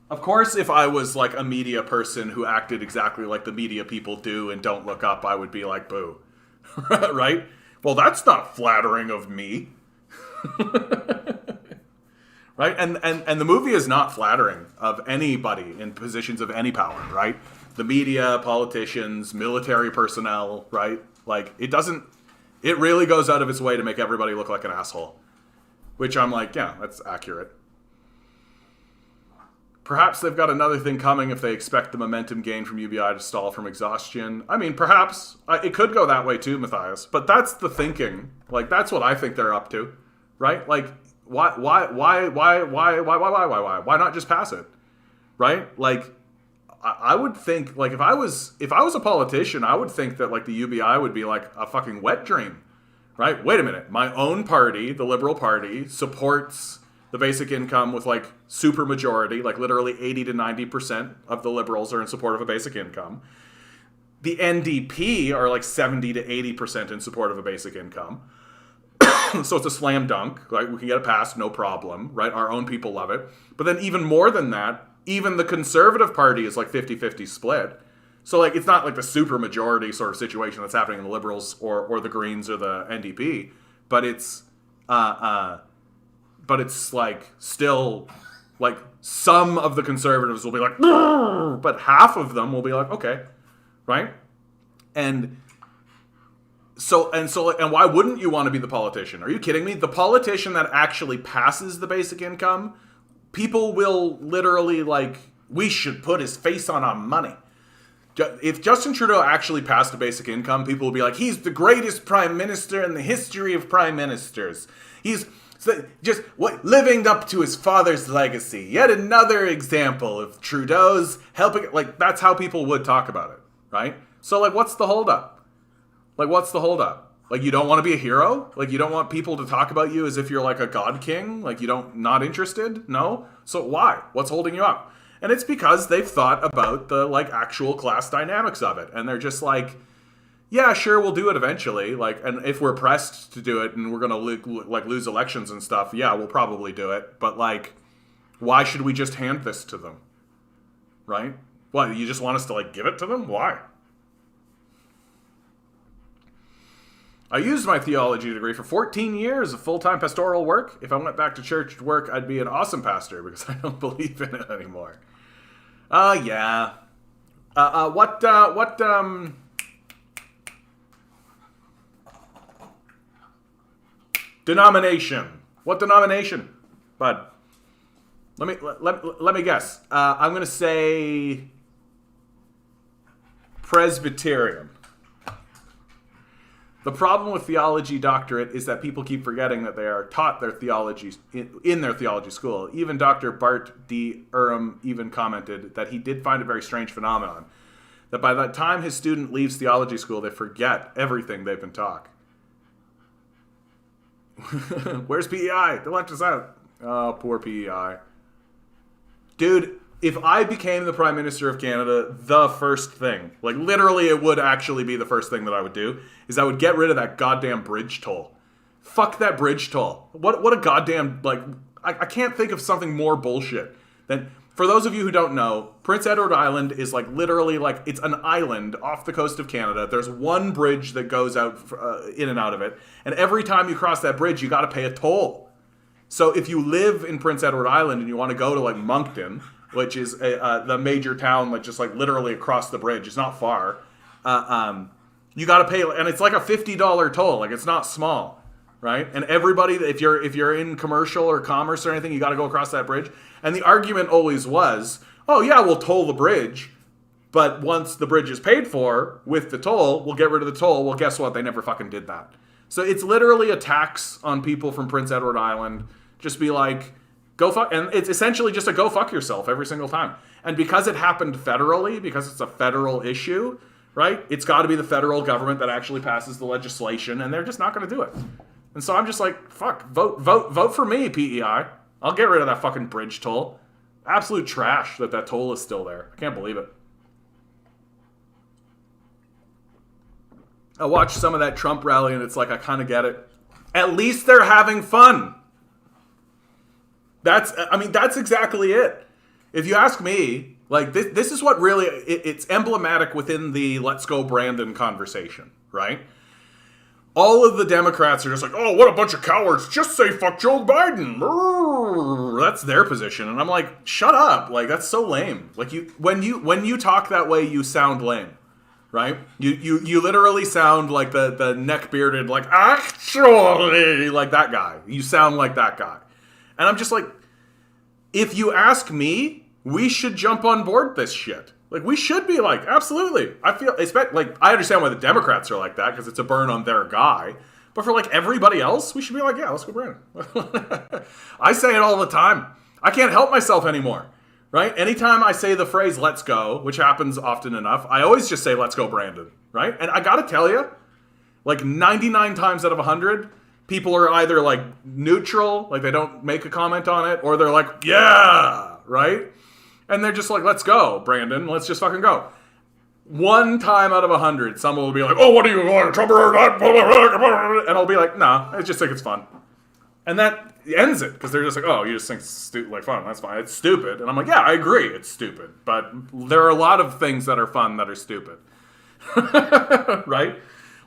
of course, if I was like a media person who acted exactly like the media people do and Don't Look Up, I would be like, boo. Right? Well, that's not flattering of me. Right? And the movie is not flattering of anybody in positions of any power, right? The media, politicians, military personnel, right? Like, it really goes out of its way to make everybody look like an asshole. Which I'm like, yeah, that's accurate. Perhaps they've got another thing coming if they expect the momentum gain from UBI to stall from exhaustion. I mean, perhaps. It could go that way too, Matthias. But that's the thinking. Like, that's what I think they're up to. Right? Like, why not just pass it? Right? Like, I would think, like, if I was a politician, I would think that, like, the UBI would be like a fucking wet dream. Right? Wait a minute. My own party, the Liberal Party, supports the basic income with, like, super majority, like literally 80 to 90% of the liberals are in support of a basic income. The NDP are like 70 to 80% in support of a basic income. So it's a slam dunk, right? We can get it passed, no problem, right? Our own people love it. But then even more than that, even the Conservative Party is like 50-50 split. So, like, it's not like the super majority sort of situation that's happening in the Liberals or the Greens or the NDP, but it's like still, like, some of the conservatives will be like, but half of them will be like, okay, right? And so why wouldn't you want to be the politician? Are you kidding me? The politician that actually passes the basic income, people will literally, like, we should put his face on our money. If Justin Trudeau actually passed a basic income, people will be like, he's the greatest prime minister in the history of prime ministers. He's just living up to his father's legacy. Yet another example of Trudeau's helping. Like, that's how people would talk about it, right? So, like, what's the holdup? Like, what's the holdup? Like, you don't want to be a hero? Like, you don't want people to talk about you as if you're like a god king? Like, not interested? No? So why? What's holding you up? And it's because they've thought about the like actual class dynamics of it. And they're just like, yeah, sure, we'll do it eventually. Like, and if we're pressed to do it and we're going to lose elections and stuff, yeah, we'll probably do it. But like, why should we just hand this to them? Right? What, you just want us to like give it to them? Why? I used my theology degree for 14 years of full-time pastoral work. If I went back to church work, I'd be an awesome pastor because I don't believe in it anymore. Yeah. Denomination. What denomination? Bud. Let me guess. I'm going to say Presbyterian. The problem with theology doctorate is that people keep forgetting that they are taught their theology in their theology school. Even Dr. Bart D. Urim even commented that he did find a very strange phenomenon, that by the time his student leaves theology school, they forget everything they've been taught. Where's PEI? They left us out. Oh, poor PEI. Dude, if I became the Prime Minister of Canada, the first thing, like literally it would actually be the first thing that I would do, is I would get rid of that goddamn bridge toll. Fuck that bridge toll. What a goddamn, like, I can't think of something more bullshit than, for those of you who don't know, Prince Edward Island is like literally like, it's an island off the coast of Canada. There's one bridge that goes out in and out of it. And every time you cross that bridge, you got to pay a toll. So if you live in Prince Edward Island and you want to go to like Moncton, which is the major town, like just like literally across the bridge, it's not far, you got to pay, and it's like a $50 toll. Like it's not small, right? And everybody, if you're in commercial or commerce or anything, you got to go across that bridge. And the argument always was, oh yeah, we'll toll the bridge, but once the bridge is paid for with the toll, we'll get rid of the toll. Well, guess what? They never fucking did that. So it's literally a tax on people from Prince Edward Island. Just be like, go fuck, and it's essentially just a go fuck yourself every single time. And because it happened federally, because it's a federal issue, right? It's got to be the federal government that actually passes the legislation, and they're just not going to do it. And so I'm just like, fuck, vote for me, PEI. I'll get rid of that fucking bridge toll. Absolute trash that toll is still there. I can't believe it. I watched some of that Trump rally, and it's like, I kind of get it. At least they're having fun. That's exactly it. If you ask me, like, this is what really, it's emblematic within the Let's Go Brandon conversation, right? All of the Democrats are just like, oh, what a bunch of cowards. Just say fuck Joe Biden. That's their position. And I'm like, shut up. Like, that's so lame. Like, when you talk that way, you sound lame, right? You literally sound like the neck-bearded, like, actually, like that guy. You sound like that guy. And I'm just like, if you ask me, we should jump on board this shit. Like, we should be like, absolutely. I feel, like, I understand why the Democrats are like that, because it's a burn on their guy. But for, like, everybody else, we should be like, yeah, let's go Brandon. I say it all the time. I can't help myself anymore, right? Anytime I say the phrase, let's go, which happens often enough, I always just say, let's go Brandon, right? And I gotta tell you, like, 99 times out of 100, people are either, like, neutral, like, they don't make a comment on it, or they're like, yeah, right? And they're just like, let's go, Brandon. Let's just fucking go. One time out of 100, someone will be like, oh, what are you, Trump? And I'll be like, nah, I just think it's fun. And that ends it, because they're just like, oh, you just think it's like fun. That's fine. It's stupid. And I'm like, yeah, I agree. It's stupid. But there are a lot of things that are fun that are stupid. Right?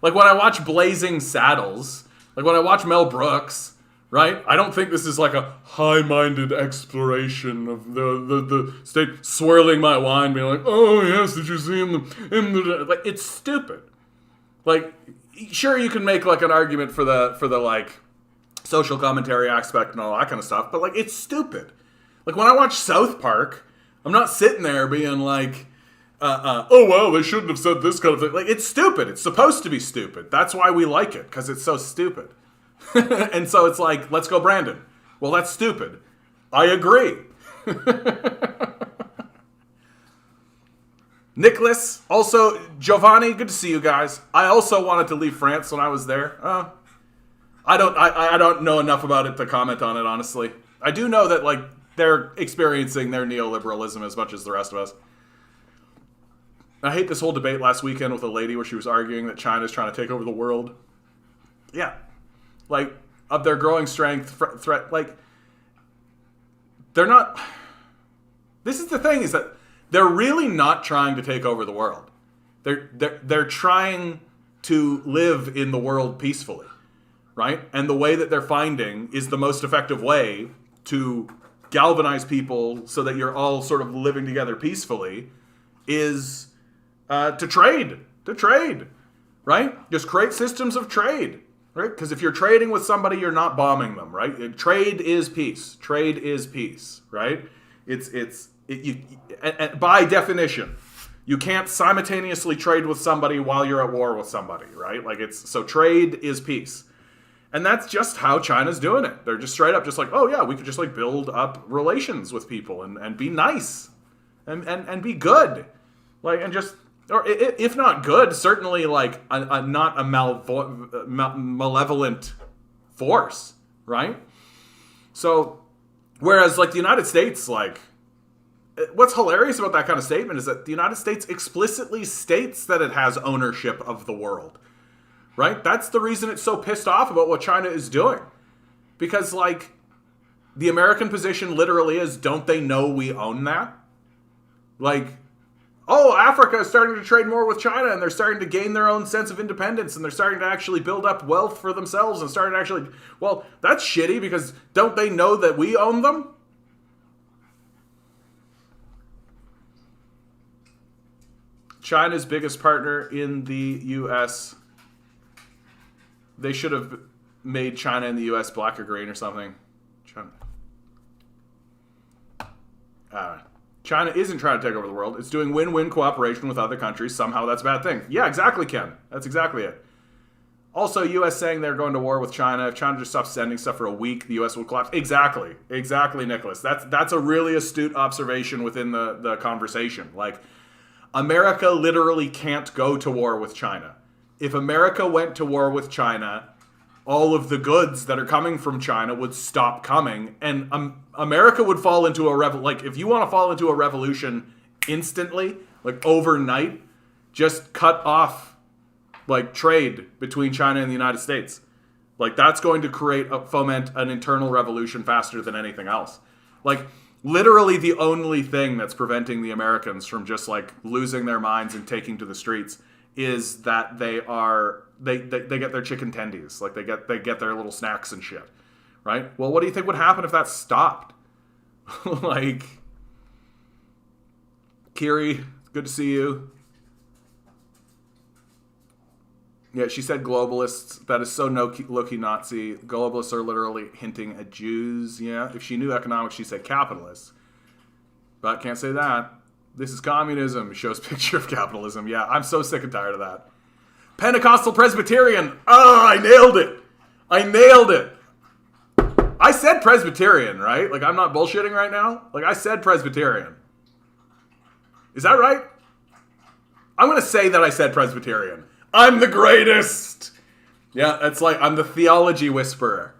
Like when I watch Blazing Saddles, like when I watch Mel Brooks, right? I don't think this is like a high-minded exploration of the state, swirling my wine, being like, oh, yes, did you see him? Like, it's stupid. Like, sure, you can make like an argument for the like social commentary aspect and all that kind of stuff, but like, it's stupid. Like when I watch South Park, I'm not sitting there being like, oh, well, they shouldn't have said this kind of thing. Like, it's stupid. It's supposed to be stupid. That's why we like it, because it's so stupid. And so it's like, let's go Brandon. Well, that's stupid. I agree. Nicholas, also Giovanni, good to see you guys. I also wanted to leave France when I was there. I don't know enough about it to comment on it, honestly. I do know that, like, they're experiencing their neoliberalism as much as the rest of us. I hate this whole debate last weekend with a lady where she was arguing that China's trying to take over the world. Yeah. Like, of their growing strength, threat, like, they're not... This is the thing, is that they're really not trying to take over the world. They're trying to live in the world peacefully, right? And the way that they're finding is the most effective way to galvanize people so that you're all sort of living together peacefully is to trade, right? Just create systems of trade, right? Because if you're trading with somebody, you're not bombing them, right? Trade is peace. Trade is peace, right? And by definition, you can't simultaneously trade with somebody while you're at war with somebody, right? Like so trade is peace. And that's just how China's doing it. They're just straight up just like, oh yeah, we could just like build up relations with people and be nice and be good. Like, and just, or if not good, certainly like not a malevolent force, right? So, whereas like the United States, like, what's hilarious about that kind of statement is that the United States explicitly states that it has ownership of the world, right? That's the reason it's so pissed off about what China is doing. Because, like, the American position literally is, don't they know we own that? Like, oh, Africa is starting to trade more with China, and they're starting to gain their own sense of independence, and they're starting to actually build up wealth for themselves, and starting to actually, well, that's shitty, because don't they know that we own them? China's biggest partner in the U.S. They should have made China and the U.S. black or green or something. China isn't trying to take over the world. It's doing win-win cooperation with other countries. Somehow that's a bad thing. Yeah, exactly, Ken. That's exactly it. Also, U.S. saying they're going to war with China. If China just stops sending stuff for a week, the U.S. would collapse. Exactly, Nicholas. That's a really astute observation within the conversation. Like, America literally can't go to war with China. If America went to war with China, all of the goods that are coming from China would stop coming, and America would fall into a like, if you want to fall into a revolution instantly, like overnight, just cut off like trade between China and the United States. Like, that's going to foment an internal revolution faster than anything else. Like, literally the only thing that's preventing the Americans from just like losing their minds and taking to the streets is that they get their chicken tendies. Like, they get their little snacks and shit, right? Well, what do you think would happen if that stopped? Like, Kiri, good to see you. Yeah, she said globalists. That is so low-key Nazi. Globalists are literally hinting at Jews. Yeah, if she knew economics, she said capitalists. But can't say that. This is communism. Shows picture of capitalism. Yeah, I'm so sick and tired of that. Pentecostal Presbyterian. Oh, I nailed it. I said Presbyterian, right? Like, I'm not bullshitting right now. Like, I said Presbyterian. Is that right? I'm going to say that I said Presbyterian. I'm the greatest. Yeah, it's like I'm the theology whisperer.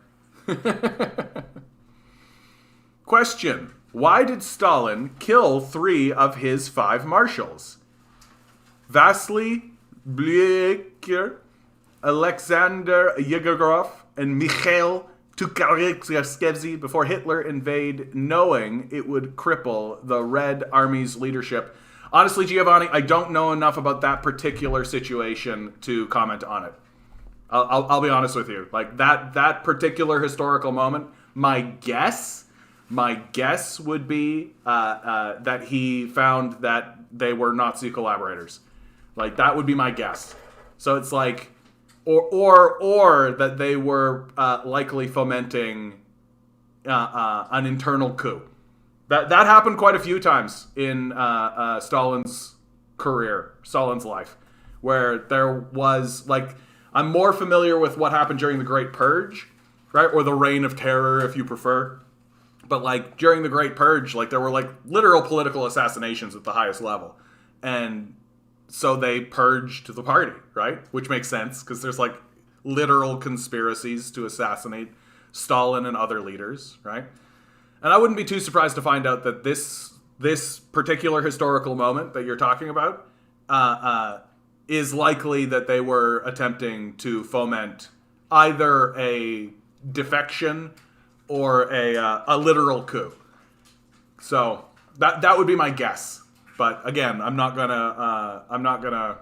Question. Why did Stalin kill 3 of his 5 marshals? Vasily Blücher, Alexander Yegorov, and Mikhail Tukhachevsky before Hitler invaded, knowing it would cripple the Red Army's leadership. Honestly, Giovanni, I don't know enough about that particular situation to comment on it. I'll be honest with you. Like, that particular historical moment, my guess would be that he found that they were Nazi collaborators. Like, that would be my guess. So it's like, or that they were likely fomenting an internal coup. That happened quite a few times in Stalin's career, Stalin's life, where there was, like, I'm more familiar with what happened during the Great Purge, right? Or the Reign of Terror, if you prefer. But, like, during the Great Purge, like, there were, like, literal political assassinations at the highest level. And so they purged the party, right? Which makes sense, because there's, like, literal conspiracies to assassinate Stalin and other leaders, right? And I wouldn't be too surprised to find out that this particular historical moment that you're talking about is likely that they were attempting to foment either a defection or a literal coup. So that would be my guess. But again, I'm not gonna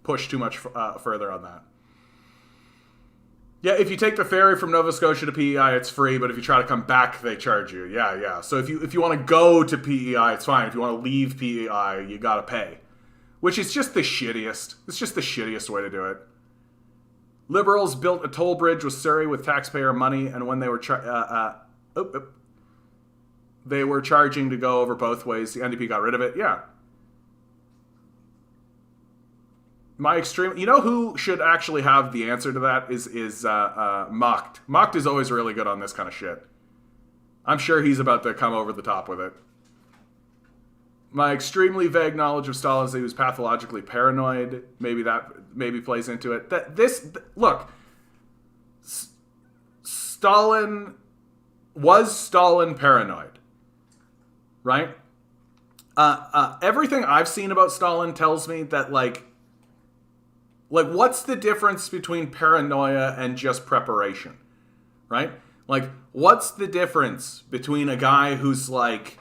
push too much further on that. Yeah, if you take the ferry from Nova Scotia to PEI, it's free, but if you try to come back, they charge you. Yeah. So if you want to go to PEI, it's fine. If you want to leave PEI, you gotta pay. Which is just the shittiest. It's just the shittiest way to do it. Liberals built a toll bridge with Surrey with taxpayer money, and when they were they were charging to go over both ways, the NDP got rid of it. Yeah. My extreme... You know who should actually have the answer to that is Mocked. Mocked is always really good on this kind of shit. I'm sure he's about to come over the top with it. My extremely vague knowledge of Stalin is that he was pathologically paranoid. Maybe plays into it. Look, Stalin paranoid, right? Everything I've seen about Stalin tells me that like what's the difference between paranoia and just preparation, right? Like, what's the difference between a guy who's like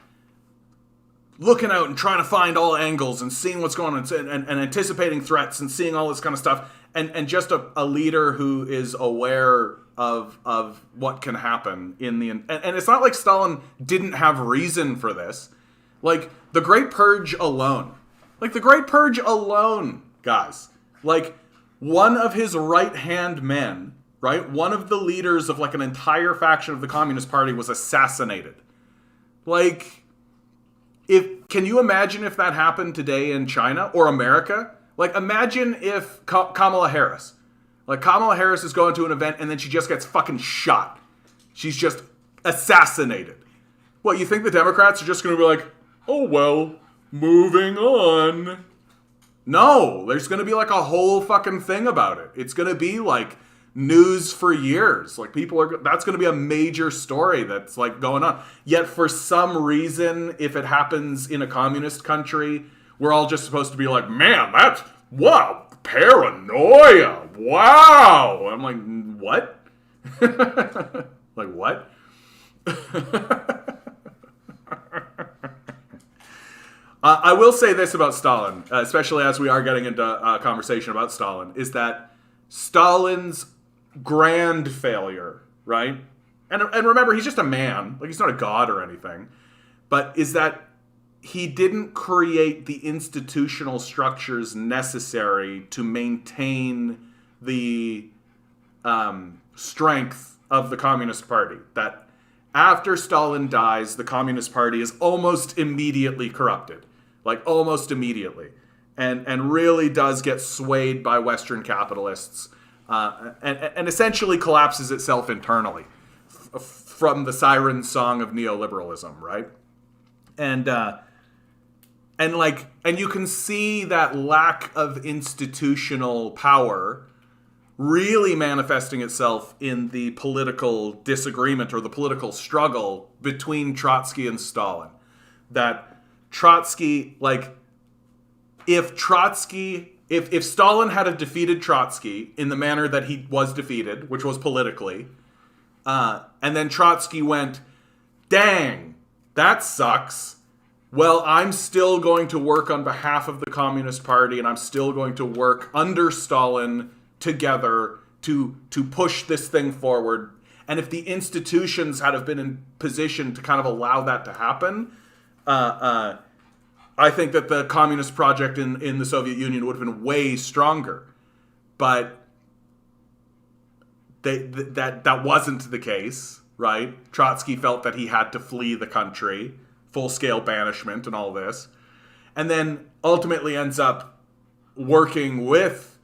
looking out and trying to find all angles and seeing what's going on and anticipating threats and seeing all this kind of stuff and just a leader who is aware of what can happen in the... And it's not like Stalin didn't have reason for this. Like, the Great Purge alone, guys, like, one of his right-hand men, right, one of the leaders of, like, an entire faction of the Communist Party was assassinated. Like... Can you imagine if that happened today in China or America? Like, imagine if Kamala Harris is going to an event and then she just gets fucking shot. She's just assassinated. What, you think the Democrats are just going to be like, oh, well, moving on? No, there's going to be like a whole fucking thing about it. It's going to be like news for years. Like, that's going to be a major story that's like going on. Yet for some reason, if it happens in a communist country, we're all just supposed to be like, man, that's, wow, paranoia, wow. I'm like, what? Like, what? I will say this about Stalin, especially as we are getting into a conversation about Stalin, is that Stalin's grand failure, right? And remember, he's just a man. Like, he's not a god or anything. But is that he didn't create the institutional structures necessary to maintain the strength of the Communist Party. That after Stalin dies, the Communist Party is almost immediately corrupted. Like, almost immediately. And really does get swayed by Western capitalists. And essentially collapses itself internally from the siren song of neoliberalism, right? And you can see that lack of institutional power really manifesting itself in the political disagreement or the political struggle between Trotsky and Stalin. That Trotsky, like, if Stalin had defeated Trotsky in the manner that he was defeated, which was politically, and then Trotsky went, dang, that sucks. Well, I'm still going to work on behalf of the Communist Party, and I'm still going to work under Stalin together to push this thing forward. And if the institutions had have been in position to kind of allow that to happen, I think that the communist project in the Soviet Union would have been way stronger. But that wasn't the case, right? Trotsky felt that he had to flee the country, full-scale banishment and all this. And then ultimately ends up working with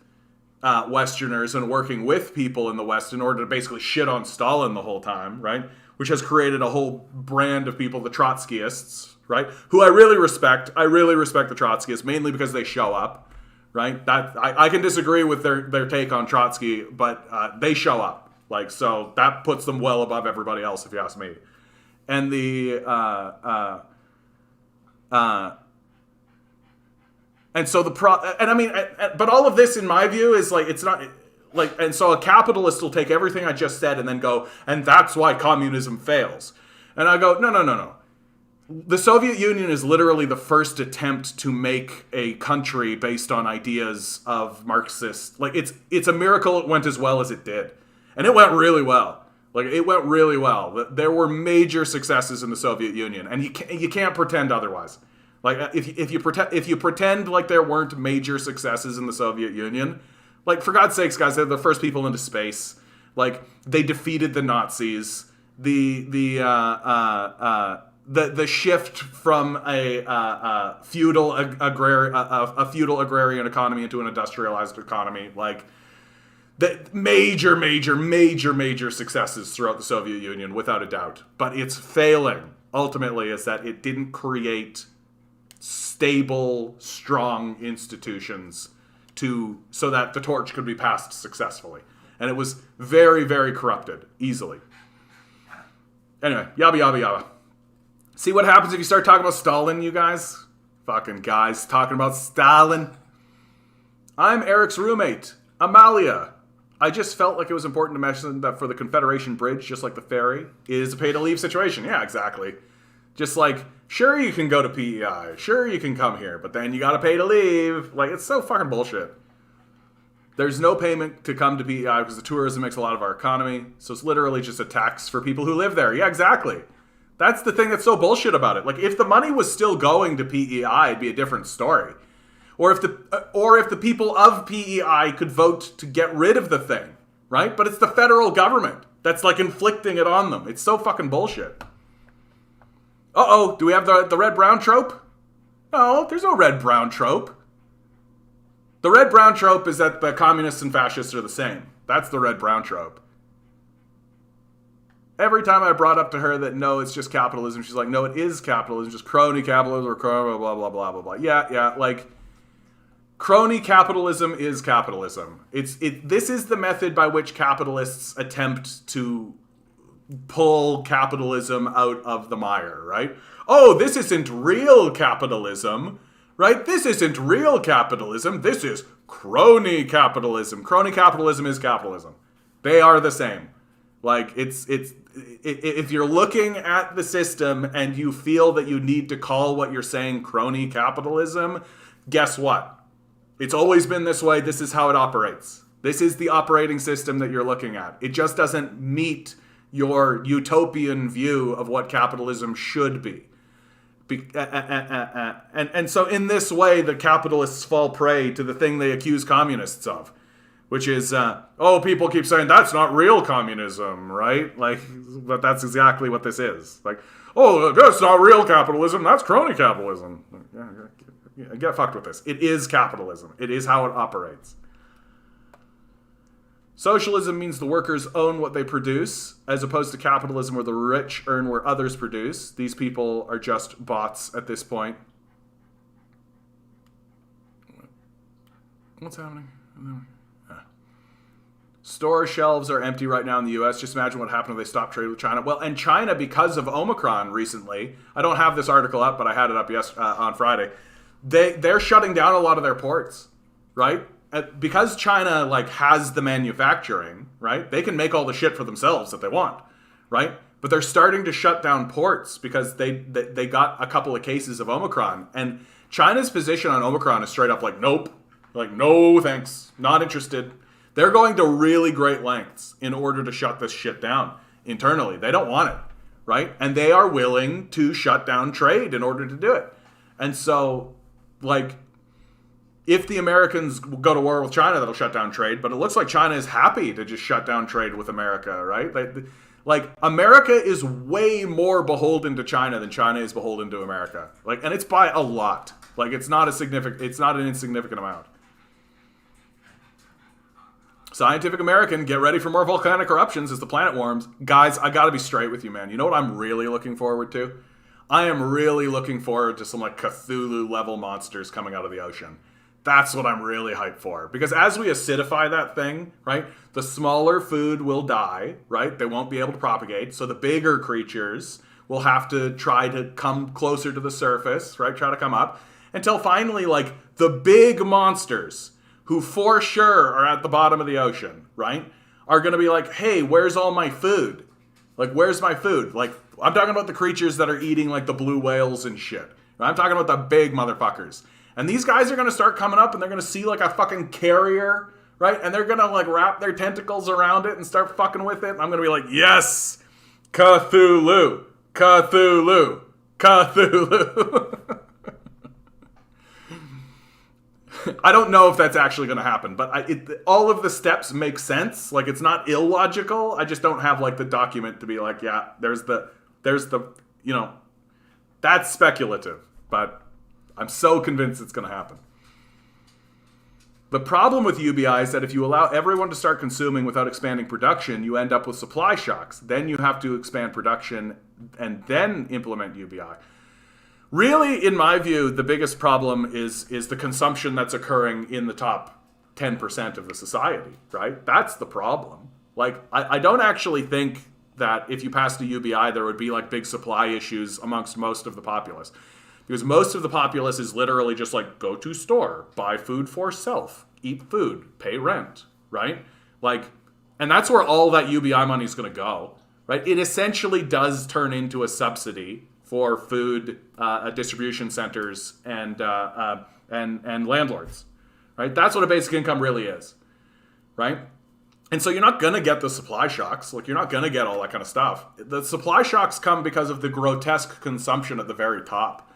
Westerners and working with people in the West in order to basically shit on Stalin the whole time, right? Which has created a whole brand of people, the Trotskyists, right? Who I really respect. I really respect the Trotskyists, mainly because they show up, right? That I can disagree with their take on Trotsky, but they show up. Like, so that puts them well above everybody else, if you ask me. and and so but all of this, in my view, is like, it's not like, and so a capitalist will take everything I just said and then go, and that's why communism fails. And I go, no. The Soviet Union is literally the first attempt to make a country based on ideas of Marxist. Like, it's a miracle it went as well as it did. And it went really well. Like, it went really well. There were major successes in the Soviet Union, and you can't pretend otherwise. Like, if you pretend like there weren't major successes in the Soviet Union, like, for God's sakes, guys, they're the first people into space. Like, they defeated the Nazis. The shift from a feudal agrarian economy into an industrialized economy, like, the major successes throughout the Soviet Union, without a doubt. But its failing, ultimately, is that it didn't create stable, strong institutions so that the torch could be passed successfully. And it was very, very corrupted, easily. Anyway, yabba. See what happens if you start talking about Stalin, you guys? Fucking guys talking about Stalin. I'm Eric's roommate, Amalia. I just felt like it was important to mention that for the Confederation Bridge, just like the ferry, is a pay-to-leave situation. Yeah, exactly. Just like, sure, you can go to PEI. Sure, you can come here. But then you gotta pay to leave. Like, it's so fucking bullshit. There's no payment to come to PEI because the tourism makes a lot of our economy. So it's literally just a tax for people who live there. Yeah, exactly. That's the thing that's so bullshit about it. Like, if the money was still going to PEI, it'd be a different story. Or if the people of PEI could vote to get rid of the thing, right? But it's the federal government that's, like, inflicting it on them. It's so fucking bullshit. Uh-oh, do we have the red-brown trope? No, there's no red-brown trope. The red-brown trope is that the communists and fascists are the same. That's the red-brown trope. Every time I brought up to her that, no, it's just capitalism, she's like, no, it is capitalism, just crony capitalism or blah, blah, blah, blah, blah, blah. Yeah, like, crony capitalism is capitalism. This is the method by which capitalists attempt to pull capitalism out of the mire, right? Oh, this isn't real capitalism, right? This isn't real capitalism. This is crony capitalism. Crony capitalism is capitalism. They are the same. Like, if you're looking at the system and you feel that you need to call what you're saying crony capitalism, guess what? It's always been this way. This is how it operates. This is the operating system that you're looking at. It just doesn't meet your utopian view of what capitalism should be. And so in this way, the capitalists fall prey to the thing they accuse communists of, which is, people keep saying that's not real communism, right? Like, but that's exactly what this is. Like, oh, that's not real capitalism, that's crony capitalism. Get fucked with this. It is capitalism. It is how it operates. Socialism means the workers own what they produce, as opposed to capitalism where the rich earn where others produce. These people are just bots at this point. What's happening? Store shelves are empty right now in the U.S. Just imagine what happened if they stopped trade with China. Well, and China, because of Omicron recently, I don't have this article up, but I had it up on Friday. They're shutting down a lot of their ports, right? Because China, like, has the manufacturing, right? They can make all the shit for themselves that they want, right? But they're starting to shut down ports because they got a couple of cases of Omicron. And China's position on Omicron is straight up like, nope. Like, no thanks. Not interested. They're going to really great lengths in order to shut this shit down internally. They don't want it, right? And they are willing to shut down trade in order to do it. And so, like, if the Americans go to war with China, that'll shut down trade. But it looks like China is happy to just shut down trade with America, right? Like, America is way more beholden to China than China is beholden to America. Like, and it's by a lot. Like, it's not an insignificant amount. Scientific American, get ready for more volcanic eruptions as the planet warms. Guys, I gotta be straight with you, man. You know what I'm really looking forward to? I am really looking forward to some, like, Cthulhu-level monsters coming out of the ocean. That's what I'm really hyped for. Because as we acidify that thing, right, the smaller food will die, right? They won't be able to propagate. So the bigger creatures will have to try to come closer to the surface, right? Try to come up until finally, like, the big monsters who for sure are at the bottom of the ocean, right, are going to be like, hey, where's all my food? Like, where's my food? Like, I'm talking about the creatures that are eating, like, the blue whales and shit. Right? I'm talking about the big motherfuckers. And these guys are going to start coming up and they're going to see, like, a fucking carrier, right? And they're going to, like, wrap their tentacles around it and start fucking with it. And I'm going to be like, yes, Cthulhu, Cthulhu, Cthulhu. I don't know if that's actually going to happen, but all of the steps make sense. Like, it's not illogical. I just don't have, like, the document to be like, yeah, there's the, you know, that's speculative, but I'm so convinced it's going to happen. The problem with UBI is that if you allow everyone to start consuming without expanding production, you end up with supply shocks. Then you have to expand production and then implement UBI. Really, in my view, the biggest problem is the consumption that's occurring in the top 10% of the society, right? That's the problem. Like, I don't actually think that if you passed a UBI, there would be, like, big supply issues amongst most of the populace. Because most of the populace is literally just like, go to store, buy food for self, eat food, pay rent, right? Like, and that's where all that UBI money is going to go, right? It essentially does turn into a subsidy for food distribution centers and landlords, right? That's what a basic income really is, right? And so you're not going to get the supply shocks. Like, you're not going to get all that kind of stuff. The supply shocks come because of the grotesque consumption at the very top,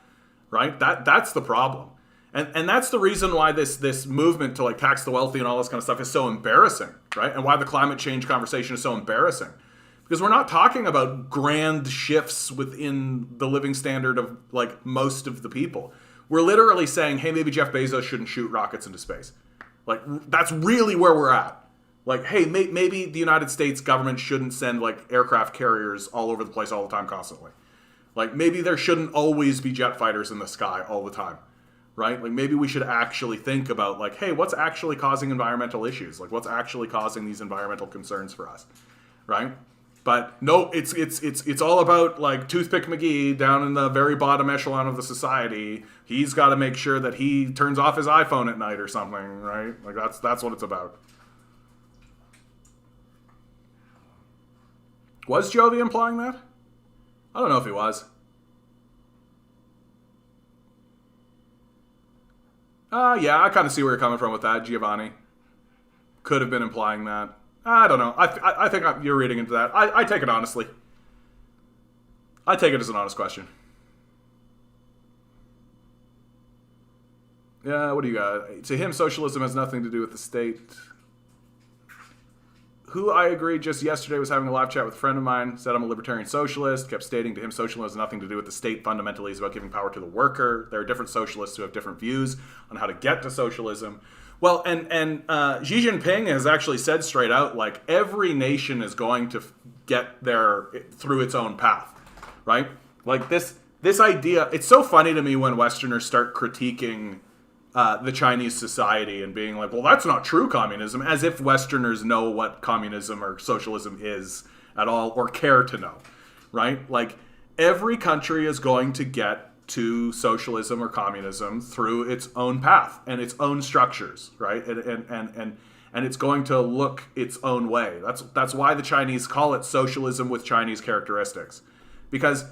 right? That's the problem. And that's the reason why this movement to, like, tax the wealthy and all this kind of stuff is so embarrassing, right? And why the climate change conversation is so embarrassing. Because we're not talking about grand shifts within the living standard of, like, most of the people. We're literally saying, hey, maybe Jeff Bezos shouldn't shoot rockets into space. Like, that's really where we're at. Like, hey, maybe the United States government shouldn't send, like, aircraft carriers all over the place all the time constantly. Like, maybe there shouldn't always be jet fighters in the sky all the time, right? Like, maybe we should actually think about, like, hey, what's actually causing environmental issues? Like, what's actually causing these environmental concerns for us, right? But no, it's all about, like, Toothpick McGee down in the very bottom echelon of the society. He's got to make sure that he turns off his iPhone at night or something, right? Like, that's what it's about. Was Jovi implying that? I don't know if he was. Yeah, I kind of see where you're coming from with that, Giovanni. Could have been implying that. I don't know. I think you're reading into that. I take it honestly. I take it as an honest question. Yeah, what do you got? To him, socialism has nothing to do with the state. Who I agree just yesterday was having a live chat with a friend of mine, said I'm a libertarian socialist, kept stating to him socialism has nothing to do with the state, fundamentally it's about giving power to the worker. There are different socialists who have different views on how to get to socialism. Well, and Xi Jinping has actually said straight out, like, every nation is going to get there through its own path, right? Like, this idea, it's so funny to me when Westerners start critiquing the Chinese society and being like, well, that's not true communism, as if Westerners know what communism or socialism is at all or care to know, right? Like, every country is going to get to socialism or communism through its own path and its own structures, right? And it's going to look its own way. That's why the Chinese call it socialism with Chinese characteristics, because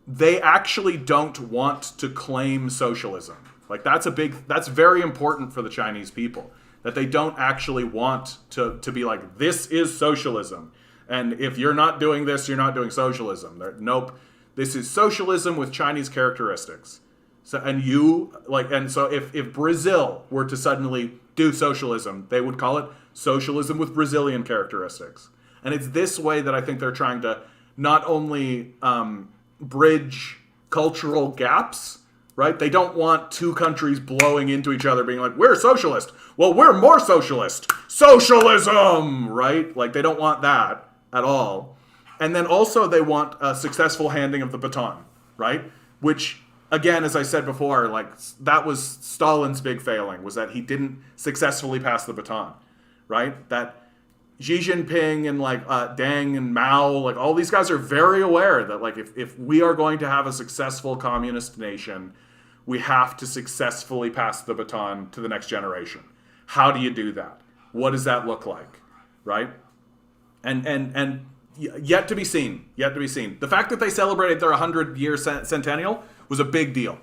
they actually don't want to claim socialism. Like, that's very important for the Chinese people, that they don't actually want to be like, this is socialism. And if you're not doing this, you're not doing socialism. Nope. This is socialism with Chinese characteristics. So, so if Brazil were to suddenly do socialism, they would call it socialism with Brazilian characteristics. And it's this way that I think they're trying to not only bridge cultural gaps, right? They don't want two countries blowing into each other being like, we're socialist. Well, we're more socialist. Socialism, right? Like, they don't want that at all. And then also they want a successful handing of the baton, right? Which, again, as I said before, like, that was Stalin's big failing, was that he didn't successfully pass the baton, right? That Xi Jinping and like Deng and Mao, like all these guys are very aware that like if we are going to have a successful communist nation, we have to successfully pass the baton to the next generation. How do you do that? What does that look like? Right? And yet to be seen. Yet to be seen. The fact that they celebrated their 100-year centennial was a big deal.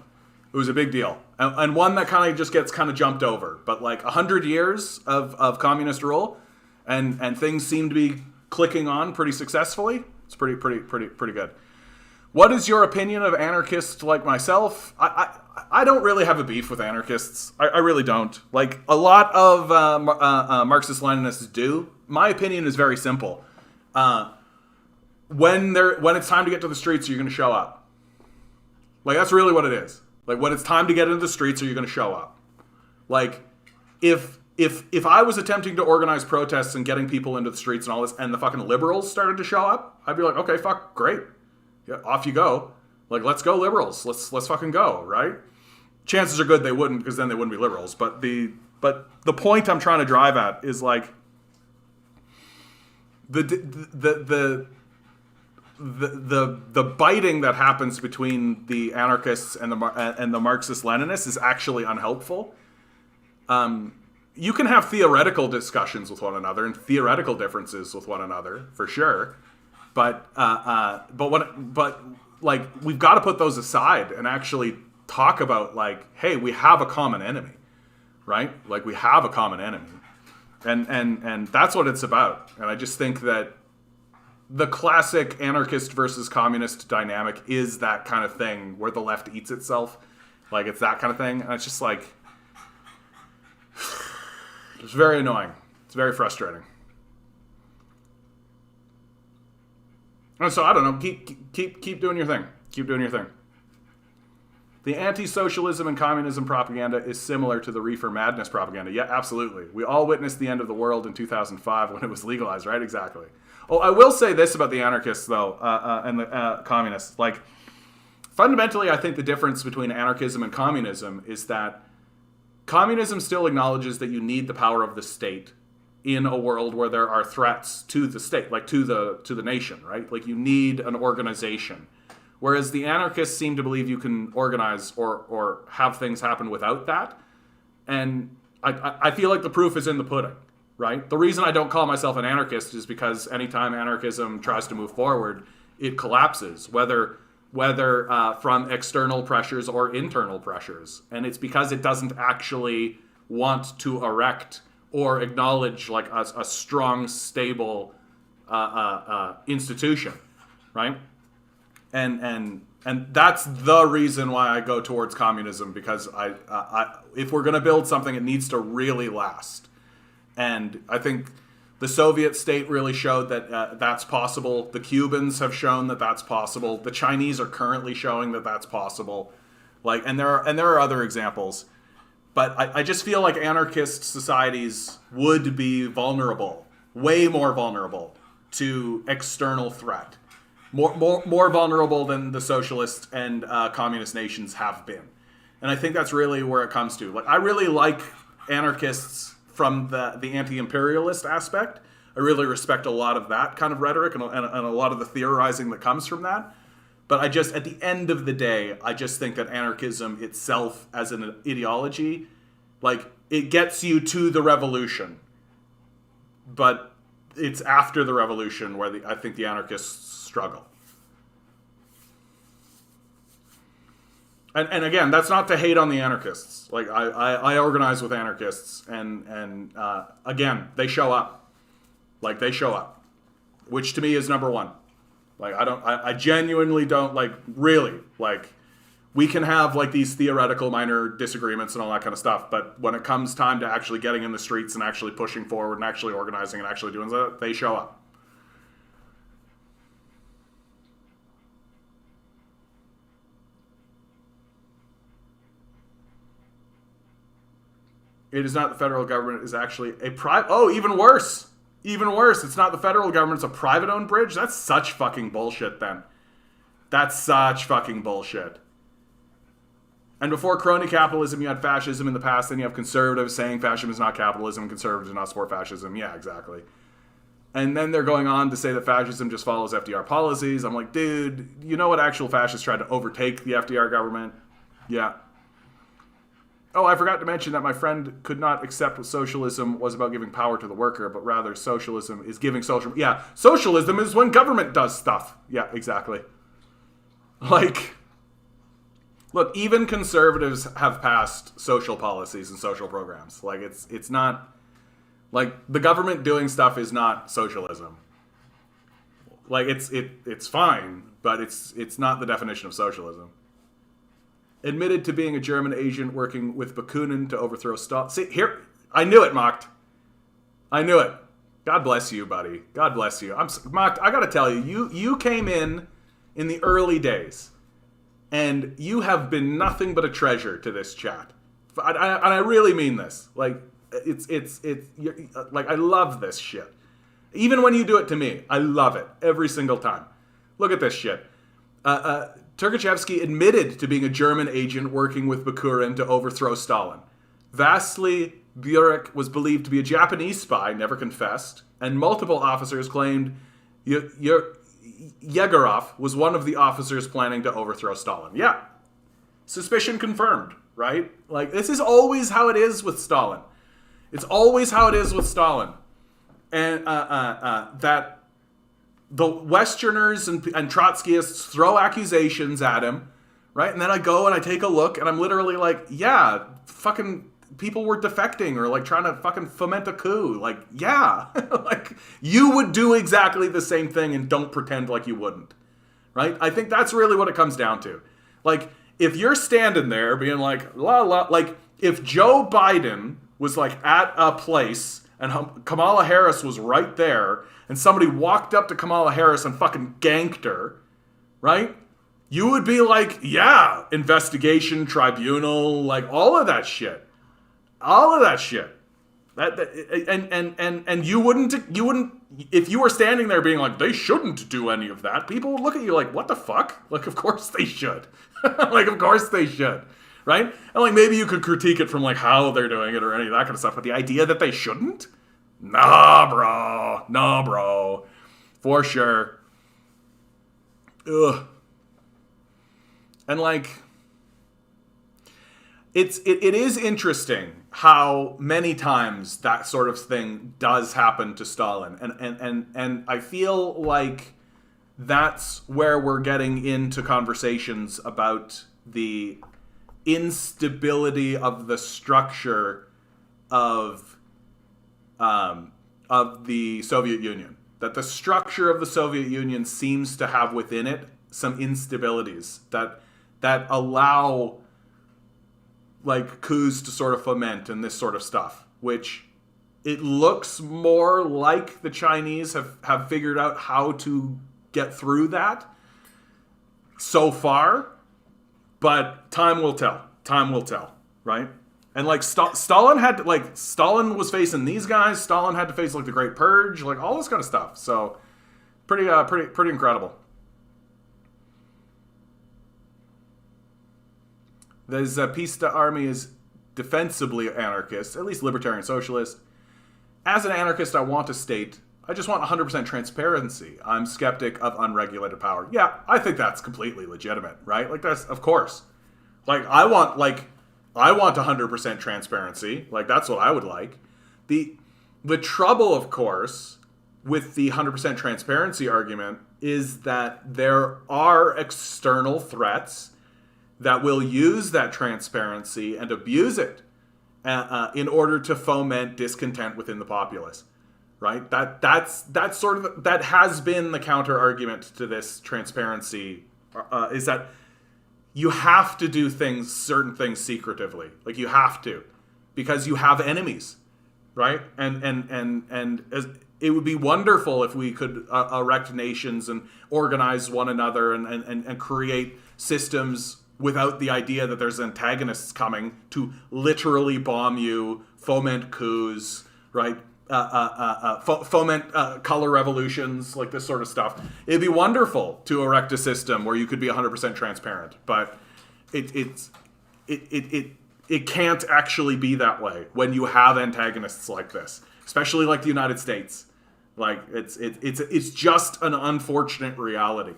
It was a big deal. And one that kind of just gets kind of jumped over. But like 100 years of communist rule, and things seem to be clicking on pretty successfully. It's pretty good. What is your opinion of anarchists like myself? I don't really have a beef with anarchists. I really don't. Like a lot of Marxist-Leninists do. My opinion is very simple. When it's time to get to the streets, are you going to show up? Like that's really what it is. Like when it's time to get into the streets, are you going to show up? Like if I was attempting to organize protests and getting people into the streets and all this, and the fucking liberals started to show up, I'd be like, okay, fuck, great. Yeah, off you go. Like, let's go liberals. Let's fucking go, right? Chances are good they wouldn't, because then they wouldn't be liberals. But the point I'm trying to drive at is like the biting that happens between the anarchists and the Marxist-Leninists is actually unhelpful. You can have theoretical discussions with one another and theoretical differences with one another for sure, but like we've got to put those aside and actually talk about like, hey, we have a common enemy, right? Like we have a common enemy, and that's what it's about. And I just think that the classic anarchist versus communist dynamic is that kind of thing where the left eats itself, like it's that kind of thing, and it's just like. It's very annoying. It's very frustrating. And so I don't know. Keep doing your thing. Keep doing your thing. The anti-socialism and communism propaganda is similar to the reefer madness propaganda. Yeah, absolutely. We all witnessed the end of the world in 2005 when it was legalized, right? Exactly. Oh, I will say this about the anarchists though, and the communists. Like, fundamentally, I think the difference between anarchism and communism is that communism still acknowledges that you need the power of the state in a world where there are threats to the state, like to the nation, right? Like you need an organization. Whereas the anarchists seem to believe you can organize or have things happen without that. And I feel like the proof is in the pudding, right? The reason I don't call myself an anarchist is because anytime anarchism tries to move forward, it collapses, whether from external pressures or internal pressures. And it's because it doesn't actually want to erect or acknowledge like a strong, stable institution, right? And that's the reason why I go towards communism, because I if we're going to build something, it needs to really last. And I think the Soviet state really showed that that's possible. The Cubans have shown that that's possible. The Chinese are currently showing that that's possible. Like, and there are other examples. But I just feel like anarchist societies would be vulnerable, way more vulnerable to external threat, more vulnerable than the socialist and communist nations have been. And I think that's really where it comes to. Like, I really like anarchists from the anti-imperialist aspect. I really respect a lot of that kind of rhetoric and a lot of the theorizing that comes from that. But I just, at the end of the day, I just think that anarchism itself as an ideology, like, it gets you to the revolution. But it's after the revolution where I think the anarchists struggle. And again, that's not to hate on the anarchists. Like, I organize with anarchists, and again, they show up. Like, they show up. Which to me is number one. Like, I genuinely don't, like, really, like, we can have, like, these theoretical minor disagreements and all that kind of stuff, but when it comes time to actually getting in the streets and actually pushing forward and actually organizing and actually doing that, they show up. It is not the federal government, is actually a private... Oh, even worse. Even worse. It's not the federal government, it's a private-owned bridge? That's such fucking bullshit, then. That's such fucking bullshit. And before crony capitalism, you had fascism in the past, then you have conservatives saying fascism is not capitalism, conservatives do not support fascism. Yeah, exactly. And then they're going on to say that fascism just follows FDR policies. I'm like, dude, you know what actual fascists tried to overtake the FDR government? Yeah. Oh, I forgot to mention that my friend could not accept what socialism was about giving power to the worker, but rather socialism is giving social... Yeah, socialism is when government does stuff. Yeah, exactly. Like, look, even conservatives have passed social policies and social programs. Like, it's not... Like, the government doing stuff is not socialism. Like, it's fine, but it's not the definition of socialism. Admitted to being a German agent working with Bakunin to overthrow Stalin. See, here, I knew it, Mocked. I knew it. God bless you, buddy. God bless you. Mocked, I gotta tell you, you came in the early days, and you have been nothing but a treasure to this chat. And I really mean this. Like, it's like, I love this shit. Even when you do it to me, I love it every single time. Look at this shit. Tukhachevsky admitted to being a German agent working with Bakunin to overthrow Stalin. Vasily Burek was believed to be a Japanese spy, never confessed, and multiple officers claimed Yegorov was one of the officers planning to overthrow Stalin. Yeah. Suspicion confirmed, right? Like, this is always how it is with Stalin. It's always how it is with Stalin. And that the Westerners and Trotskyists throw accusations at him, right? And then I go and I take a look and I'm literally like, yeah, fucking people were defecting or like trying to fucking foment a coup. Like, yeah, like you would do exactly the same thing and don't pretend like you wouldn't, right? I think that's really what it comes down to. Like, if you're standing there being like, la la, like if Joe Biden was like at a place and Kamala Harris was right there and somebody walked up to Kamala Harris and fucking ganked her, right? You would be like, yeah, investigation, tribunal, like all of that shit. All of that shit. And you wouldn't, if you were standing there being like, they shouldn't do any of that, people would look at you like, what the fuck? Like, of course they should. Like, of course they should. Right? And like, maybe you could critique it from like how they're doing it or any of that kind of stuff, but the idea that they shouldn't? Nah, bro. For sure. Ugh. And like, it is interesting how many times that sort of thing does happen to Stalin. And I feel like that's where we're getting into conversations about the instability of the structure of the Soviet Union. That the structure of the Soviet Union seems to have within it some instabilities that allow like coups to sort of foment and this sort of stuff, which it looks more like the Chinese have figured out how to get through that so far, but time will tell. Time will tell, right? And like Stalin was facing these guys. Stalin had to face like the Great Purge, like all this kind of stuff. So pretty incredible. The Zapatista army is defensibly anarchist, at least libertarian socialist. As an anarchist, I want to state, I just want 100% transparency. I'm skeptic of unregulated power. Yeah, I think that's completely legitimate, right? Like that's, of course. Like I want 100% transparency. Like that's what I would like. The trouble, of course, with the 100% transparency argument is that there are external threats that will use that transparency and abuse it in order to foment discontent within the populace, right? That's sort of that has been the counter argument to this transparency is that you have to do certain things secretively, like you have to, because you have enemies, right? And it would be wonderful if we could erect nations and organize one another and create systems without the idea that there's antagonists coming to literally bomb you, foment coups, right? Foment color revolutions, like this sort of stuff. It'd be wonderful to erect a system where you could be 100% transparent, but it can't actually be that way when you have antagonists like this, especially like the United States, Like it's just an unfortunate reality.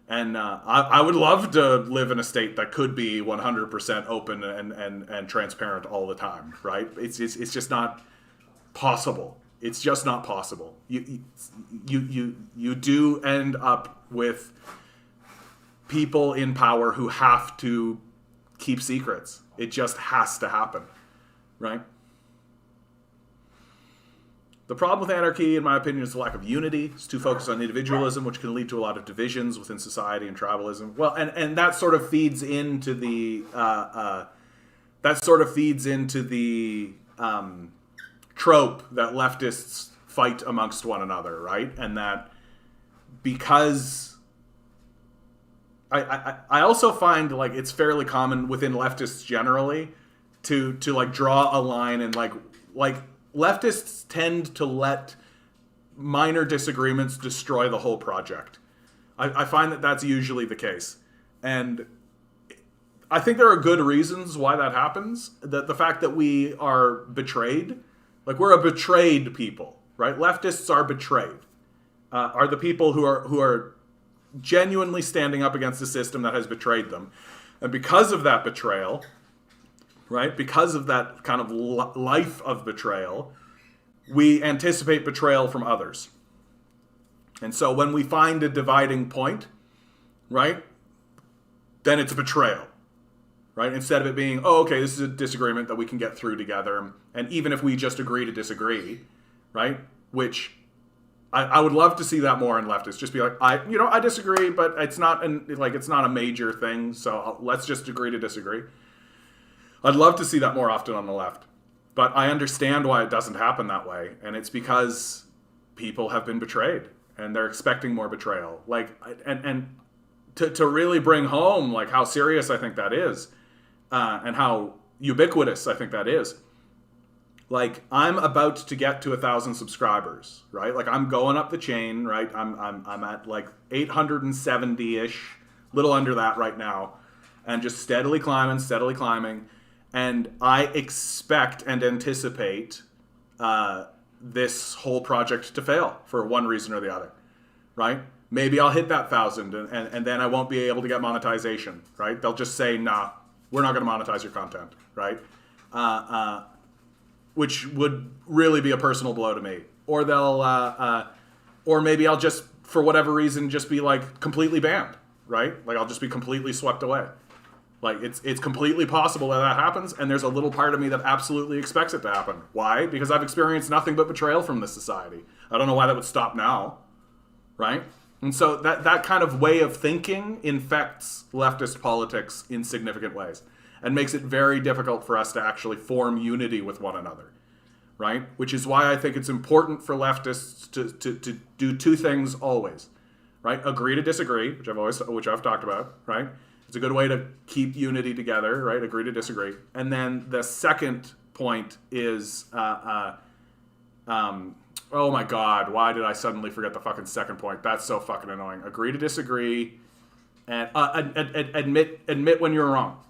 And I would love to live in a state that could be 100% open and transparent all the time, right? It's just not possible. It's just not possible. You do end up with people in power who have to keep secrets. It just has to happen, right? The problem with anarchy, in my opinion, is the lack of unity. It's too focused on individualism, which can lead to a lot of divisions within society and tribalism. Well, and that sort of feeds into the trope that leftists fight amongst one another, right? And that because I also find like it's fairly common within leftists generally to like draw a line and like leftists tend to let minor disagreements destroy the whole project. I find that that's usually the case. And I think there are good reasons why that happens. The fact that we are betrayed, like we're a betrayed people, right? Leftists are betrayed, are the people who are genuinely standing up against a system that has betrayed them. And because of that betrayal, right? Because of that kind of life of betrayal, we anticipate betrayal from others. And so when we find a dividing point, right, then it's betrayal, right? Instead of it being, oh, okay, this is a disagreement that we can get through together. And even if we just agree to disagree, right, which I would love to see that more in leftists. Just be like, I disagree, but it's not a major thing. So let's just agree to disagree. I'd love to see that more often on the left, but I understand why it doesn't happen that way, and it's because people have been betrayed, and they're expecting more betrayal. Like, and to really bring home like how serious I think that is, and how ubiquitous I think that is. Like, I'm about to get to 1,000 subscribers, right? Like, I'm going up the chain, right? I'm at like 870-ish, little under that right now, and just steadily climbing. And I expect and anticipate this whole project to fail for one reason or the other, right? Maybe I'll hit that 1,000 and then I won't be able to get monetization, right? They'll just say, nah, we're not going to monetize your content, right? Which would really be a personal blow to me. Or they'll, or maybe I'll just, for whatever reason, just be like completely banned, right? Like I'll just be completely swept away. Like, it's completely possible that happens, and there's a little part of me that absolutely expects it to happen. Why? Because I've experienced nothing but betrayal from this society. I don't know why that would stop now, right? And so that kind of way of thinking infects leftist politics in significant ways and makes it very difficult for us to actually form unity with one another, right? Which is why I think it's important for leftists to do two things always, right? Agree to disagree, which I've talked about, right? It's a good way to keep unity together, right? Agree to disagree. And then the second point is, oh my God, why did I suddenly forget the fucking second point? That's so fucking annoying. Agree to disagree and admit when you're wrong.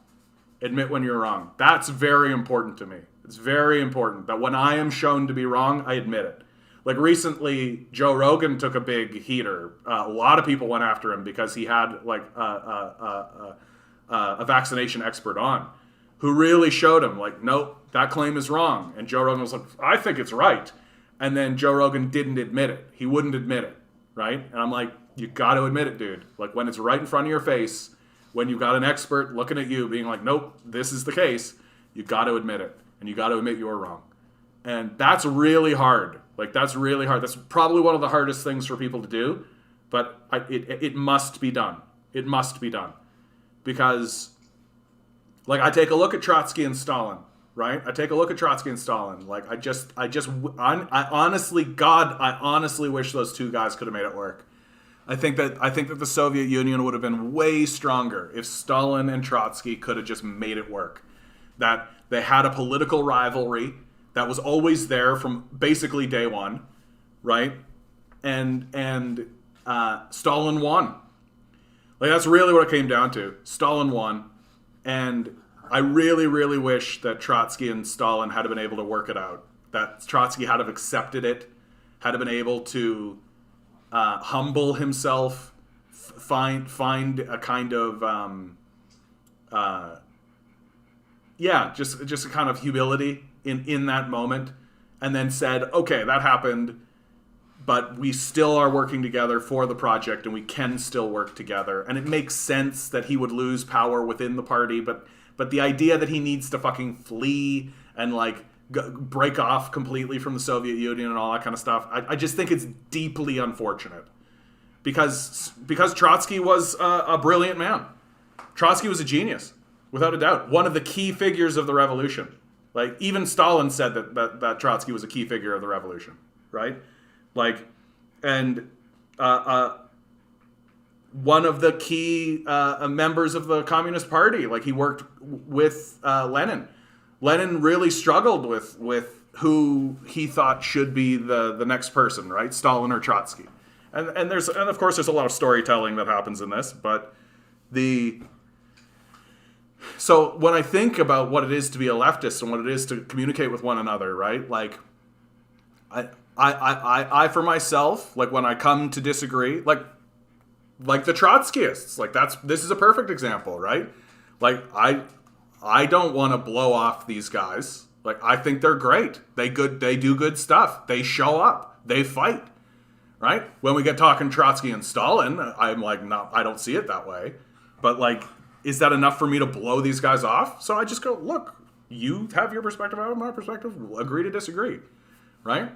Admit when you're wrong. That's very important to me. It's very important that when I am shown to be wrong, I admit it. Like recently, Joe Rogan took a big heater. A lot of people went after him because he had like a vaccination expert on who really showed him like, nope, that claim is wrong. And Joe Rogan was like, I think it's right. And then Joe Rogan didn't admit it. He wouldn't admit it, right? And I'm like, you got to admit it, dude. Like when it's right in front of your face, when you've got an expert looking at you being like, nope, this is the case, you got to admit it. And you got to admit you're wrong. And that's really hard. Like, that's really hard. That's probably one of the hardest things for people to do. But it must be done. It must be done. Because, like, I take a look at Trotsky and Stalin, right? I take a look at Trotsky and Stalin. Like, I honestly wish those two guys could have made it work. I think that the Soviet Union would have been way stronger if Stalin and Trotsky could have just made it work. That they had a political rivalry that was always there from basically day one, right? And Stalin won. Like, that's really what it came down to. Stalin won. And I really, really wish that Trotsky and Stalin had been able to work it out. That Trotsky had have accepted it, had been able to humble himself, find a kind of just a kind of humility in that moment, and then said, okay, that happened, but we still are working together for the project, and we can still work together. And it makes sense that he would lose power within the party, but the idea that he needs to fucking flee and like break off completely from the Soviet Union and all that kind of stuff, I just think it's deeply unfortunate. Because Trotsky was a brilliant man. Trotsky was a genius, without a doubt. One of the key figures of the revolution. Like, even Stalin said that Trotsky was a key figure of the revolution, right? Like, and one of the key members of the Communist Party. Like, he worked with Lenin. Lenin really struggled with who he thought should be the next person, right? Stalin or Trotsky. And of course there's a lot of storytelling that happens in this, but so when I think about what it is to be a leftist and what it is to communicate with one another, right? Like, I for myself, like, when I come to disagree, like the Trotskyists, like, this is a perfect example, right? Like, I don't want to blow off these guys. Like, I think they're great. They do good stuff. They show up. They fight. Right? When we get talking Trotsky and Stalin, I'm like, no, I don't see it that way. But, like, is that enough for me to blow these guys off? So I just go, look, you have your perspective, I have my perspective. Agree to disagree. Right?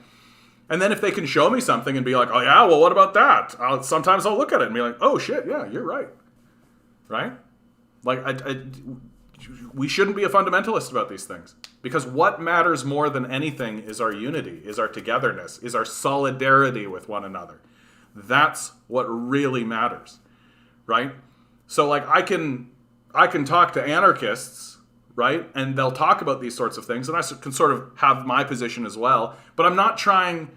And then if they can show me something and be like, oh, yeah, well, what about that? Sometimes I'll look at it and be like, oh, shit, yeah, you're right. Right? Like, we shouldn't be a fundamentalist about these things. Because what matters more than anything is our unity, is our togetherness, is our solidarity with one another. That's what really matters, right? So, like, I can talk to anarchists, right? And they'll talk about these sorts of things, and I can sort of have my position as well. But I'm not trying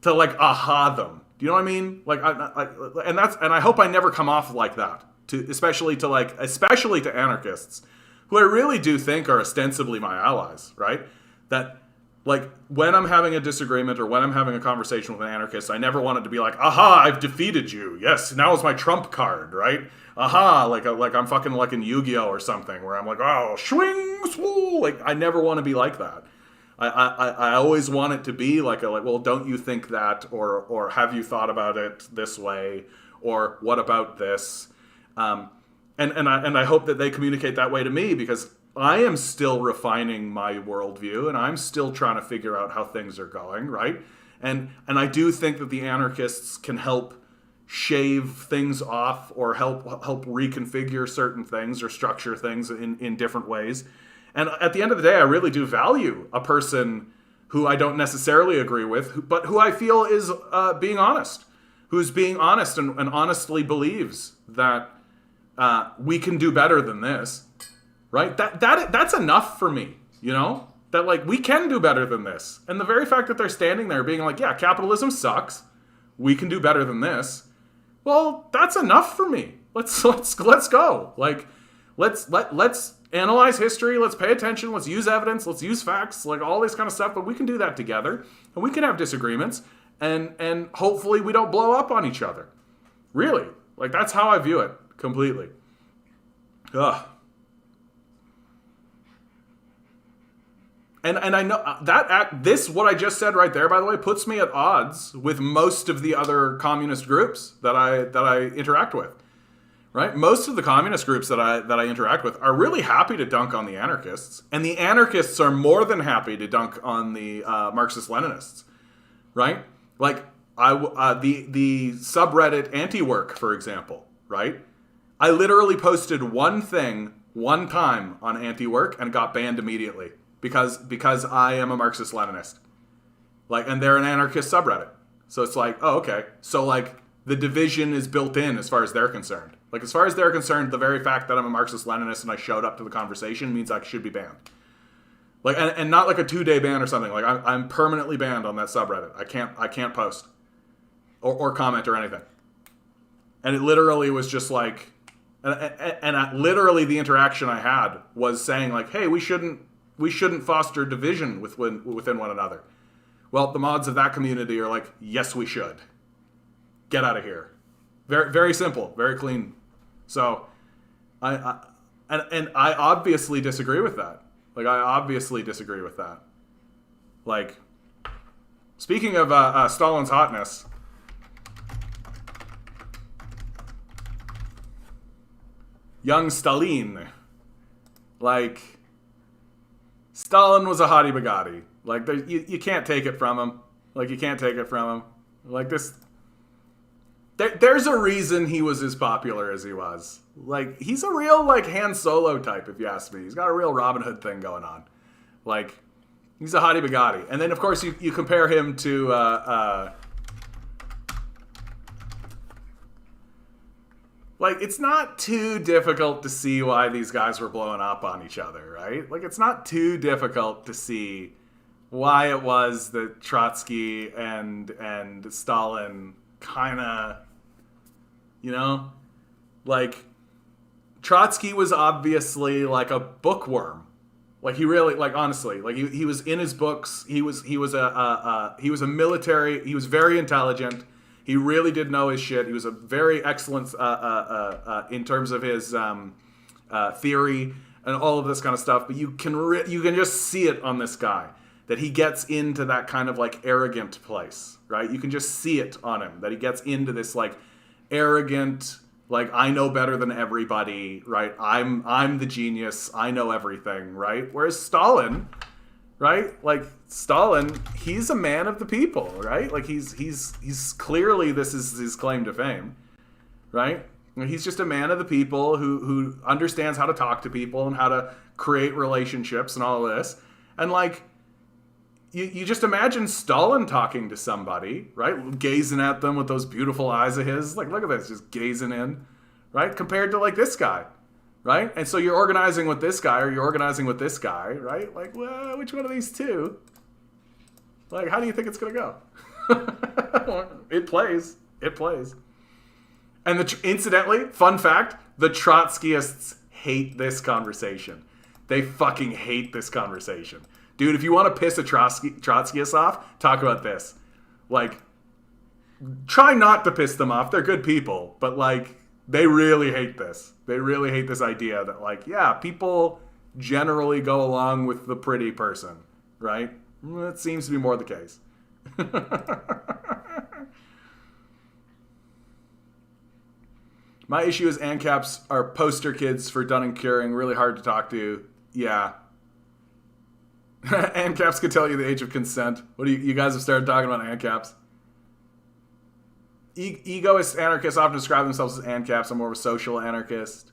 to, like, aha them. Do you know what I mean? Like, and I hope I never come off like that. Especially to anarchists, who I really do think are ostensibly my allies, right? That, like, when I'm having a disagreement or when I'm having a conversation with an anarchist, I never want it to be like, aha, I've defeated you. Yes, now is my trump card, right? Aha, like I'm fucking like in Yu-Gi-Oh or something, where I'm like, oh, swing, swoo. Like, I never want to be like that. I always want it to be like, well, don't you think that, or have you thought about it this way, or what about this? And I hope that they communicate that way to me, because I am still refining my worldview and I'm still trying to figure out how things are going, right? And I do think that the anarchists can help shave things off or help reconfigure certain things or structure things in different ways. And at the end of the day, I really do value a person who I don't necessarily agree with, but who I feel is being honest, who's being honest and honestly believes that we can do better than this, right? That's enough for me, you know? That, like, we can do better than this. And the very fact that they're standing there being like, yeah, capitalism sucks, we can do better than this. Well, that's enough for me. Let's go. Like, let's analyze history, let's pay attention, let's use evidence, let's use facts, like all this kind of stuff, but we can do that together, and we can have disagreements, and hopefully we don't blow up on each other. Really. Like, that's how I view it. Completely. Ugh. And I know that what I just said right there, by the way, puts me at odds with most of the other communist groups that I interact with. Right? Most of the communist groups that I interact with are really happy to dunk on the anarchists, and the anarchists are more than happy to dunk on the Marxist-Leninists. Right? Like, the subreddit anti-work, for example, right? I literally posted one thing one time on anti-work and got banned immediately because I am a Marxist-Leninist. Like, and they're an anarchist subreddit. So it's like, oh, okay. So, like, the division is built in as far as they're concerned. Like, as far as they're concerned, the very fact that I'm a Marxist-Leninist and I showed up to the conversation means I should be banned. Like, and not like a 2-day ban or something. Like, I'm permanently banned on that subreddit. I can't post or comment or anything. And it literally was just like, literally the interaction I had was saying, like, hey, we shouldn't foster division within one another. Well, the mods of that community are like, yes, we should. Get out of here. Very, very simple, very clean. So, I obviously disagree with that. Like, I obviously disagree with that. Like, speaking of Stalin's hotness, young Stalin, like, Stalin was a hottie bagatti. Like, you can't take it from him. Like, you can't take it from him. Like, this... There's a reason he was as popular as he was. Like, he's a real, like, Han Solo type, if you ask me. He's got a real Robin Hood thing going on. Like, he's a hottie bagatti. And then, of course, you compare him to... like, it's not too difficult to see why these guys were blowing up on each other, right? Like, it's not too difficult to see why it was that Trotsky and Stalin kind of... You know? Like, Trotsky was obviously like a bookworm. Like, he really, like, honestly, like, he was in his books. He was a military. He was very intelligent. He really did know his shit. He was a very excellent in terms of his theory and all of this kind of stuff. But you can just see it on this guy that he gets into that kind of like arrogant place, right? You can just see it on him that he gets into this like arrogant, like, I know better than everybody, right? I'm the genius. I know everything, right? Whereas Stalin, right? Like, Stalin, he's a man of the people, right? Like, he's clearly, this is his claim to fame, right? He's just a man of the people who understands how to talk to people and how to create relationships and all of this. And, like, you just imagine Stalin talking to somebody, right? Gazing at them with those beautiful eyes of his. Like, look at this, just gazing in, right? Compared to, like, this guy, right? And so you're organizing with this guy or you're organizing with this guy, right? Like, well, which one of these two? Like, how do you think it's going to go? It plays. It plays. And incidentally, fun fact, the Trotskyists hate this conversation. They fucking hate this conversation. Dude, if you want to piss a Trotskyist off, talk about this. Like, try not to piss them off. They're good people. But, like, they really hate this. They really hate this idea that, like, yeah, people generally go along with the pretty person, right? That seems to be more the case. My issue is ANCAPs are poster kids for Dunning-Keuring, really hard to talk to. Yeah. ANCAPs could tell you the age of consent. What do you guys have started talking about ANCAPs? Egoist anarchists often describe themselves as ANCAPs. I'm more of a social anarchist.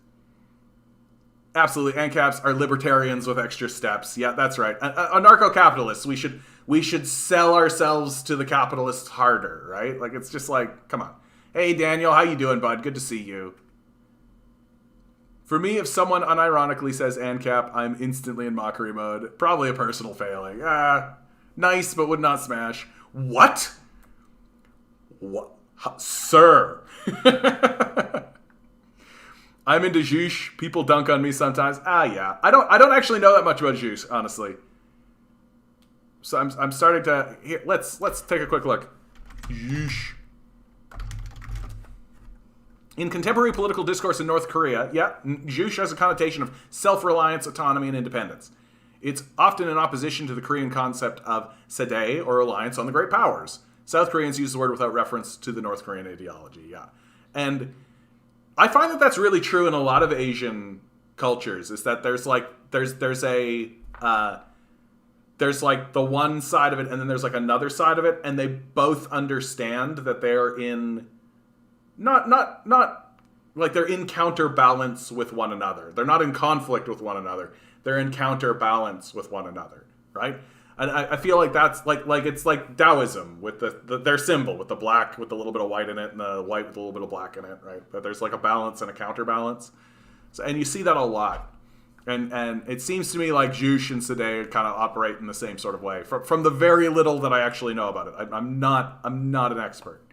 Absolutely, ANCAPs are libertarians with extra steps. Yeah, that's right. Anarcho-capitalists. We should sell ourselves to the capitalists harder, right? Like, it's just like, come on. Hey, Daniel, how you doing, bud? Good to see you. For me, if someone unironically says ANCAP, I'm instantly in mockery mode. Probably a personal failing. Nice, but would not smash. What? What? Sir. I'm into Zhush. People dunk on me sometimes. Yeah. I don't actually know that much about Zhush, honestly. So I'm starting to... Here, let's take a quick look. Zhush. In contemporary political discourse in North Korea, Zhush has a connotation of self-reliance, autonomy, and independence. It's often in opposition to the Korean concept of sadae, or reliance on the great powers. South Koreans use the word without reference to the North Korean ideology, And I find that that's really true in a lot of Asian cultures, is that there's like the one side of it, and then there's like another side of it, and they both understand that they're in... Not like they're in counterbalance with one another. They're not in conflict with one another. They're in counterbalance with one another, right? And I feel like that's like it's like Taoism with their symbol with the black with a little bit of white in it and the white with a little bit of black in it, right? But there's like a balance and a counterbalance. So, and you see that a lot. And it seems to me like Zhush and Sadae kind of operate in the same sort of way. From the very little that I actually know about it, I'm not an expert.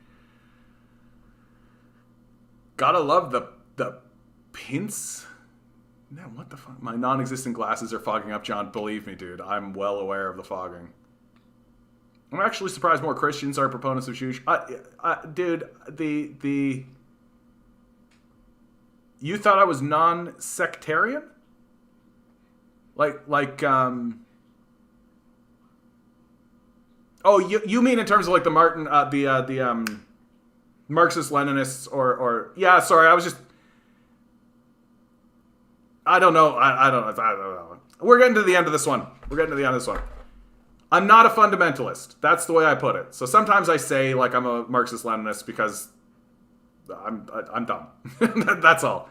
Gotta love the pince. Man, what the fuck? My non-existent glasses are fogging up, John. Believe me, dude. I'm well aware of the fogging. I'm actually surprised more Christians are proponents of Jewish. Dude, you thought I was non-sectarian? Oh, you mean in terms of like the Marxist-Leninists or yeah, sorry, I was just, I don't know. I don't know. We're getting to the end of this one. I'm not a fundamentalist. That's the way I put it. So sometimes I say like I'm a Marxist-Leninist because I'm dumb. That's all.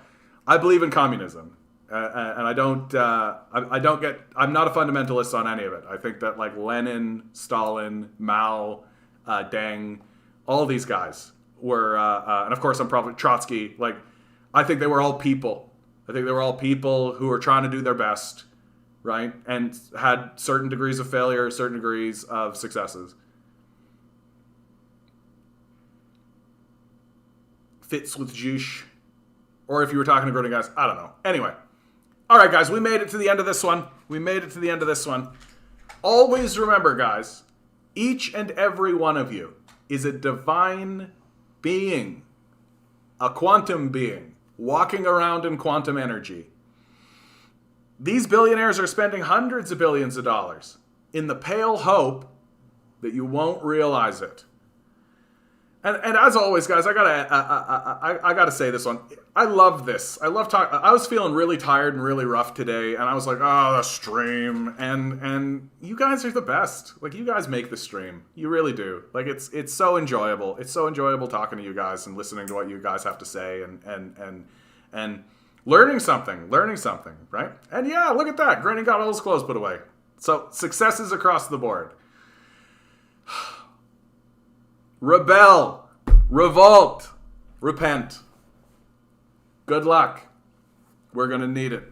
I believe in communism, and I don't. I'm not a fundamentalist on any of it. I think that like Lenin, Stalin, Mao, Deng, all these guys were, and of course I'm probably Trotsky. Like, I think they were all people. I think they were all people who were trying to do their best, right? And had certain degrees of failure, certain degrees of successes. Fits with Juche. Or if you were talking to Gordon guys, I don't know. Anyway. All right, guys, we made it to the end of this one. Always remember, guys, each and every one of you is a divine being, a quantum being, walking around in quantum energy. These billionaires are spending hundreds of billions of dollars in the pale hope that you won't realize it. And as always, guys, I gotta say this one. I love this. I love talking. I was feeling really tired and really rough today, and I was like, oh, the stream. And you guys are the best. Like, you guys make the stream. You really do. Like, it's so enjoyable. It's so enjoyable talking to you guys and listening to what you guys have to say and learning something, right? And yeah, look at that. Granny got all his clothes put away. So successes across the board. Rebel, revolt, repent. Good luck. We're going to need it.